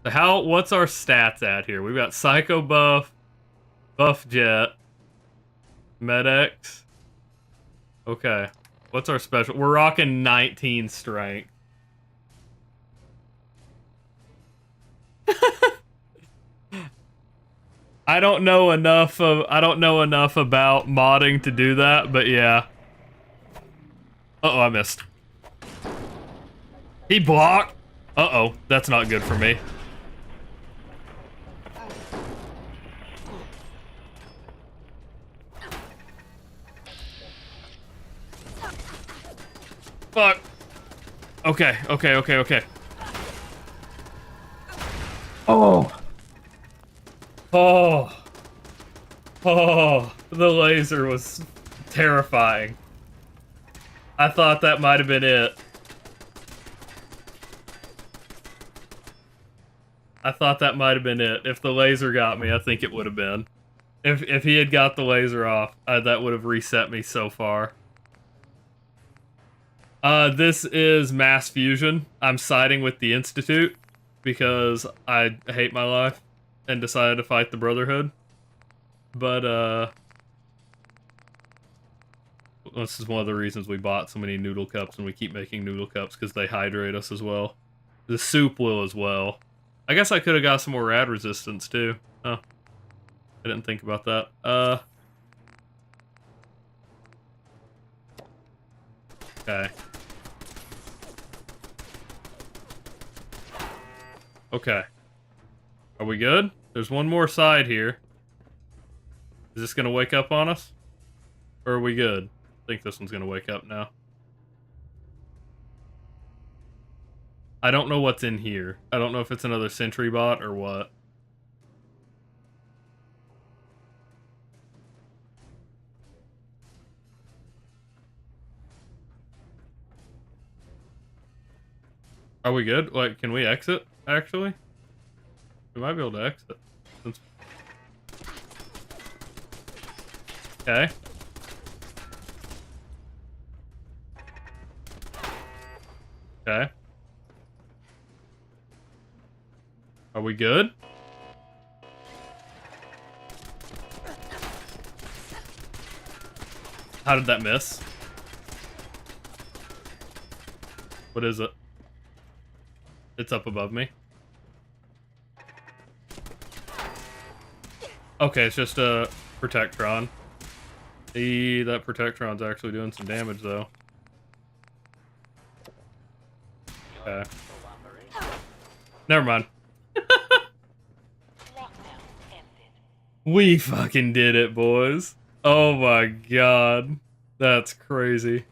So what's our stats at here? We've got Psycho buff, buff jet, Med-X. Okay. What's our special? We're rocking 19 strength. I don't know enough about modding to do that, but yeah. Uh-oh, I missed. He blocked. Uh-oh, that's not good for me. Fuck. Okay. Oh. Oh, the laser was terrifying. I thought that might have been it. If the laser got me, I think it would have been. If he had got the laser off, that would have reset me so far. This is mass fusion. I'm siding with the Institute because I hate my life and decided to fight the Brotherhood. But, this is one of the reasons we bought so many noodle cups and we keep making noodle cups because they hydrate us as well. The soup will as well. I guess I could have got some more rad resistance too. Oh. I didn't think about that. Okay. Okay. Are we good? There's one more side here. Is this gonna wake up on us? Or are we good? I think this one's gonna wake up now. I don't know what's in here. I don't know if it's another sentry bot or what. Are we good? Like, can we exit, actually? We might be able to exit. Okay. Okay. Are we good? How did that miss? What is it? It's up above me. Okay, it's just a Protectron. That Protectron's actually doing some damage, though. Okay. Never mind. We fucking did it, boys. Oh my god. That's crazy.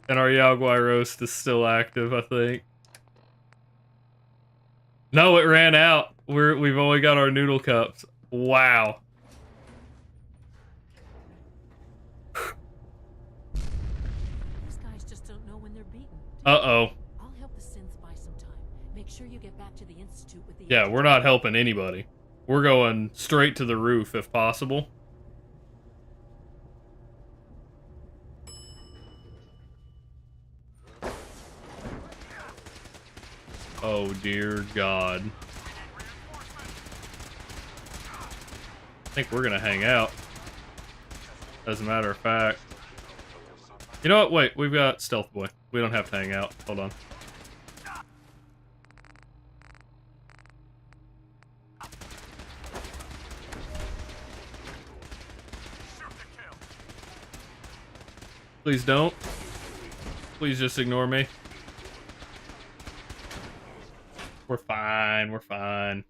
And our Yaguai roast is still active, I think. No, it ran out. We've only got our noodle cups. Wow. These guys just don't know when they're beaten. Uh-oh. I'll help the synths buy some time. Make sure you get back to the Institute with the Yeah, we're not helping anybody. We're going straight to the roof if possible. Oh dear God. I think we're gonna hang out. As a matter of fact. You know what? Wait, we've got Stealth Boy. We don't have to hang out. Hold on. Please don't. Please just ignore me. We're fine. We're fine.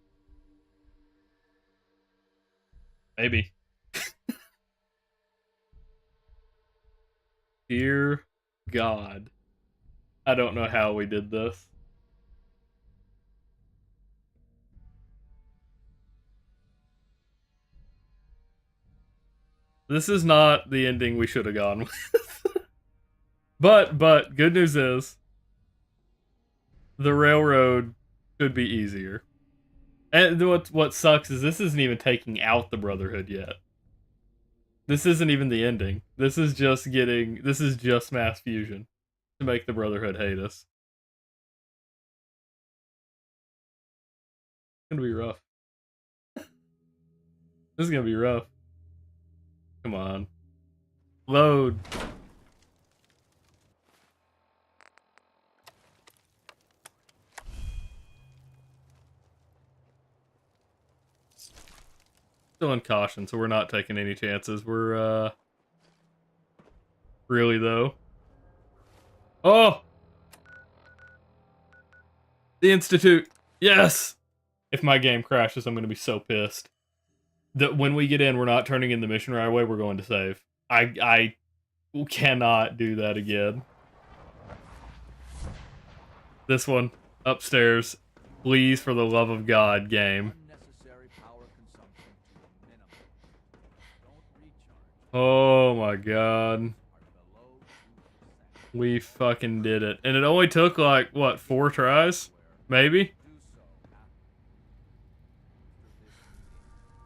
Maybe. Dear God. I don't know how we did this. This is not the ending we should have gone with. But good news is the railroad should be easier. And what sucks is this isn't even taking out the Brotherhood yet. This isn't even the ending. This is just mass fusion to make the Brotherhood hate us. It's gonna be rough. This is gonna be rough. Come on. Load. Still in caution, so we're not taking any chances. We're, really, though. Oh! The Institute! Yes! If my game crashes, I'm gonna be so pissed. That when we get in, we're not turning in the mission right away, we're going to save. I cannot do that again. This one, upstairs. Please, for the love of God, game. Oh my God. We fucking did it. And it only took like, what, 4 tries? Maybe?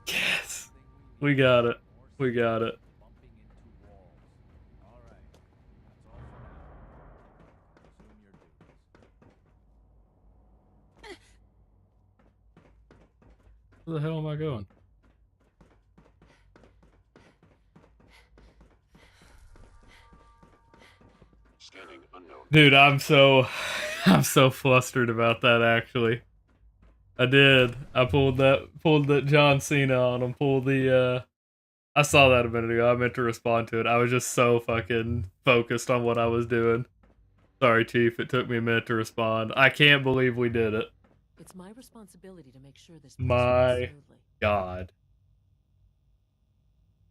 Yes! We got it. We got it. Where the hell am I going? Dude, I'm so flustered about that actually. I did. I pulled that John Cena on him, I saw that a minute ago. I meant to respond to it. I was just so fucking focused on what I was doing. Sorry, Chief, it took me a minute to respond. I can't believe we did it. It's my responsibility to make sure this My God.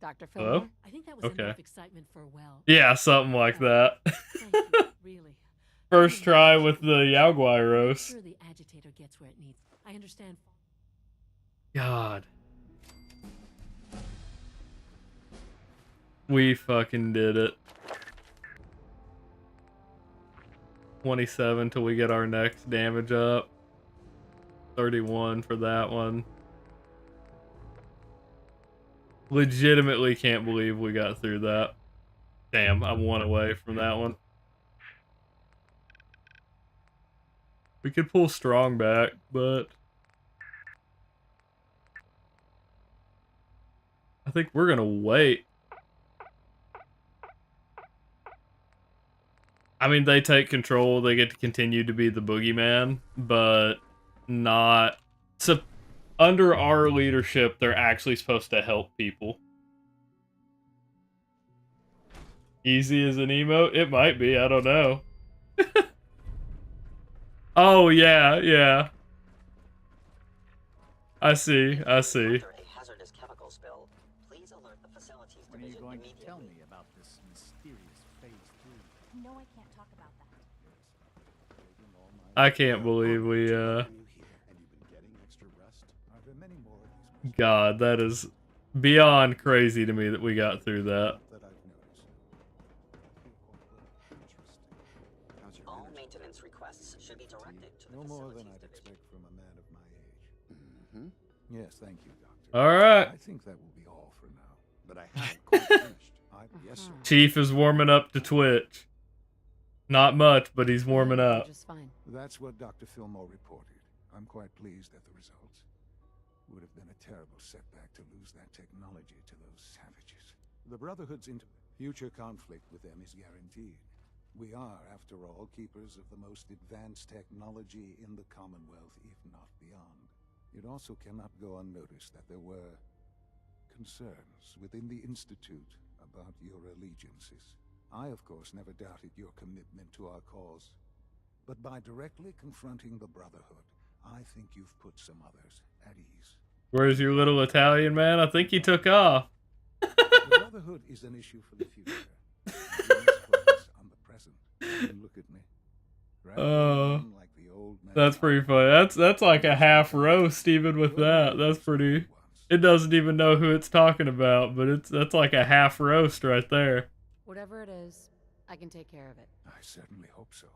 Dr. Hello? Fillmore? I think that was Okay. enough excitement for a while. Yeah, something like that. Thank you, really. First try with the Yaguai roast. Sure the agitator gets where it needs. I understand. God. We fucking did it. 27 till we get our next damage up. 31 for that one. Legitimately can't believe we got through that. Damn, I'm 1 away from that one. We could pull strong back, but I think we're gonna wait. I mean, they take control, they get to continue to be the boogeyman, but not... So, under our leadership, they're actually supposed to help people. Easy as an emote? It might be, I don't know. Oh, yeah, yeah. I see. After a hazardous chemical spill, know I can't talk about that. I can't believe we, God, that is beyond crazy to me that we got through that. All maintenance requests should be directed to the No more than facilities I'd division. expect from a man of my age. Yes, thank you, Doctor. All right. I think that will be all for now. But I haven't quite finished. Yes, sir. Chief is warming up to Twitch. Not much, but he's warming up. Just fine. That's what Dr. Fillmore reported. I'm quite pleased at the results. Would have been a terrible setback to lose that technology to those savages. The Brotherhood's into future conflict with them is guaranteed. We are, after all, keepers of the most advanced technology in the Commonwealth, if not beyond. It also cannot go unnoticed that there were concerns within the Institute about your allegiances. I, of course, never doubted your commitment to our cause. But by directly confronting the Brotherhood, I think you've put some others at ease. Where's your little Italian man? I think he took off. The Brotherhood is an issue for the future. We must focus on the present. And look at me. Like the old man. That's pretty funny. That's like a half roast even with that. That's pretty. It doesn't even know who it's talking about, but that's like a half roast right there. Whatever it is, I can take care of it. I certainly hope so.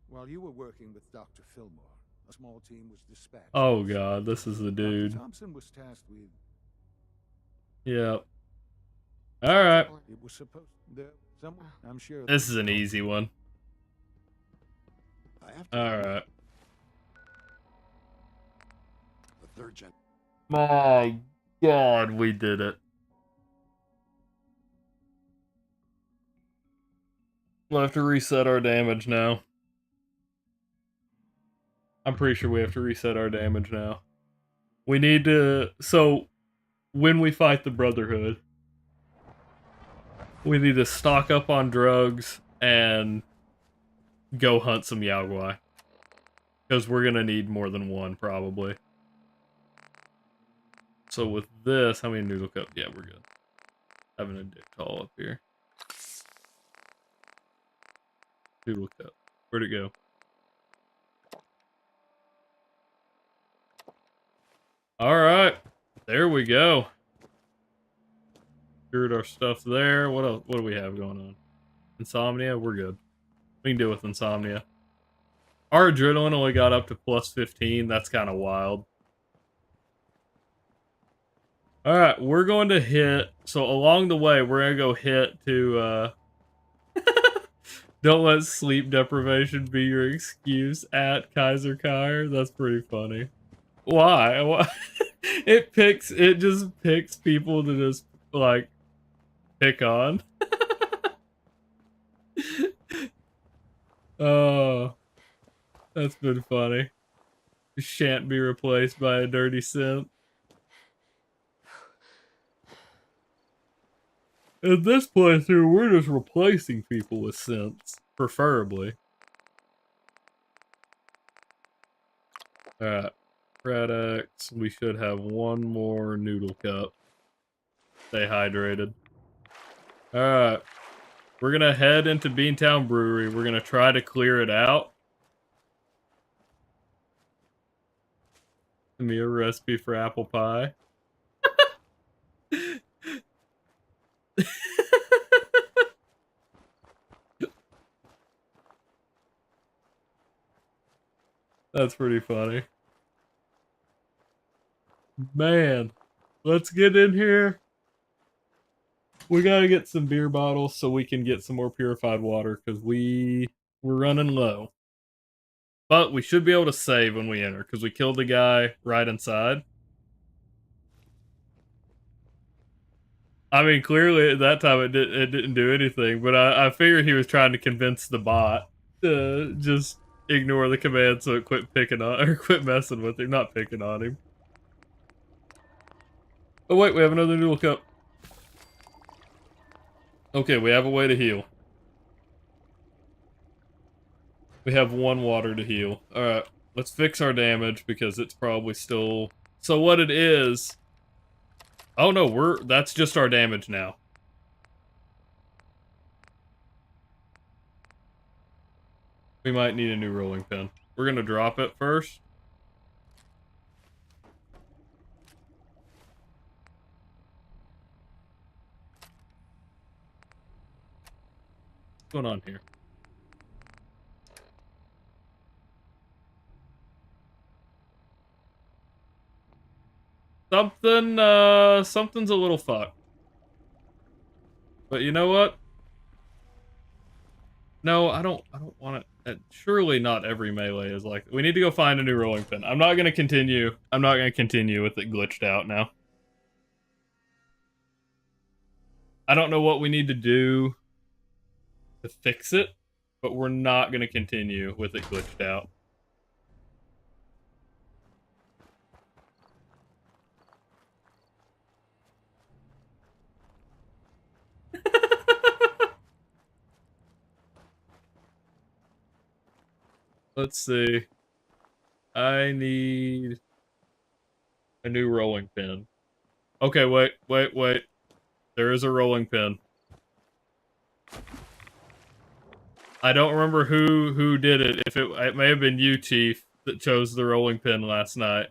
While you were working with Dr. Fillmore, a small team was dispatched. Oh god, this is the dude. Dr. Thompson was tasked with. Yep. All right. It was supposed someone. I'm sure. This is an easy one. All right. The third gen. My god, we did it. We'll have to reset our damage now. I'm pretty sure we have to reset our damage now. We need to... So, when we fight the Brotherhood, we need to stock up on drugs and go hunt some Yaogwai. Because we're going to need more than one, probably. So with this, how many noodle cups? Yeah, we're good. Having a dick tall up here. Noodle cup. Where'd it go? Alright. There we go. Cured our stuff there. What else? What do we have going on? Insomnia? We're good. We can deal with insomnia. Our adrenaline only got up to plus 15. That's kind of wild. Alright, we're going to hit... So along the way, we're going to go hit to... Don't let sleep deprivation be your excuse at Kaiser Kyer. That's pretty funny. Why? Why? It just picks people to just, like, pick on. Oh, that's been funny. Shan't be replaced by a dirty synth. In this playthrough, we're just replacing people with synths, preferably. Alright, Radix, we should have one more noodle cup. Stay hydrated. Alright, we're gonna head into Beantown Brewery. We're gonna try to clear it out. Give me a recipe for apple pie. That's pretty funny. Man, let's get in here. We gotta get some beer bottles so we can get some more purified water because we're running low. But we should be able to save when we enter because we killed the guy right inside. I mean, clearly at that time it didn't do anything, but I figured he was trying to convince the bot to just ignore the command so it quit picking on or quit messing with him, not picking on him. Oh wait, we have another noodle cup. Okay, we have a way to heal. We have one water to heal. Alright, let's fix our damage because it's probably still... So what it is... Oh no, that's just our damage now. We might need a new rolling pin. We're gonna drop it first. What's going on here? Something's a little fucked. But you know what? No, I don't want it. Surely not every melee is like... We need to go find a new rolling pin. I'm not gonna continue with it glitched out now. I don't know what we need to do to fix it, but we're not gonna continue with it glitched out. Let's see. I need a new rolling pin. Okay, wait. There is a rolling pin. I don't remember who did it. If it may have been you, Chief, that chose the rolling pin last night.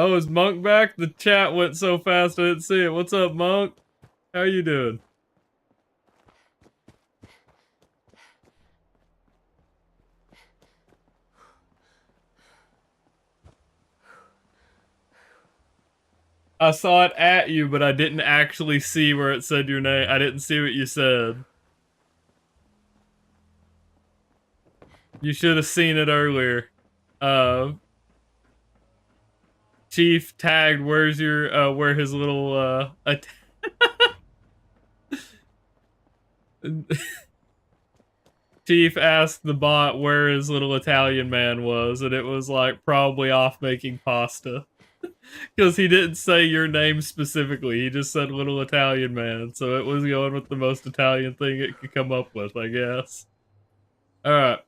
Oh, is Monk back? The chat went so fast I didn't see it. What's up, Monk? How you doing? I saw it at you, but I didn't actually see where it said your name. I didn't see what you said. You should have seen it earlier. Chief tagged, where's your, where his little, Chief asked the bot where his little Italian man was, and it was like probably off making pasta. Because he didn't say your name specifically, he just said little Italian man, so it was going with the most Italian thing it could come up with, I guess. Alright.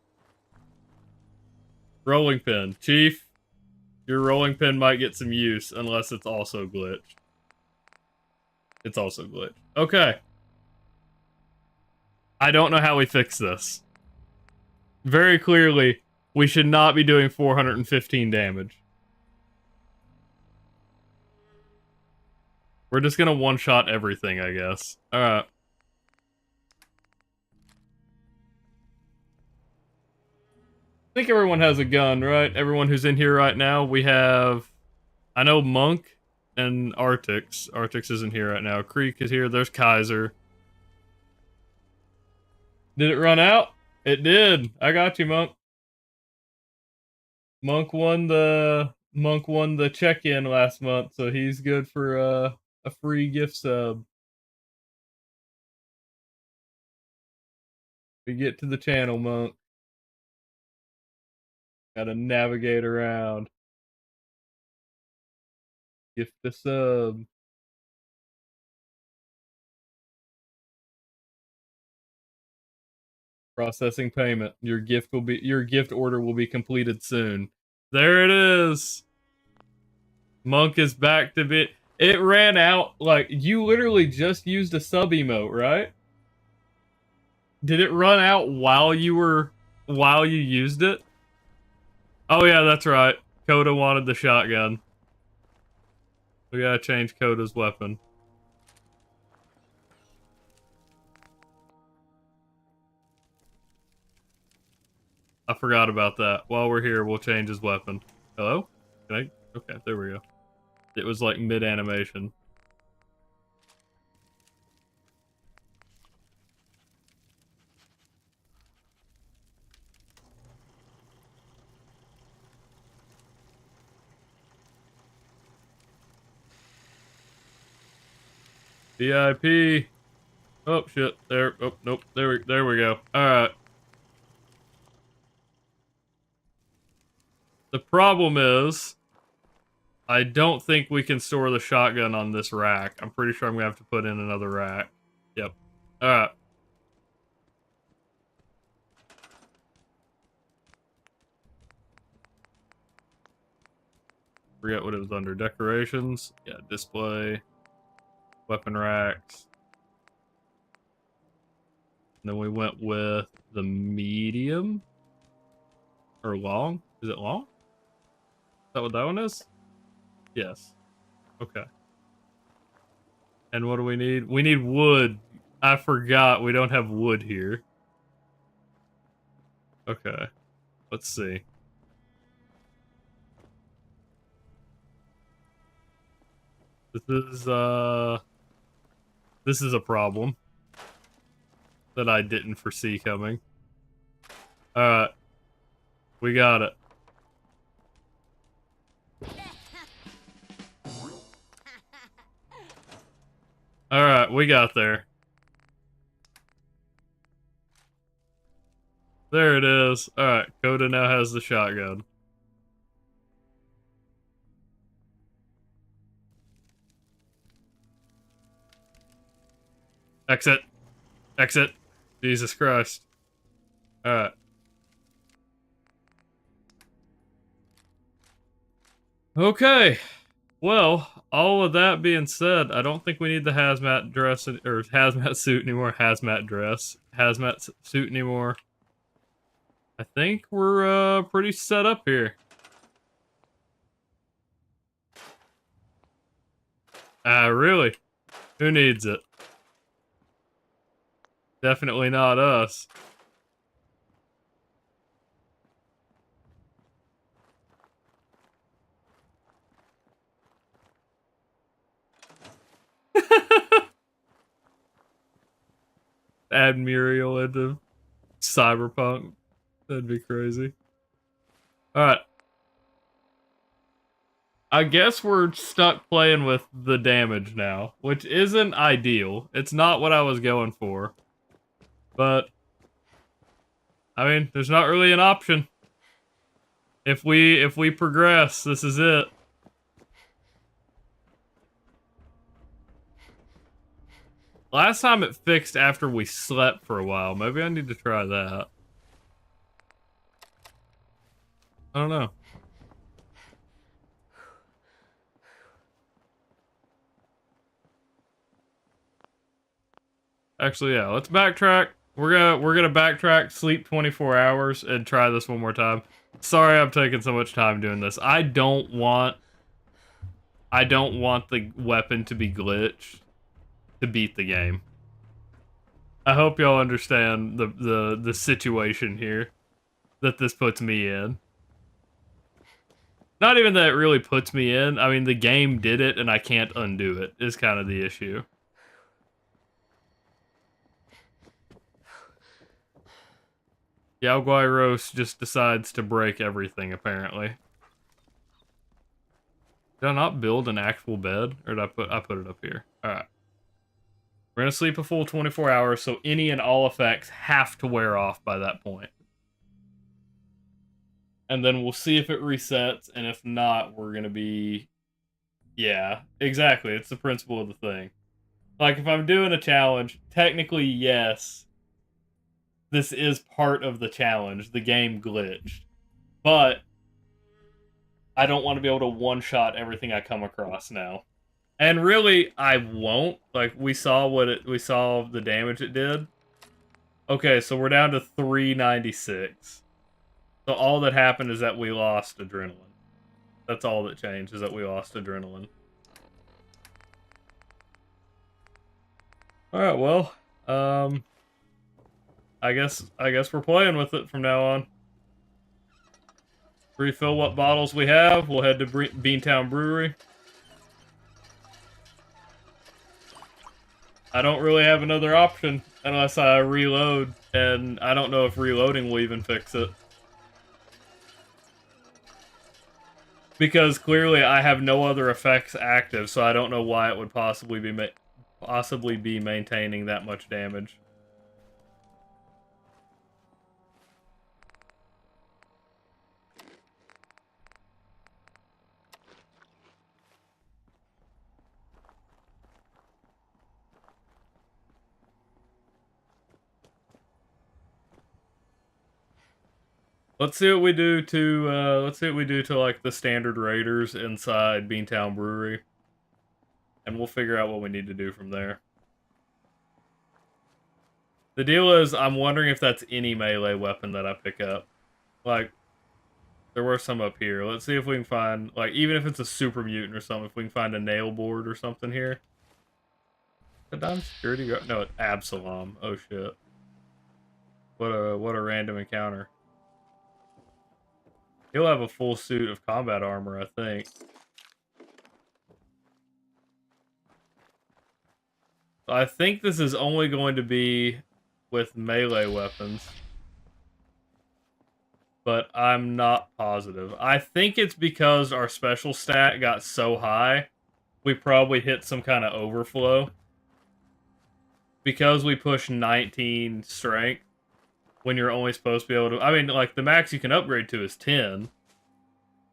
Rolling pin. Chief, your rolling pin might get some use, unless it's also glitched. It's also glitched. Okay. I don't know how we fix this. Very clearly, we should not be doing 415 damage. We're just gonna one-shot everything, I guess. Alright. I think everyone has a gun, right? Everyone who's in here right now. We have... I know Monk and Artix. Artix isn't here right now. Creek is here. There's Kaiser. Did it run out? It did. I got you, Monk. Monk won the check-in last month, so he's good for a free gift sub. We get to the channel, Monk. Gotta navigate around. Gift a sub. Processing payment. Your gift order will be completed soon. There it is. Monk is back to be. It ran out, like, you literally just used a sub emote, right? Did it run out while you used it? Oh yeah, that's right. Coda wanted the shotgun. We gotta change Coda's weapon. I forgot about that. While we're here, we'll change his weapon. Hello? Okay, there we go. It was like mid-animation. VIP. Oh shit! There. Oh nope. There we go. All right. The problem is, I don't think we can store the shotgun on this rack. I'm pretty sure I'm gonna have to put in another rack. Yep. All right. Forget what it was under. Decorations. Yeah, display. Weapon racks. And then we went with the medium. Or long? Is it long? Is that what that one is? Yes. Okay. And what do we need? We need wood. I forgot we don't have wood here. Okay. Let's see. This is a problem that I didn't foresee coming. Alright. We got it. Alright, we got there. There it is. Alright, Coda now has the shotgun. Exit. Exit. Jesus Christ. Alright. Okay. Well, all of that being said, I don't think we need the hazmat dress or hazmat suit anymore. Hazmat dress. Hazmat suit anymore. I think we're pretty set up here. Really? Who needs it? Definitely not us. Add Muriel into Cyberpunk. That'd be crazy. Alright. I guess we're stuck playing with the damage now, which isn't ideal. It's not what I was going for. But, I mean, there's not really an option. If we progress, this is it. Last time it fixed after we slept for a while. Maybe I need to try that. I don't know. Actually, yeah, let's backtrack. We're gonna backtrack, sleep 24 hours, and try this one more time. Sorry I'm taking so much time doing this. I don't want the weapon to be glitched to beat the game. I hope y'all understand the situation here that this puts me in. Not even that it really puts me in. I mean, the game did it, and I can't undo it, is kind of the issue. Yaoguairos just decides to break everything, apparently. Did I not build an actual bed? Or did I put it up here? Alright. We're gonna sleep a full 24 hours, so any and all effects have to wear off by that point. And then we'll see if it resets, and if not, we're gonna be... Yeah, exactly. It's the principle of the thing. Like, if I'm doing a challenge, technically, yes, this is part of the challenge. The game glitched. But I don't want to be able to one-shot everything I come across now. And really, I won't. Like, we saw the damage it did. Okay, so we're down to 396. So all that happened is that we lost adrenaline. That's all that changed, is that we lost adrenaline. Alright, well, I guess we're playing with it from now on. Refill what bottles we have. We'll head to Beantown Brewery. I don't really have another option unless I reload, and I don't know if reloading will even fix it. Because clearly I have no other effects active, so I don't know why it would possibly be maintaining that much damage. Let's see what we do to like the standard raiders inside Beantown Brewery. And we'll figure out what we need to do from there. The deal is, I'm wondering if that's any melee weapon that I pick up. Like, there were some up here. Let's see if we can find, like, even if it's a super mutant or something, if we can find a nail board or something here. The Dime security guard? No, it's Absalom. Oh shit. What a random encounter. He'll have a full suit of combat armor, I think. I think this is only going to be with melee weapons. But I'm not positive. I think it's because our special stat got so high, we probably hit some kind of overflow. Because we push 19 strength, when you're only supposed to be able to... I mean, like, the max you can upgrade to is 10.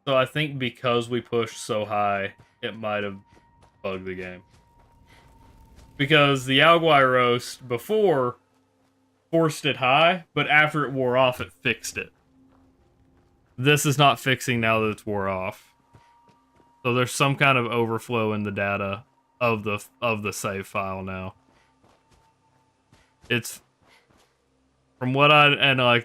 So I think because we pushed so high, it might have bugged the game. Because the Alguai Roast, before, forced it high, but after it wore off, it fixed it. This is not fixing now that it's wore off. So there's some kind of overflow in the data of the save file now. It's from what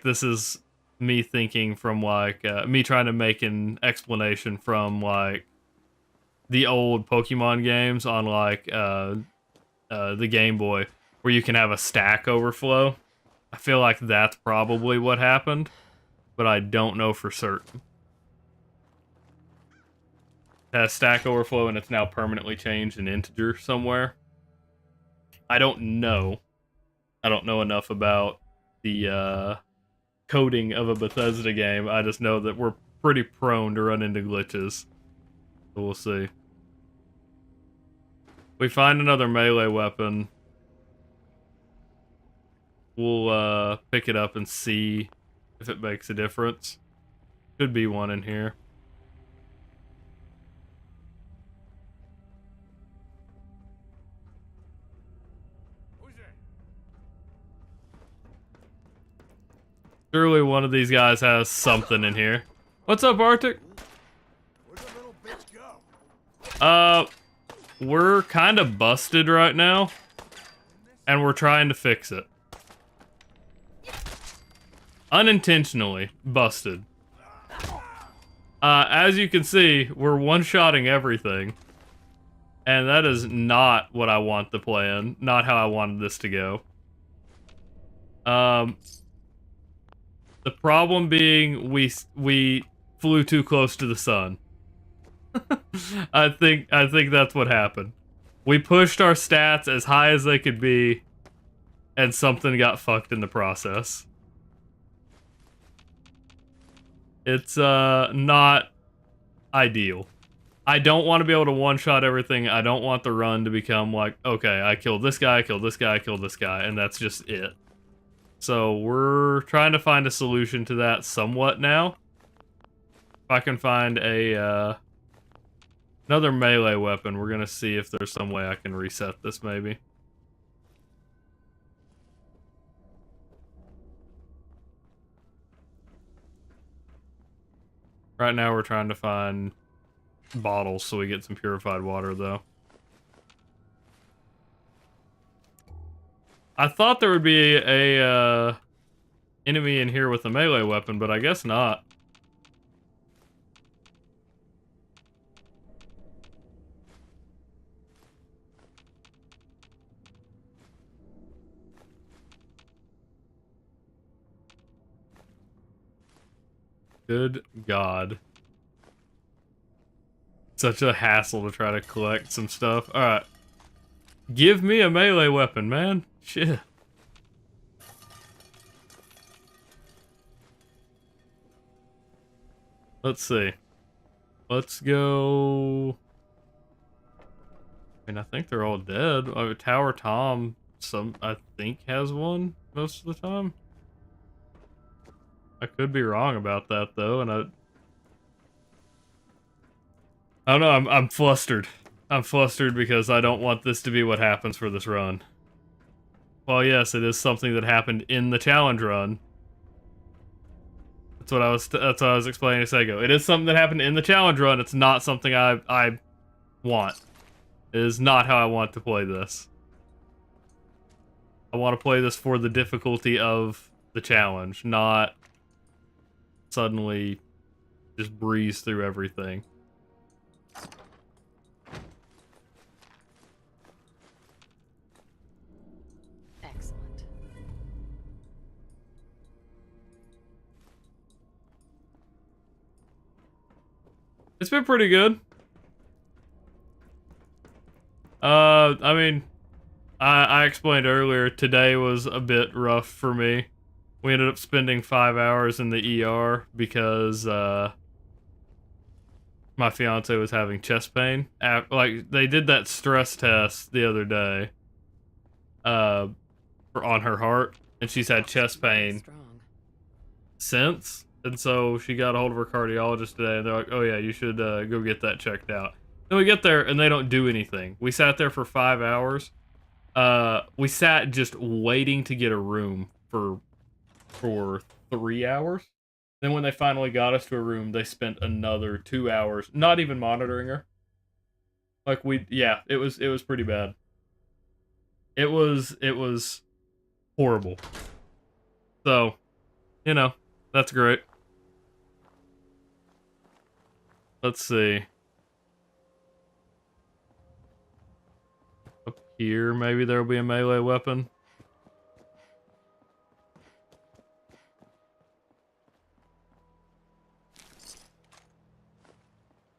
this is me thinking from like me trying to make an explanation from like the old Pokemon games on like the Game Boy where you can have a stack overflow. I feel like that's probably what happened, but I don't know for certain. It has stack overflow and it's now permanently changed an integer somewhere. I don't know. I don't know enough about the coding of a Bethesda game. I just know that we're pretty prone to run into glitches. So we'll see. We find another melee weapon. We'll pick it up and see if it makes a difference. Could be one in here. Surely one of these guys has something in here. What's up, Arctic? Where'd the little bitch go? We're kind of busted right now, and we're trying to fix it. Unintentionally busted. As you can see, we're one-shotting everything, and that is not what I want the plan. Not how I wanted this to go. The problem being we flew too close to the sun. I think that's what happened. We pushed our stats as high as they could be, and something got fucked in the process. It's not ideal. I don't want to be able to one-shot everything. I don't want the run to become like, okay, I killed this guy, I killed this guy, I killed this guy, and that's just it. So we're trying to find a solution to that somewhat now. If I can find a another melee weapon, we're gonna see if there's some way I can reset this maybe. Right now we're trying to find bottles so we get some purified water though. I thought there would be a enemy in here with a melee weapon, but I guess not. Good God. Such a hassle to try to collect some stuff. Alright. Give me a melee weapon, man. Shit. Let's see. Let's go... I mean, I think they're all dead. Tower Tom, I think, has one most of the time. I could be wrong about that, though, and I don't know, I'm flustered. I'm flustered because I don't want this to be what happens for this run. Well, yes, it is something that happened in the challenge run. That's what I was explaining a second ago. It is something that happened in the challenge run. It's not something I want. It is not how I want to play this. I want to play this for the difficulty of the challenge, not suddenly just breeze through everything. Excellent. It's been pretty good. I mean, I explained earlier, today was a bit rough for me. We ended up spending 5 hours in the ER because, my fiance was having chest pain. Like, they did that stress test the other day, on her heart, and she's had chest pain since. And so she got a hold of her cardiologist today, and they're like, oh yeah, you should go get that checked out. Then we get there, and they don't do anything. We sat there for 5 hours. We sat just waiting to get a room for 3 hours. Then when they finally got us to a room, they spent another 2 hours not even monitoring her. Like, it was pretty bad. It was horrible. So, you know, that's great. Let's see. Up here, maybe there'll be a melee weapon.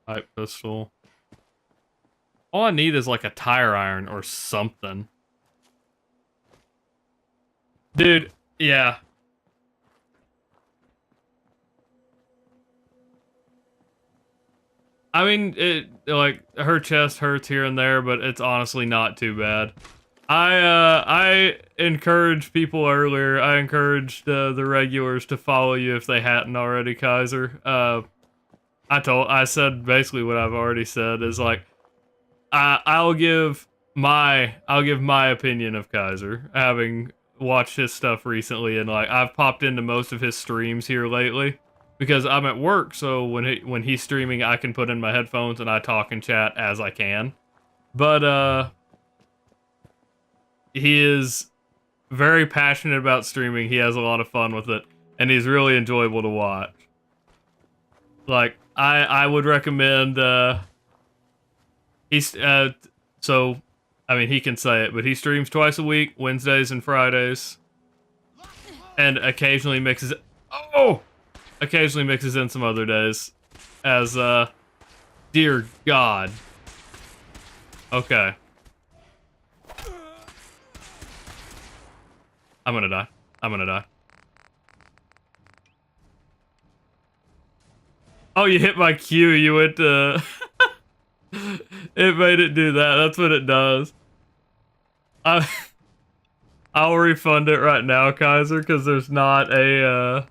Pipe pistol. All I need is like a tire iron or something. Dude, yeah. I mean, like, her chest hurts here and there, but it's honestly not too bad. I encouraged people earlier, I encouraged the regulars to follow you if they hadn't already, Kaiser. I said basically what I've already said, is like, I'll give my opinion of Kaiser, having watched his stuff recently, and like, I've popped into most of his streams here lately. Because I'm at work, so when he's streaming, I can put in my headphones and I talk and chat as I can. But, he is very passionate about streaming. He has a lot of fun with it, and he's really enjoyable to watch. Like, I would recommend, so, I mean, he can say it, but he streams twice a week, Wednesdays and Fridays. And occasionally mixes in some other days. As, dear God. Okay. I'm gonna die. I'm gonna die. Oh, you hit my Q, you went to... It made it do that, that's what it does. I'll refund it right now, Kaiser, because there's not a,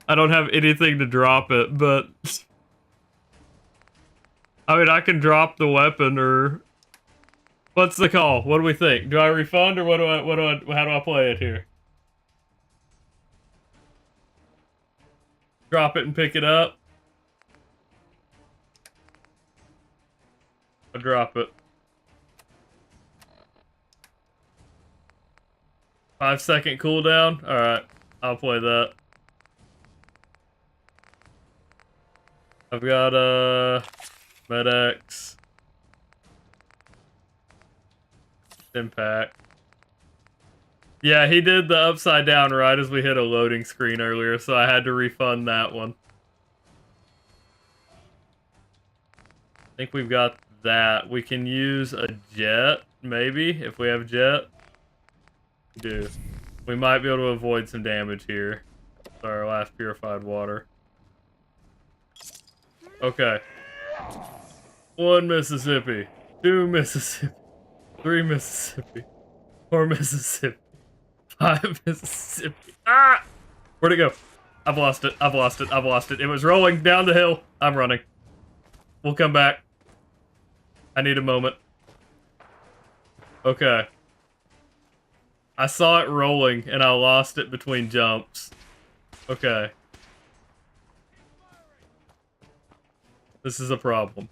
I don't have anything to drop it, but... I mean, I can drop the weapon, or... What's the call? What do we think? Do I refund, or how do I play it here? Drop it and pick it up? I'll drop it. 5-second cooldown? Alright, I'll play that. I've got, MedX. Impact. Yeah, he did the upside down right as we hit a loading screen earlier, so I had to refund that one. I think we've got that. We can use a jet, maybe, if we have jet. We do. We might be able to avoid some damage here. With our last purified water. Okay. 1 Mississippi. 2 Mississippi. 3 Mississippi. 4 Mississippi. 5 Mississippi. Ah! Where'd it go? I've lost it. I've lost it. I've lost it. It was rolling down the hill. I'm running. We'll come back. I need a moment. Okay. I saw it rolling, and I lost it between jumps. Okay. This is a problem.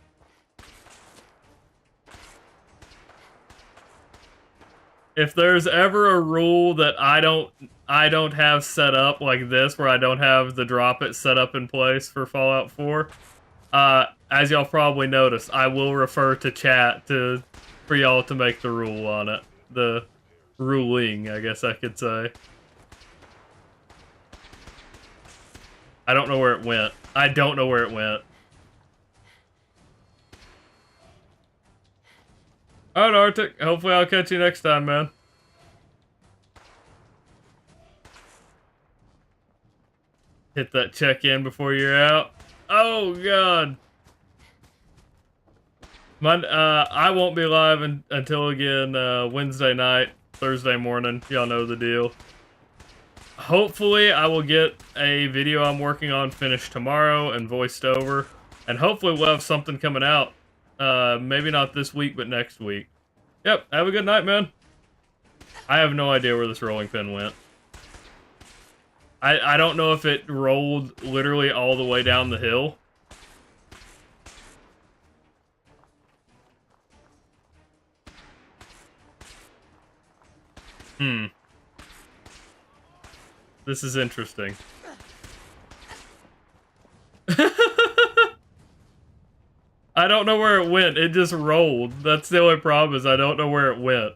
If there's ever a rule that I don't have set up like this, where I don't have the drop it set up in place for Fallout 4, as y'all probably noticed, I will refer to chat for y'all to make the rule on it. The ruling, I guess I could say. I don't know where it went. I don't know where it went. Alright, Arctic. Hopefully I'll catch you next time, man. Hit that check-in before you're out. Oh, God. I won't be live until, again, Wednesday night, Thursday morning. Y'all know the deal. Hopefully, I will get a video I'm working on finished tomorrow and voiced over. And hopefully we'll have something coming out. Maybe not this week, but next week. Yep, have a good night, man. I have no idea where this rolling pin went. I don't know if it rolled literally all the way down the hill. This is interesting. I don't know where it went. It just rolled. That's the only problem, is I don't know where it went.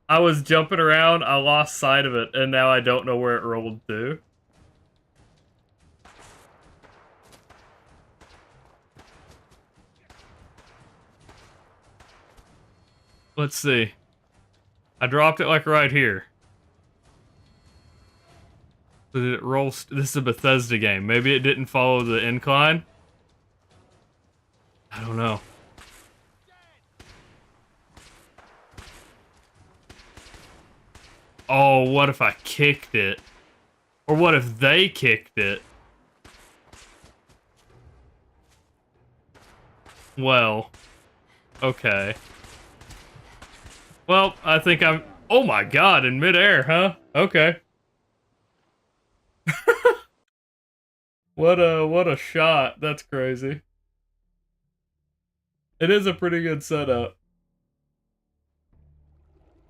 I was jumping around, I lost sight of it, and now I don't know where it rolled to. Let's see. I dropped it like right here. So did it roll? This is a Bethesda game. Maybe it didn't follow the incline? I don't know. Oh, what if I kicked it? Or what if they kicked it? Well, okay. Well, I think I'm... Oh my god, in midair, huh? Okay. What a shot. That's crazy. It is a pretty good setup.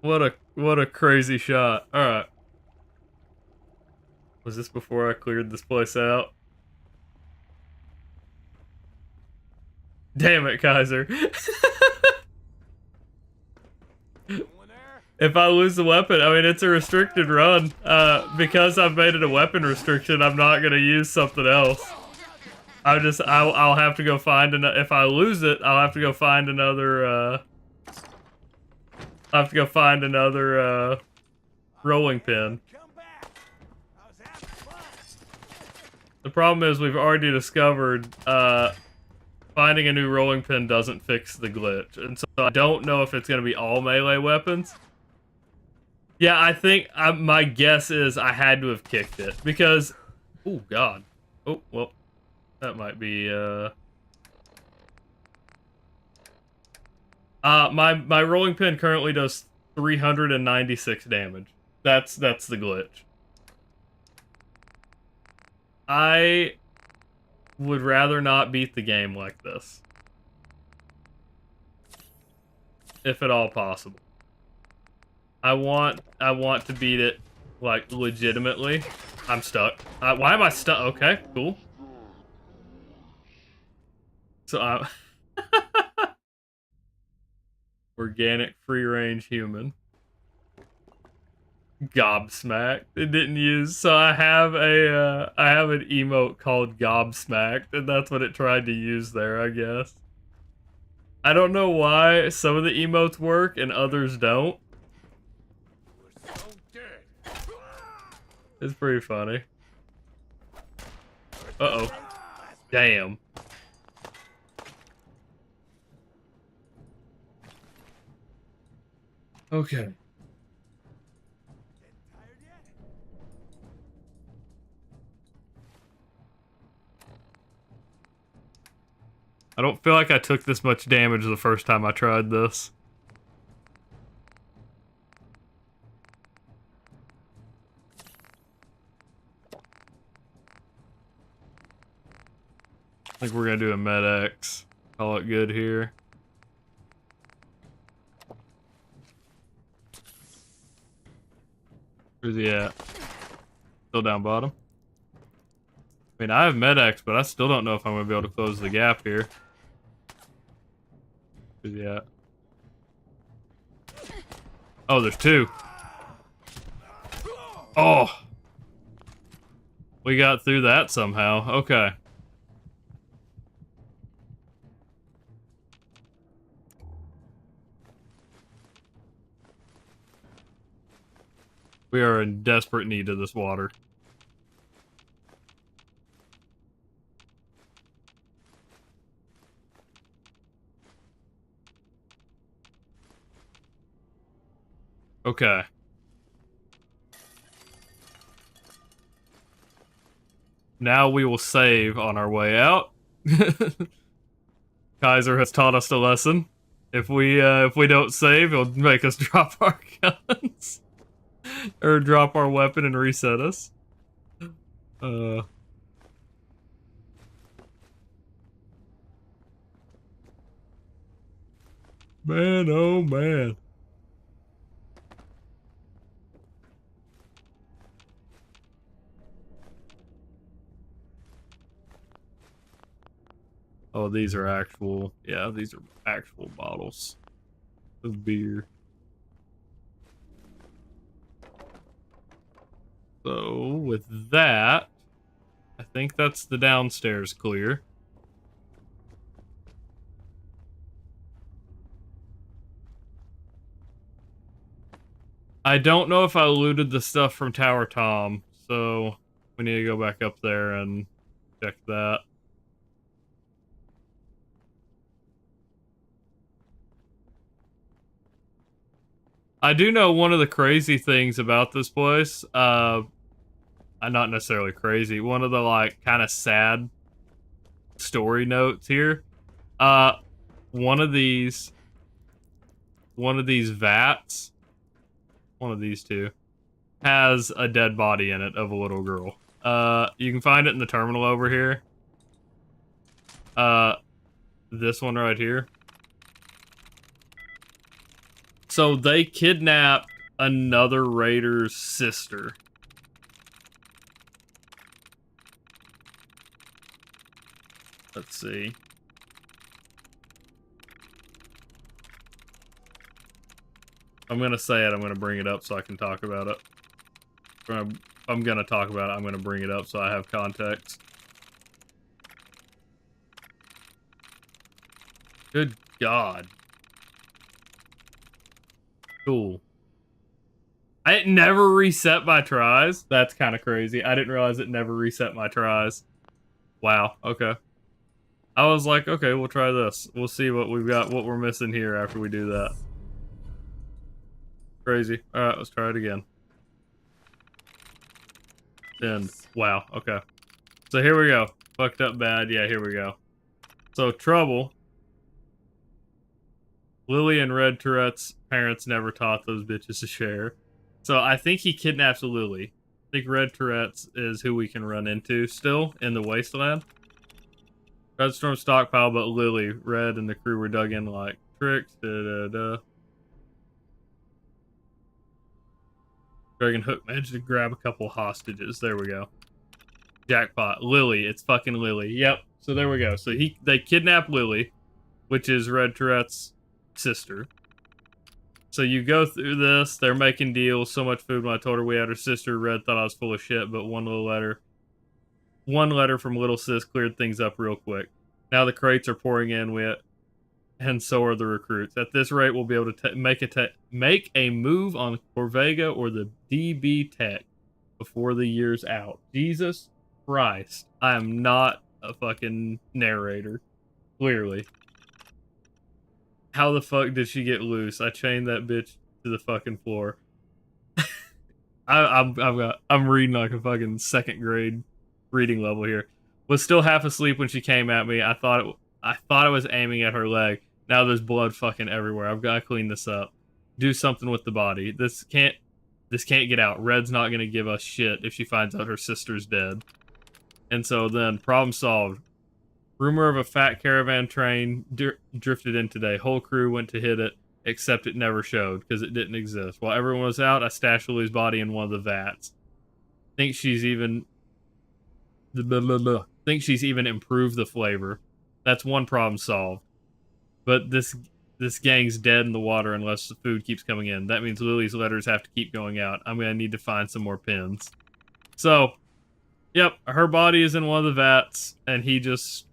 What a crazy shot. Alright. Was this before I cleared this place out? Damn it, Kaiser. If I lose the weapon, I mean, it's a restricted run. Because I've made it a weapon restriction, I'm not gonna use something else. I'll have to go find if I lose it, I'll have to go find another, rolling pin. The problem is we've already discovered, finding a new rolling pin doesn't fix the glitch. And so I don't know if it's going to be all melee weapons. Yeah, I think my guess is I had to have kicked it because... Oh, God. Oh, well, that might be... My rolling pin currently does 396 damage. That's the glitch. I would rather not beat the game like this. If at all possible. I want to beat it, like, legitimately. I'm stuck. Why am I stuck? Okay, cool. So, organic free-range human. Gobsmacked. It didn't use, so I have an emote called Gobsmacked, and that's what it tried to use there, I guess. I don't know why some of the emotes work and others don't. It's pretty funny. Uh-oh. Damn. Okay. I don't feel like I took this much damage the first time I tried this. I think we're gonna do a med-X. Call it good here. Where's he at? Still down bottom? I mean, I have med-X, but I still don't know if I'm gonna be able to close the gap here. Where's he at? Oh, there's two. Oh! We got through that somehow. Okay. We are in desperate need of this water. Okay. Now we will save on our way out. Kaiser has taught us a lesson. If we don't save, he'll make us drop our guns. Or drop our weapon and reset us. Man, oh man. Oh, these are actual, yeah, these are actual bottles of beer. So, with that, I think that's the downstairs clear. I don't know if I looted the stuff from Tower Tom, so we need to go back up there and check that. I do know one of the crazy things about this place, not necessarily crazy, one of the, like, kind of sad story notes here. One of these vats, one of these two, has a dead body in it of a little girl. You can find it in the terminal over here. This one right here. So they kidnapped another raider's sister. Let's see. I'm gonna say it, I'm gonna bring it up so I can talk about it. I'm gonna talk about it, I'm gonna bring it up so I have context. Good God. Cool. It never reset my tries. That's kind of crazy. I didn't realize it never reset my tries. Wow, okay. I was like, okay, we'll try this. We'll see what we've got, what we're missing here after we do that. Crazy. Alright, let's try it again. And, wow, okay. So here we go. Fucked up bad. Yeah, here we go. So, trouble. Lily and Red Tourette's parents never taught those bitches to share. So I think he kidnaps Lily. I think Red Tourette's is who we can run into still in the wasteland. Red Storm stockpile, but Lily, Red, and the crew were dug in like tricks. Dragon Hook managed to grab a couple hostages. There we go. Jackpot. Lily. It's fucking Lily. Yep. So there we go. So they kidnap Lily, which is Red Tourette's sister. So you go through this, they're making deals, so much food. When I told her we had her sister, Red thought I was full of shit, but one letter from Little Sis cleared things up real quick. Now the crates are pouring in, and so are the recruits. At this rate, we'll be able to make a move on Corvega or the DB Tech before the year's out. Jesus Christ. I am not a fucking narrator. Clearly. How the fuck did she get loose? I chained that bitch to the fucking floor. I'm reading like a fucking second grade reading level here. Was still half asleep when she came at me. I thought I was aiming at her leg. Now there's blood fucking everywhere. I've got to clean this up. Do something with the body. This can't get out. Red's not gonna give us shit if she finds out her sister's dead. And so then, problem solved. Rumor of a fat caravan train drifted in today. Whole crew went to hit it, except it never showed because it didn't exist. While everyone was out, I stashed Lily's body in one of the vats. Think she's even think she's even improved the flavor. That's one problem solved. But this gang's dead in the water unless the food keeps coming in. That means Lily's letters have to keep going out. I'm gonna need to find some more pins. So, yep, her body is in one of the vats, and he just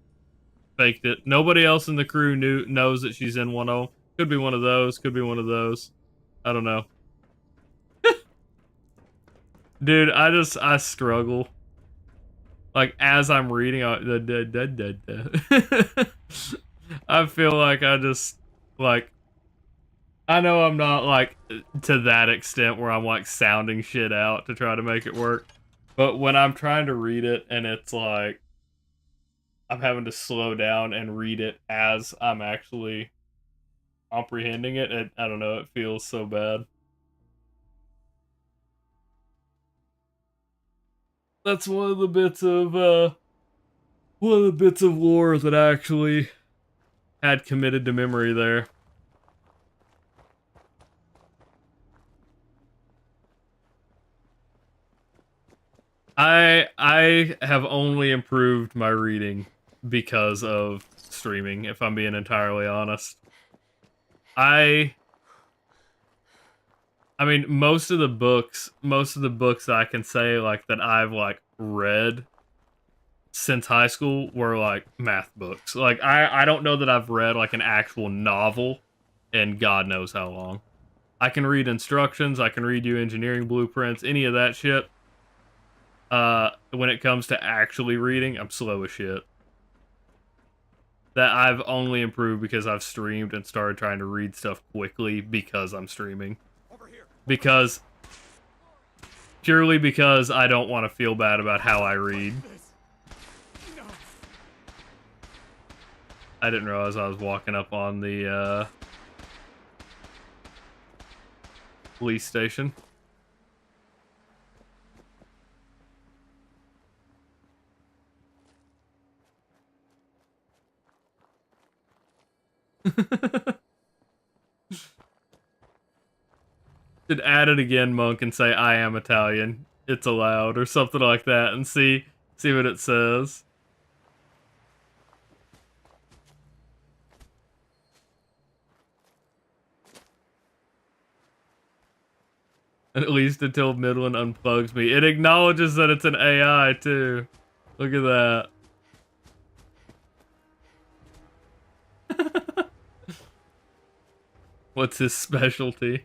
faked it. Nobody else in the crew knows that she's in one of them. Could be one of those. Could be one of those. I don't know. Dude, I struggle. Like, as I'm reading, I feel like I just, like, I know I'm not, like, to that extent where I'm, like, sounding shit out to try to make it work. But when I'm trying to read it and it's, like, I'm having to slow down and read it as I'm actually comprehending it, I don't know, it feels so bad. That's one of the bits of lore that I actually had committed to memory there. I have only improved my reading because of streaming, if I'm being entirely honest. I mean, most of the books I can say, like, that I've, like, read since high school were, like, math books. Like, I don't know that I've read, like, an actual novel in God knows how long. I can read instructions, I can read you engineering blueprints, any of that shit. When it comes to actually reading, I'm slow as shit. That I've only improved because I've streamed and started trying to read stuff quickly because I'm streaming. Because purely because I don't want to feel bad about how I read. I didn't realize I was walking up on the police station. Should add it again, Monk, and say I am Italian. It's allowed, or something like that, and see what it says. At least until Midland unplugs me. It acknowledges that it's an AI, too. Look at that. What's his specialty?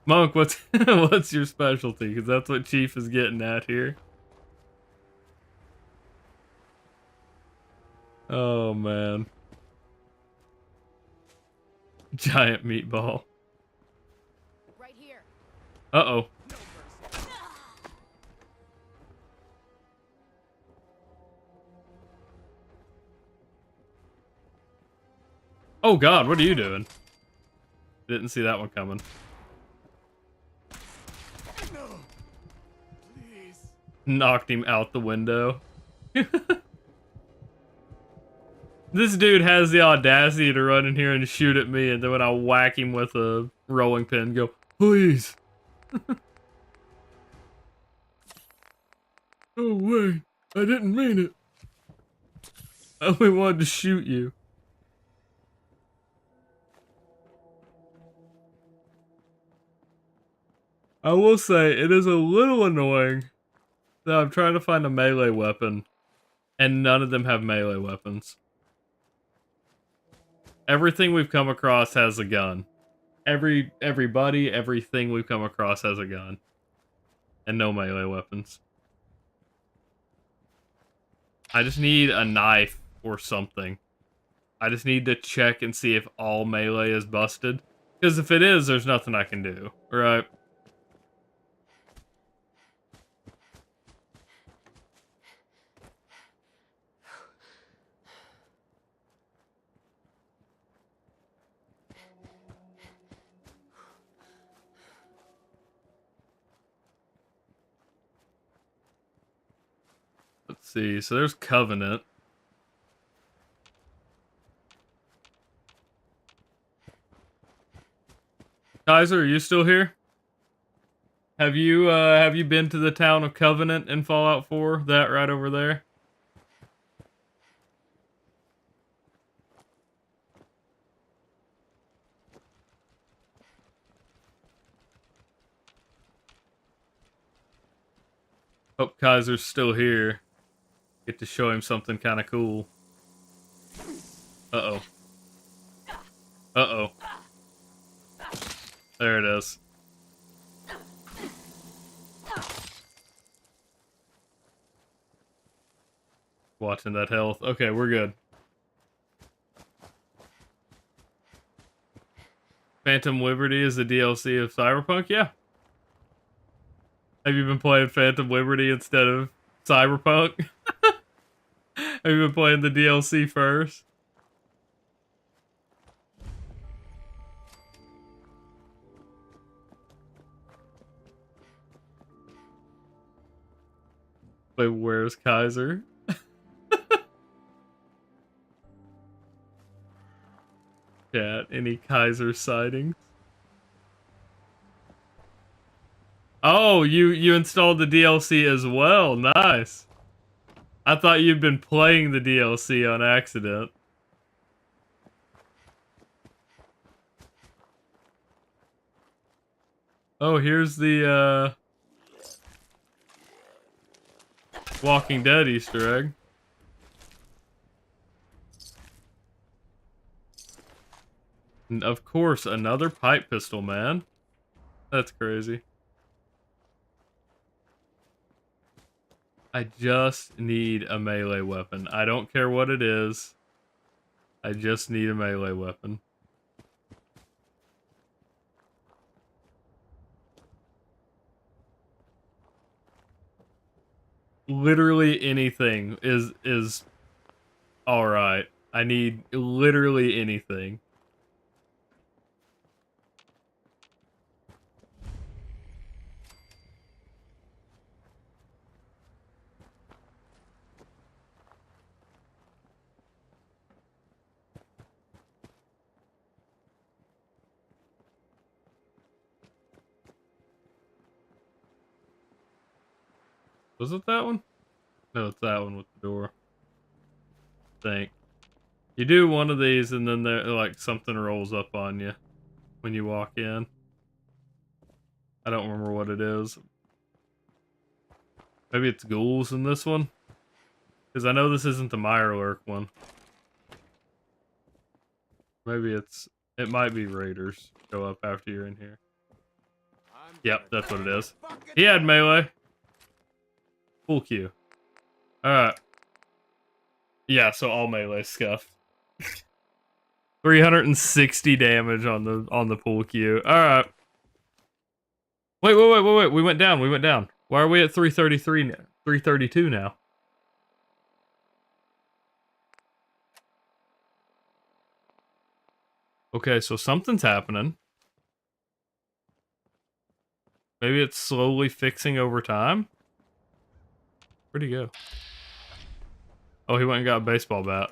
Monk, what's your specialty? Because that's what Chief is getting at here. Oh, man. Giant meatball. Right here. Uh-oh. Oh god, what are you doing? Didn't see that one coming. No. Please. Knocked him out the window. This dude has the audacity to run in here and shoot at me, and then when I whack him with a rolling pin, go, please. Oh wait, I didn't mean it. I only wanted to shoot you. I will say, it is a little annoying that I'm trying to find a melee weapon, and none of them have melee weapons. Everything we've come across has a gun. Everybody, everything we've come across has a gun. And no melee weapons. I just need a knife or something. I just need to check and see if all melee is busted. Because if it is, there's nothing I can do, right? Let's see, so there's Covenant. Kaiser, are you still here? Have you been to the town of Covenant in Fallout 4? That right over there? Hope Kaiser's still here. Get to show him something kind of cool. Uh-oh. Uh-oh. There it is. Watching that health. Okay, we're good. Phantom Liberty is the DLC of Cyberpunk? Yeah. Have you been playing Phantom Liberty instead of Cyberpunk? Have you been playing the DLC first? Wait, where's Kaiser? Chat, any Kaiser sightings? Oh, you installed the DLC as well. Nice. I thought you'd been playing the DLC on accident. Oh, here's the Walking Dead Easter egg. And of course, another pipe pistol, man. That's crazy. I just need a melee weapon. I don't care what it is. I just need a melee weapon. Literally anything is all right. I need literally anything. Was it that one? No, it's that one with the door. Think. You do one of these and then there like something rolls up on you when you walk in. I don't remember what it is. Maybe it's ghouls in this one? Because I know this isn't the Mirelurk one. Maybe it might be raiders show up after you're in here. Yep, that's what it is. He had melee. Full Q. Alright. Yeah, so all melee scuffed. 360 damage on the pool Q. Alright. Wait. We went down. Why are we at 333 now? 332 now? Okay, so something's happening. Maybe it's slowly fixing over time? Where'd he go? Oh, he went and got a baseball bat.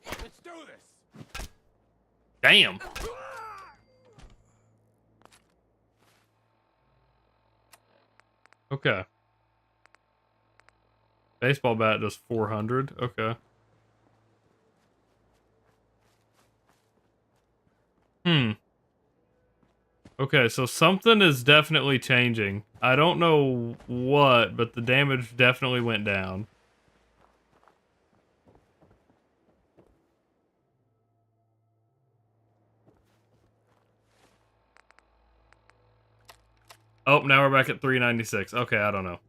Let's do this. Damn! Okay. Baseball bat does 400. Okay. Okay, so something is definitely changing. I don't know what, but the damage definitely went down. Oh, now we're back at 396. Okay, I don't know.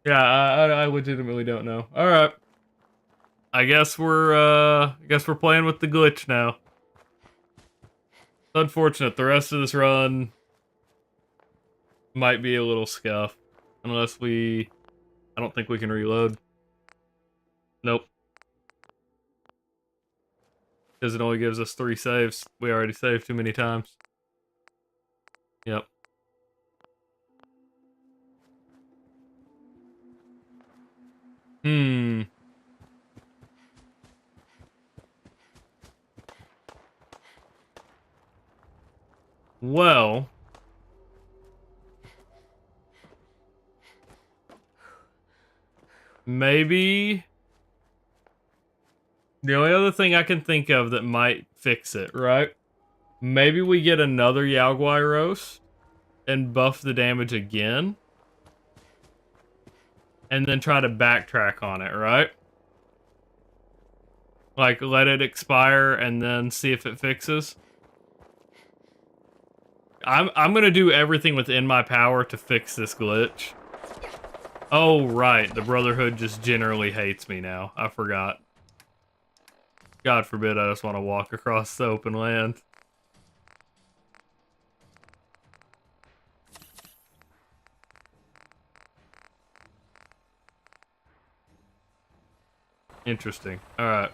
Yeah, I legitimately don't know. All right. I guess we're playing with the glitch now. It's unfortunate. The rest of this run might be a little scuffed. Unless I don't think we can reload. Nope. Because it only gives us 3 saves. We already saved too many times. Yep. Well, maybe the only other thing I can think of that might fix it, right? Maybe we get another Yao Guai roast and buff the damage again, and then try to backtrack on it, right? Like, let it expire and then see if it fixes. I'm gonna do everything within my power to fix this glitch. Oh, right. The Brotherhood just generally hates me now. I forgot. God forbid I just want to walk across the open land. Interesting. Alright.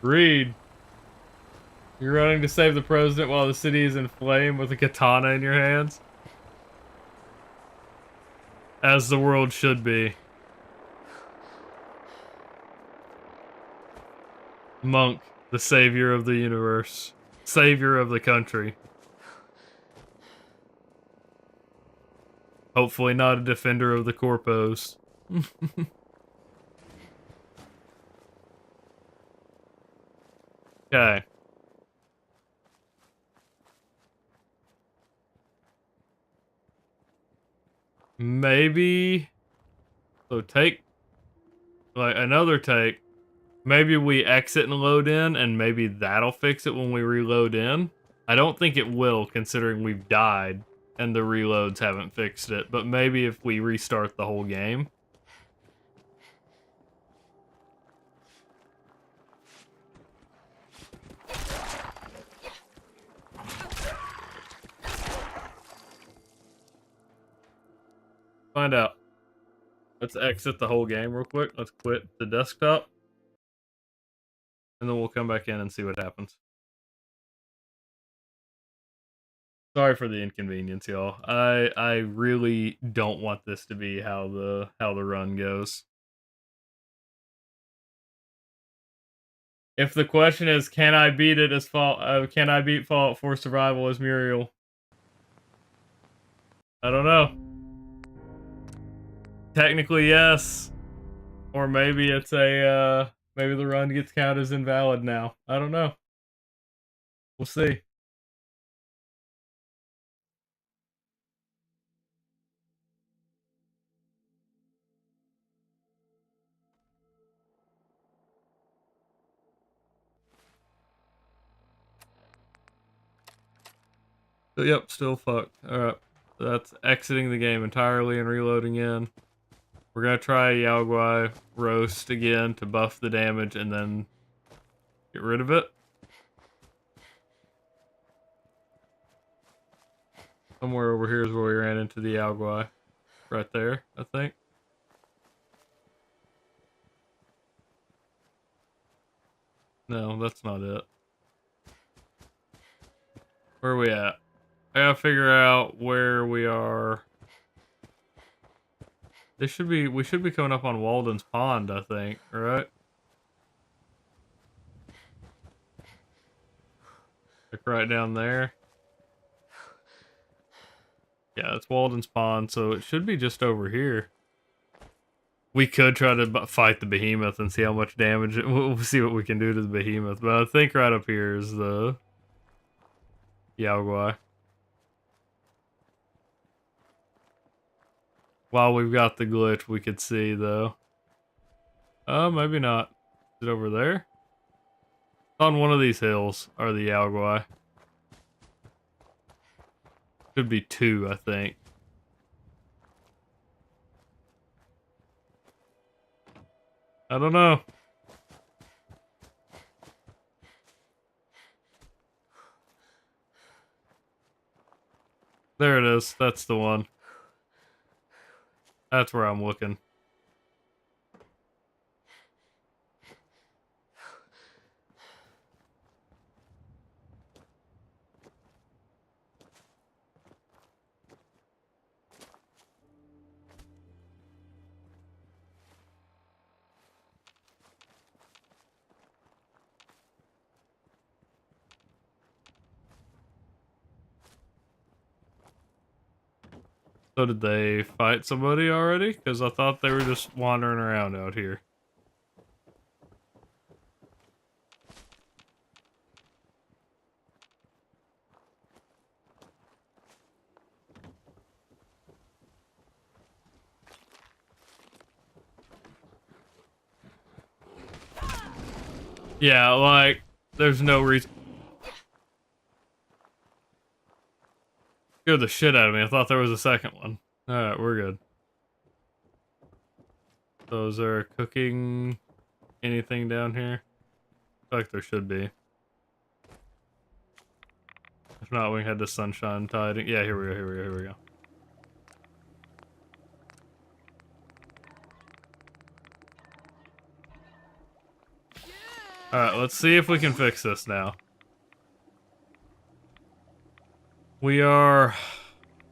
Reed. You're running to save the president while the city is in flame with a katana in your hands? As the world should be. Monk, the savior of the universe. Savior of the country. Hopefully not a defender of the corpos. Okay. Maybe... So take... Like, another take. Maybe we exit and load in, and maybe that'll fix it when we reload in. I don't think it will, considering we've died, and the reloads haven't fixed it. But maybe if we restart the whole game. Find out. Let's exit the whole game real quick. Let's quit the desktop. And then we'll come back in and see what happens. Sorry for the inconvenience, y'all. I really don't want this to be how the run goes. If the question is, can I beat it as can I beat Fallout 4 Survival as Muriel? I don't know. Technically, yes. Or maybe it's a, maybe the run gets counted as invalid now. I don't know. We'll see. So, yep, still fucked. Alright. That's exiting the game entirely and reloading in. We're gonna try Yao Guai roast again to buff the damage and then get rid of it. Somewhere over here is where we ran into the Yao Guai. Right there, I think. No, that's not it. Where are we at? I gotta figure out where we are. We should be coming up on Walden's Pond, I think, right? Like right down there. Yeah, it's Walden's Pond, so it should be just over here. We could try to fight the behemoth and see how much damage we'll see what we can do to the behemoth, but I think right up here is the Yao Guai. While we've got the glitch, we could see though. Maybe not. Is it over there? On one of these hills are the Yao Guai. Could be two, I think. I don't know. There it is. That's the one. That's where I'm looking. So did they fight somebody already? Because I thought they were just wandering around out here. Yeah, like, there's no reason. Scared the shit out of me. I thought there was a second one. Alright, we're good. So is there cooking anything down here? I feel like there should be. If not, we can head to Sunshine Tiding. Yeah, here we go, here we go, here we go. Alright, let's see if we can fix this now. We are,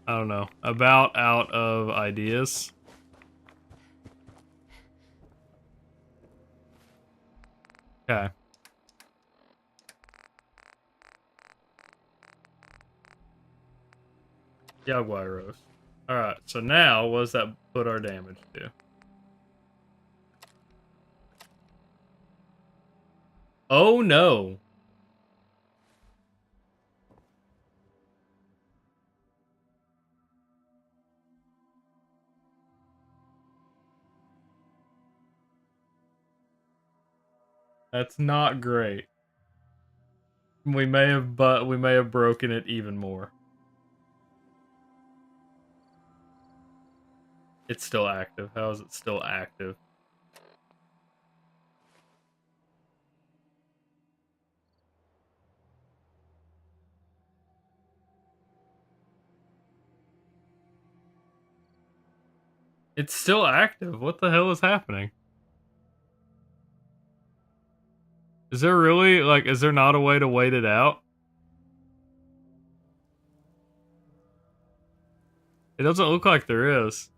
I don't know, about out of ideas. Okay. Jaguaros. Alright, so now, what does that put our damage to? Oh no! That's not great. We may have broken it even more. It's still active. How is it still active? It's still active. What the hell is happening? Is there really, like, is there not a way to wait it out? It doesn't look like there is.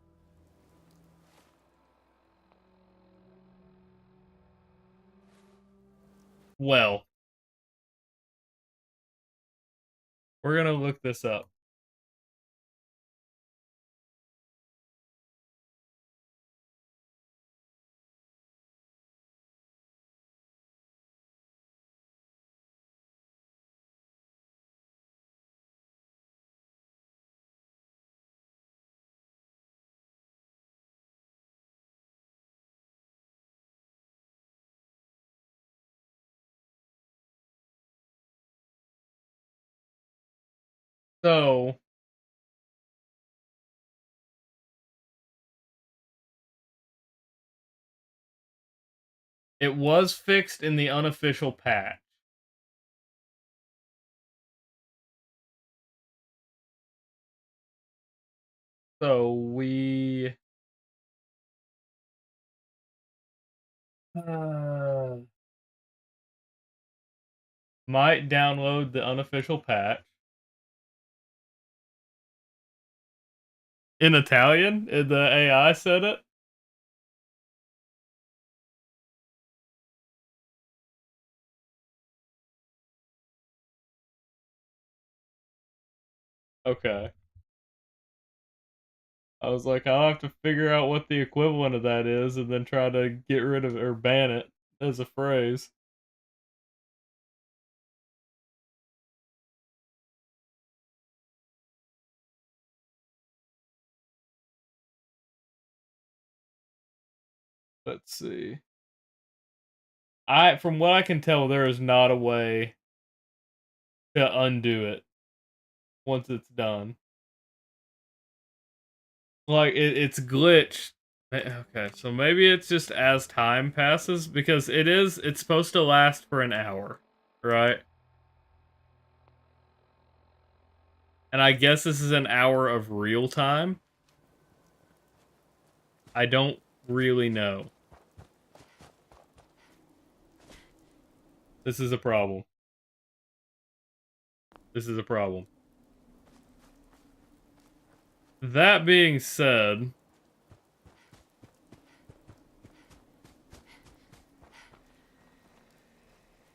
Well, we're gonna look this up. So, it was fixed in the unofficial patch. So we might download the unofficial patch. In Italian? The AI said it? Okay. I was like, I'll have to figure out what the equivalent of that is and then try to get rid of it or ban it as a phrase. Let's see. From what I can tell, there is not a way to undo it once it's done. Like, it's glitched. Okay, so maybe it's just as time passes, because it's supposed to last for an hour, right? And I guess this is an hour of real time. I don't really know. This is a problem. This is a problem. That being said,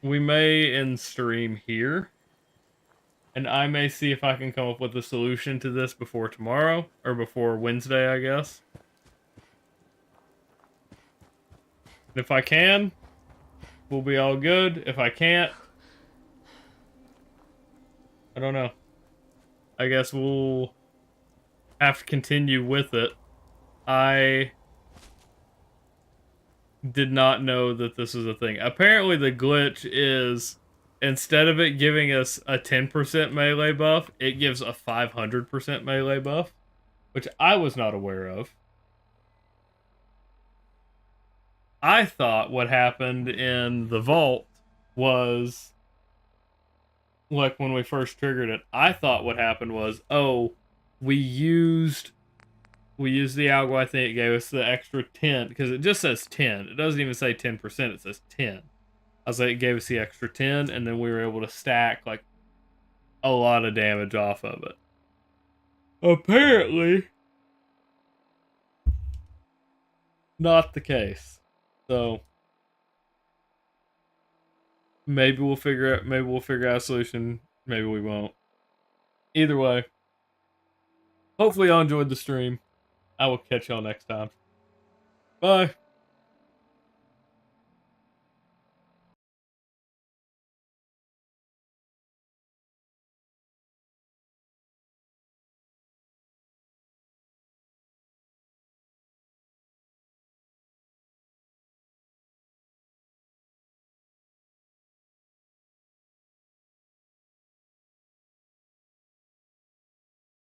we may end stream here. And I may see if I can come up with a solution to this before tomorrow, or before Wednesday, I guess. And if I can, we'll be all good. If I can't, I don't know. I guess we'll have to continue with it. I did not know that this is a thing. Apparently the glitch is, instead of it giving us a 10% melee buff, it gives a 500% melee buff, which I was not aware of. I thought what happened in the vault was, like, when we first triggered it, I thought what happened was, oh, we used the algo, I think it gave us the extra 10, because it just says 10. It doesn't even say 10%, it says 10. I was like, it gave us the extra 10, and then we were able to stack, like, a lot of damage off of it. Apparently, not the case. So, maybe we'll figure out a solution, maybe we won't. Either way, hopefully y'all enjoyed the stream. I will catch y'all next time. Bye.